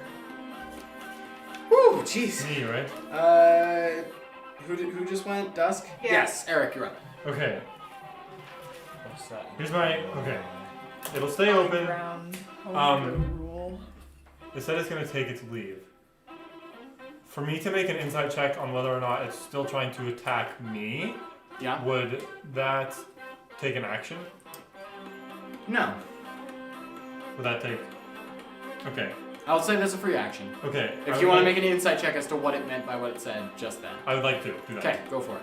Woo, jeez. Me, right? Who just went? Dusk? Yeah. Yes, Eric, you're up. Okay. What's that? Here's my. Okay. It'll stay open. Ground. Um, It said it's gonna take its leave. For me to make an insight check on whether or not it's still trying to attack me, Yeah? would that take an action? No. Would that take? Okay. I'll say that's a free action. Okay. If you want to make an insight check as to what it meant by what it said just then. I would like to do that. Okay, go for it.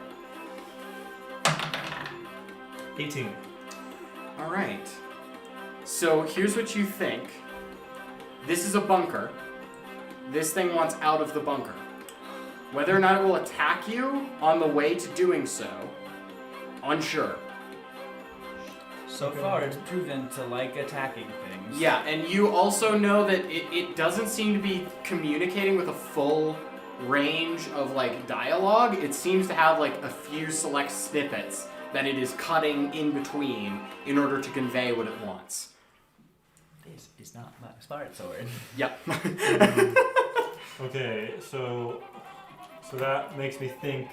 18. Alright. So here's what you think. This is a bunker. This thing wants out of the bunker. Whether or not it will attack you on the way to doing so, unsure. So far, it's proven to like attacking things. Yeah, and you also know that it doesn't seem to be communicating with a full range of dialogue. It seems to have a few select snippets that it is cutting in between in order to convey what it wants. This is not my smart sword. Yep. Okay, so So that makes me think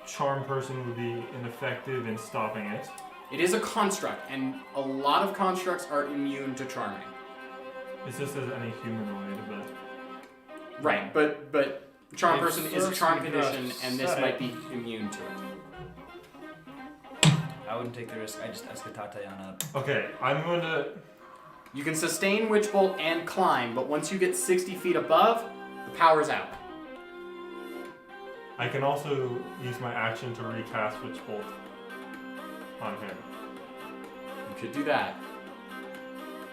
Charm Person would be ineffective in stopping it. It is a construct, and a lot of constructs are immune to charming. It's just as any human related, but Right, but Charm If Person is a first charm we condition, got and this set. might be immune to it. I wouldn't take the risk. I just escatate on up. okay, I'm going to. You can sustain Witch Bolt and climb, but once you get 60 feet above, the power's out. I can also use my action to recast Witch Bolt on him. You could do that.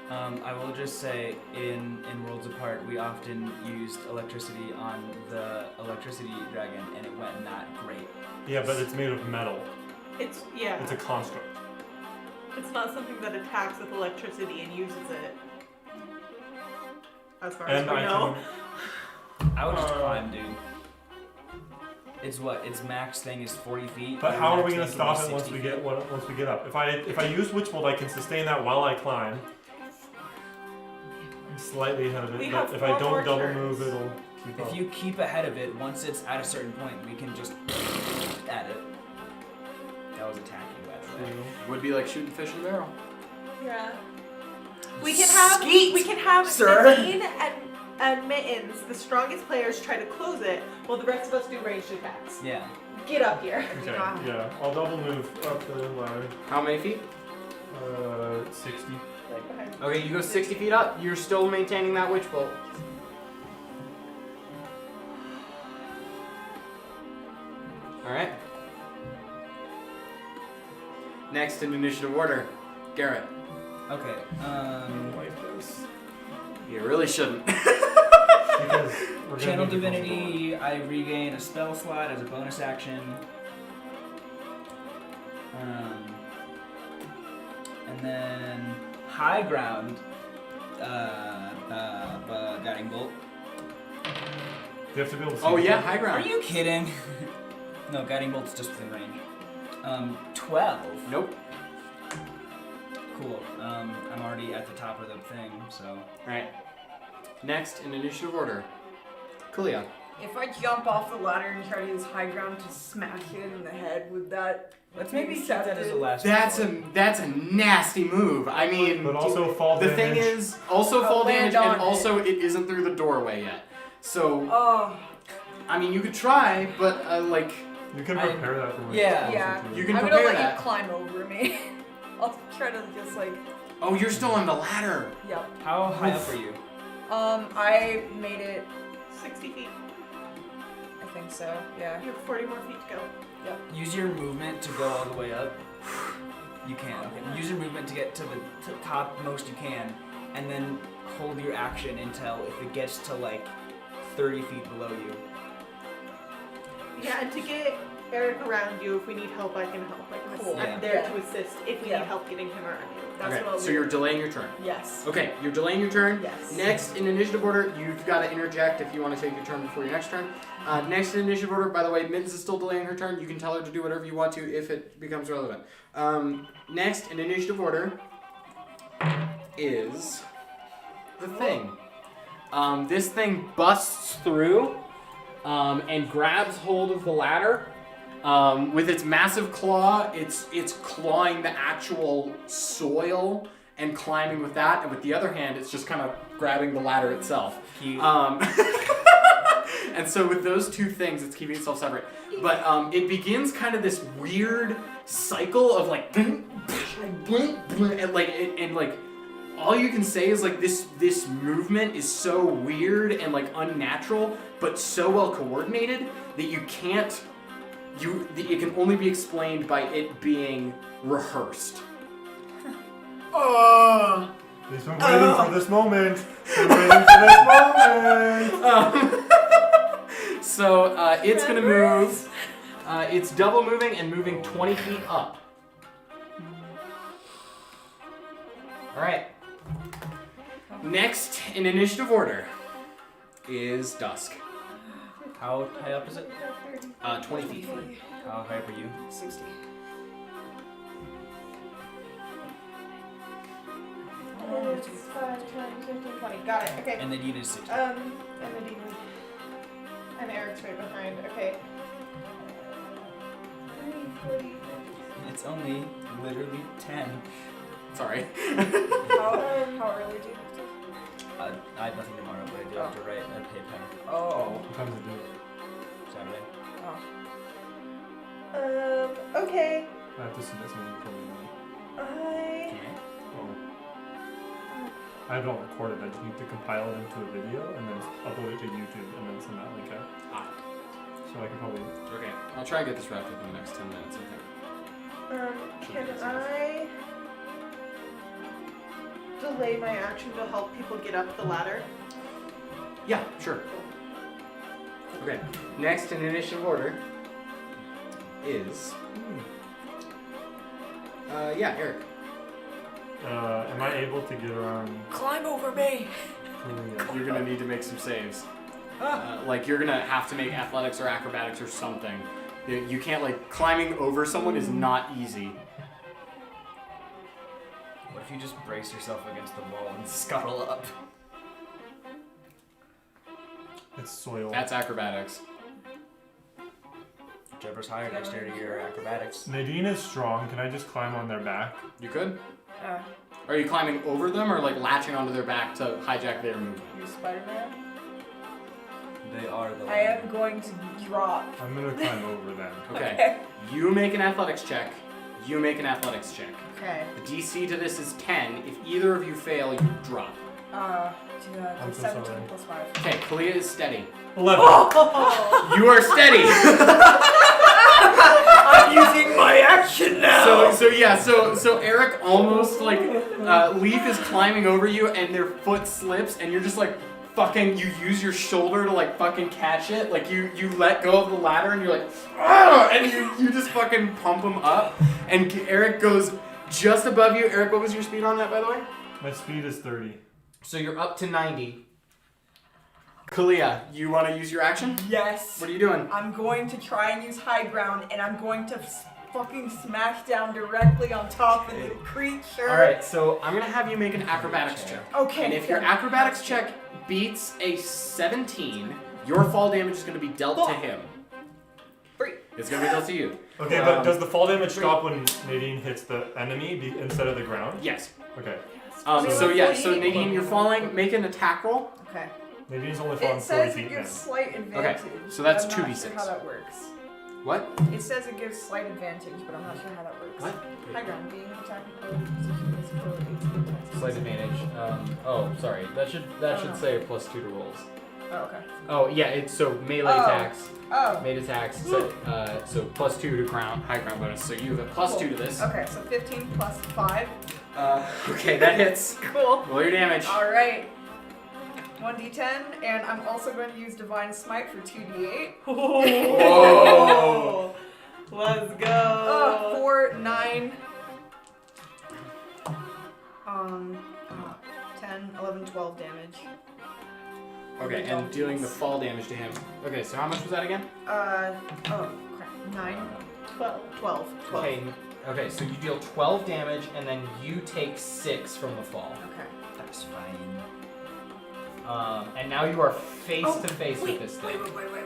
I will just say, in Worlds Apart, we often used electricity on the electricity dragon, and it went not great. Yeah, but it's made of metal. It's It's a construct. It's not something that attacks with electricity and uses it. As far as And we I know. I would just climb, dude. It's what? Its max thing is 40 feet. But and how are max we going thing to can be stop it once 60 we feet. get up? If I use Witch Bolt, I can sustain that while I climb. I'm slightly ahead of We it, have but if I 4 more don't double turns. move, it'll keep up. If you keep ahead of it, once it's at a certain point, we can just at it. That was attacking, by the way. Would be like shooting fish in a barrel. Yeah. We can have sir. Nadine and Mittens, the strongest players, try to close it, while the rest of us do ranged attacks. Yeah. Get up here. Okay, yeah, I'll double move up the ladder. How many feet? 60. Right behind. Okay, you go 60 feet up. You're still maintaining that Witch Bolt. Alright. Next in initiative order, Garrett. Okay. Like this. You really shouldn't. Because we're gonna Channel need to close the door. Divinity, I regain a spell slot as a bonus action. And then High Ground, Guiding Bolt. You have to be able to see. Oh yeah, it. high Are ground. you kidding? No, Guiding Bolt's just within range. 12. Nope. Cool. I'm already at the top of the thing, so. Alright. Next in initiative order, Kalia. If I jump off the ladder and try to use high ground to smack it in the head, would that Let's be maybe keep that as a accepted? last That's a nasty move. I mean, But also fall the damage. thing is, also fall land damage, on and also it isn't through the doorway yet. So, Oh, I mean, you could try, but like, You can prepare that for when yeah. it's Yeah. closer to You it. can I'm prepare gonna let that. you climb over me. I'll try to just like, oh, you're still on the ladder. yep. How high up are you? I made it. 60 feet. I think so. Yeah. You have 40 more feet to go. Use your movement to go all the way up. You can. Okay. Use your movement to get to the top most you can, and then hold your action until if it gets to like 30 feet below you. Yeah, and to get Eric around you, if we need help, I can help. Like, Cool. I'm Yeah. there to assist if we Yeah. need help getting him around you. That's Okay, what I'll so do. you're delaying your turn. Yes. Okay, you're delaying your turn. Yes. Next in initiative order, you've got to interject if you want to take your turn before your next turn. Next in initiative order, by the way, Mittens is still delaying her turn. You can tell her to do whatever you want to if it becomes relevant. Next in initiative order is the thing. This thing busts through and grabs hold of the ladder. With its massive claw, it's clawing the actual soil and climbing with that, and with the other hand, it's just kind of grabbing the ladder itself. Cute. And so with those two things, it's keeping itself separate. But it begins kind of this weird cycle of like, and like all you can say is like this movement is so weird and like unnatural, but so well coordinated that you can't. It can only be explained by it being rehearsed. He's been waiting for this moment. He's been waiting for this moment. So it's gonna move. It's double moving and moving 20 feet up. All right. Next in initiative order is Dusk. How high up is it? 20 feet. How high up are you? 60. It's 5, 10, 15, 20. Got it. Okay. And then you did 60. And the demon. And Eric's right behind. Okay. 40. It's only literally 10. Sorry. How early do you have to? I have nothing tomorrow, but I do have to write a paper. Oh. What time is it due? Saturday. Okay. I have to submit something before we know. I. Oh. I have it all recorded. I just need to compile it into a video and then upload it to YouTube and then send that link out. So I can probably. Okay, I'll try and get this wrapped up in the next 10 minutes, I think. Can I delay my action to help people get up the ladder? Yeah, sure. Okay, next in initiative order is... yeah, Eric. Am I able to get around? Climb over me. You're gonna need to make some saves. Like, you're gonna have to make athletics or acrobatics or something. You can't, like, climbing over someone is not easy. What if you just brace yourself against the wall and scuttle up? It's soil. That's acrobatics. Whichever's higher, dexterity or acrobatics. Nadine is strong. Can I just climb on their back? You could? Are you climbing over them or, like, latching onto their back to hijack their movement? You Spider-Man? They are the. I am going to drop. I'm gonna climb over them. Okay. You make an athletics check. You make an athletics check. Okay. The DC to this is 10. If either of you fail, you drop. I'm so 17 sorry. plus 5. Okay, Kalia is steady. 11. You are steady! I'm using my action now! So Eric almost, like, Leaf is climbing over you and their foot slips and you're just like, fucking, you use your shoulder to, like, fucking catch it. Like, you let go of the ladder and you're like, ah! And you just fucking pump him up. And Eric goes just above you. Eric, what was your speed on that, by the way? My speed is 30. So you're up to 90. Kalia, you want to use your action? Yes. What are you doing? I'm going to try and use high ground, and I'm going to fucking smash down directly on top of the creature. Alright, so I'm going to have you make an acrobatics check. Okay. And if your acrobatics check beats a 17, your fall damage is going to be dealt to him. 3. It's going to be dealt to you. Okay, but does the fall damage stop when Nadine hits the enemy instead of the ground? Yes. Okay. So Nadine, you're falling. Make an attack roll. Okay. Nadine's only fallen It 40 says feet it now. gives slight advantage. so that's but I'm not 2d6. sure how that works. What? It says it gives slight advantage, but I'm not sure how that works. What? High ground, being technical. Slight advantage. Oh, sorry. That should say +2 to rolls. Oh, okay. Oh yeah. It's so melee attacks. Oh. Made attacks. So +2 to high ground bonus. So you have a +2 to this. Okay, so 15 plus 5. Okay, that hits. Cool. Roll your damage. Alright. 1d10, and I'm also going to use Divine Smite for 2d8. Whoa! Let's go. 4, 9. 10, 11, 12 damage. Okay, and dealing the fall damage to him. Okay, so how much was that again? Oh, crap. 9, 12. Okay, so you deal 12 damage, and then you take 6 from the fall. Okay. That's fine. And now you are face to face with this thing.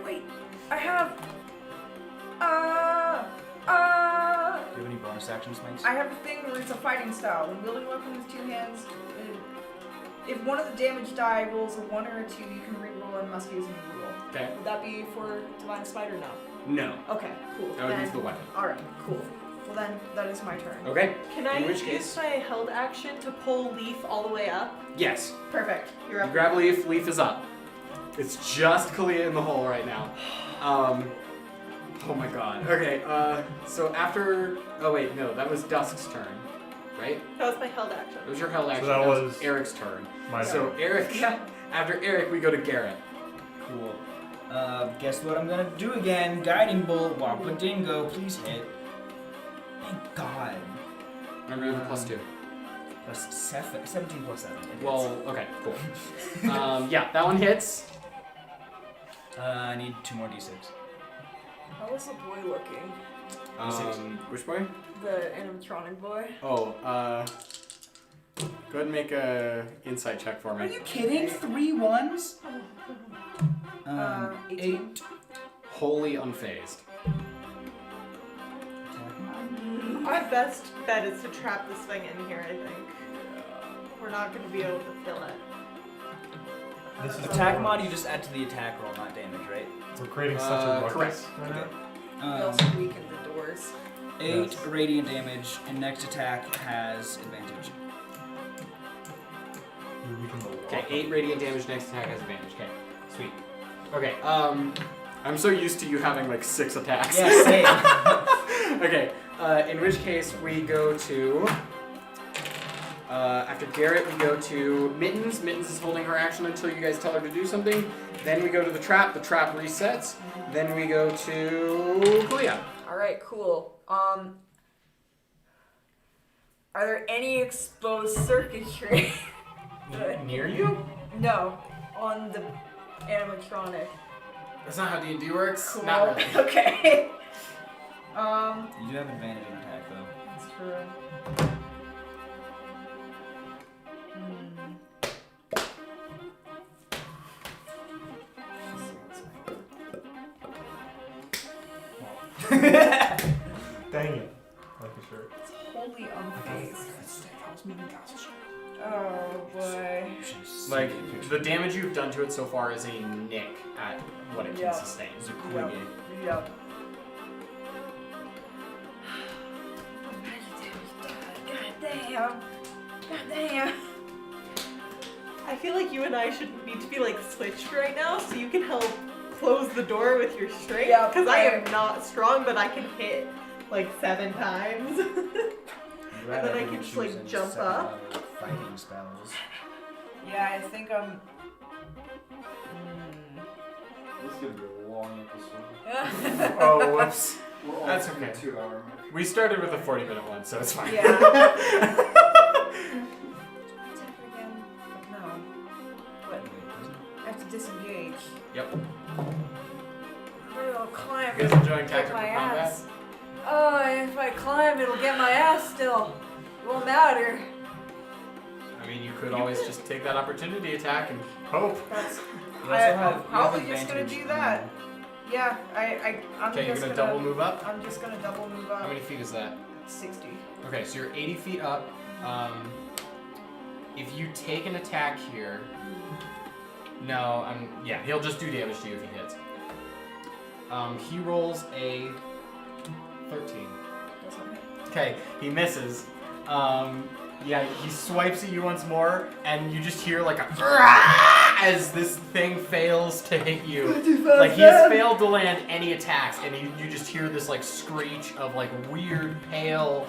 Wait. I have. Do you have any bonus actions, Mike? I have a thing where it's a fighting style. When wielding a weapon with 2 hands, if one of the damage die rolls a 1 or a 2, you can re-roll and must use a new rule. Okay. Would that be for Divine Smite or no? No. Okay, cool. That would be for the weapon. Alright, cool. Well then, that is my turn. Okay. Can I In which use case- my held action to pull Leaf all the way up? Yes. Perfect. You're You up. grab Leaf. Leaf is up. It's just Kalia in the hole right now. Oh my god. Okay, so after... Oh wait, no, that was Dusk's turn, right? That was my held action. It was your held action. that was- Eric's turn. My So Eric, after Eric, we go to Garrett. Cool. Guess what I'm gonna do again? Guiding Bolt, Wampa Dingo, please hit. Thank God. Remember you have a +2. Plus 17 plus 7. It hits. Well, okay, cool. Yeah, that one hits. I need 2 more d6. How was the boy looking? Which boy? The animatronic boy? Oh, go ahead and make a insight check for Are me. you kidding? 3 1s? 18. 8. Wholly unfazed. Our best bet is to trap this thing in here, I think. We're not going to be able to kill it. This is Attack mod you just add to the attack roll, not damage, right? We're creating such a ruckus correct. right now. We Um, also weakened the doors. 8 Yes. radiant damage, and next attack has advantage. We can roll Okay, off. 8 radiant damage, next attack has advantage. Okay, sweet. Okay, I'm so used to you having like 6 attacks. Yeah, same. Okay, in which case we go to, after Garrett we go to Mittens. Mittens is holding her action until you guys tell her to do something. Then we go to the trap resets. Then we go to Kalia. Alright, cool. Are there any exposed circuitry? Near you? No, on the animatronic. That's not how D&D works. Cool. Not really. Okay. You do have advantage in attack, though. That's true. Dang it. Like a shirt. It's wholly unfazed. Oh boy. Like, the damage you've done to it so far is a nick at what it can Yeah. sustain. It's a cool Yep. game. Yep. God damn. God damn. I feel like you and I should need to be like switched right now so you can help close the door with your strength. Yeah, Because I am not strong, but I can hit like 7 times. And then I can just, like, jump up. Fighting spells. Yeah, I think I'm. This is gonna be a long episode. Oh, whoops. We're all That's at the okay. 2 hour mark. We started with a 40-minute one, so it's fine. Yeah. Attack again. No. What? I have to disengage. Yep. I'll climb. You guys enjoying Get tactical my combat? ass. Oh, if I climb, it'll get my ass still. It won't matter. I mean, you could always just take that opportunity attack and hope. That's. You also have- you probably have just gonna advantage do that. Yeah, I'm Okay, you're just gonna double move up? I'm just gonna double move up. How many feet is that? 60. Okay, so you're 80 feet up. If you take an attack here, no, yeah, he'll just do damage to you if he hits. He rolls a 13. Okay, he misses. Yeah, he swipes at you once more, and you just hear like a as this thing fails to hit you. Like he has failed to land any attacks, and you just hear this like screech of like weird pale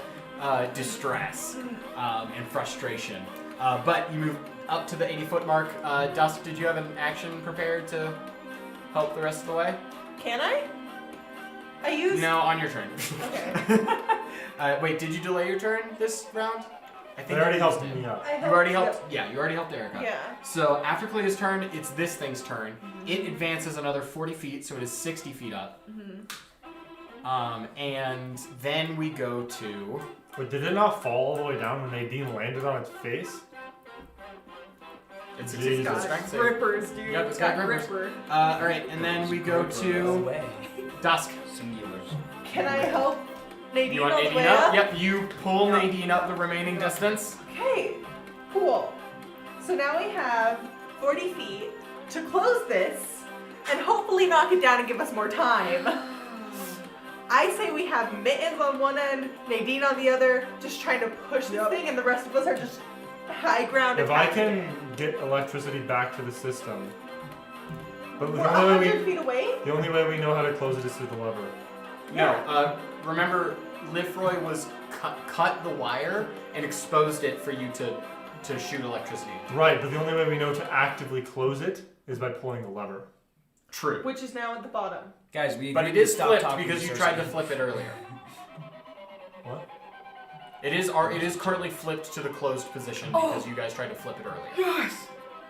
distress and frustration. But you move up to the 80-foot mark. Dusk, did you have an action prepared to help the rest of the way? Can I? I used. No, on your turn. Okay. Wait, did you delay your turn this round? I They already you helped did. me up. I You already yep. helped. Yeah, you already helped Erica. Yeah. So after Clea's turn, it's this thing's turn. It advances another 40 feet, so it is 60 feet up. And then we go to. Wait, did it not fall all the way down when Nadine landed on its face? It's Jesus. a strength save. Grippers, dude. Yep, it's got grippers. gripper. All right, and then we go No to way. Dusk. Singular. Can I help Nadine You want all the Nadine way up? up? Yep, you pull Nadine up the remaining distance. Okay, cool. So now we have 40 feet to close this and hopefully knock it down and give us more time. I say we have Mittens on one end, Nadine on the other, just trying to push this thing, and the rest of us are just high ground If I attacking. can get electricity back to the system. But We're the only, 100 way feet away? the only way we know how to close it is through the lever. No, remember, Lifroy was cut the wire and exposed it for you to shoot electricity. Right, but the only way we know to actively close it is by pulling the lever. True. Which is now at the bottom. Guys, we But it agreed to is stop flipped talking because you so tried to soon. flip it earlier. What? It is currently flipped to the closed position because you guys tried to flip it earlier.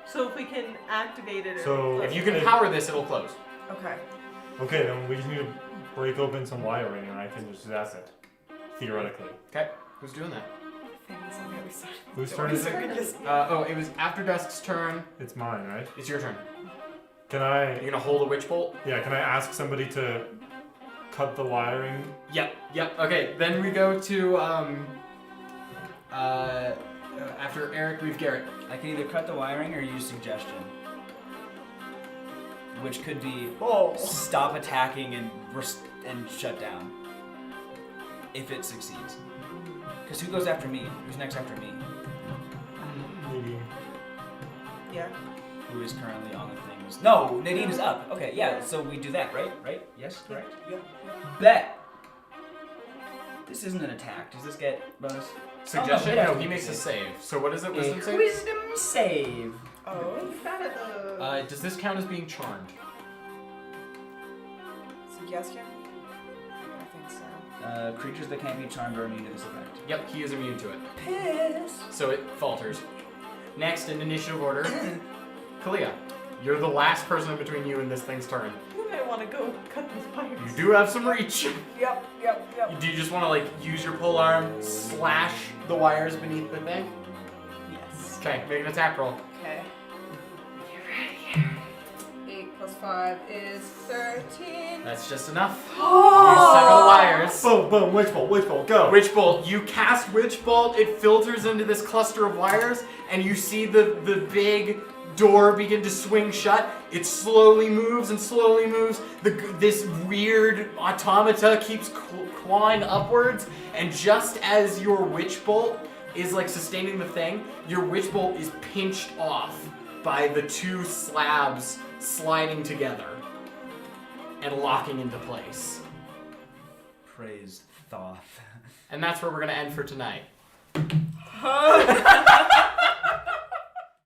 So if we can activate it or So If you can power this, it'll close. Okay. Okay, then we just need to break open some wiring and I can just zap it. Theoretically. Okay, who's doing that? Things on the other side. Whose turn is it? It was after Dusk's turn. It's mine, right? It's your turn. Can I? You're gonna hold a witch bolt? Yeah. Can I ask somebody to cut the wiring? Yep. Okay, then we go to after Eric, we've Garrett. I can either cut the wiring or use suggestion, which could be stop attacking and shut down. If it succeeds. Because who goes after me? Who's next after me? Maybe. Yeah. Who is currently on the things? No, Nadine is up. Okay, yeah. So we do that, right? Right? Yes, correct. Yep. Bet. This isn't an attack. Does this get bonus? Suggestion? Oh, no, He makes a save. So what is it? Wisdom A save? wisdom save. Oh, you got it though. Does this count as being charmed? Suggestion? I think so. Creatures that can't be charmed are immune to this effect. Yep, he is immune to it. Piss. So it falters. Next, in initiative order, Kalia. You're the last person between you and this thing's turn. You might want to go cut those wires. You do have some reach. Yep. Do you just want to like use your pole arm, slash the wires beneath the thing? Yes. Okay, make an attack roll. Okay. Get ready. 8 plus 5 is 13. That's just enough. Oh! You several wires. Boom, boom, witch bolt, go. Witch bolt. You cast witch bolt. It filters into this cluster of wires, and you see the big door begin to swing shut. It slowly moves and slowly moves. This weird automata keeps clawing upwards, and just as your witch bolt is like sustaining the thing, your witch bolt is pinched off by the two slabs sliding together and locking into place. Praise Thoth. And that's where we're gonna end for tonight.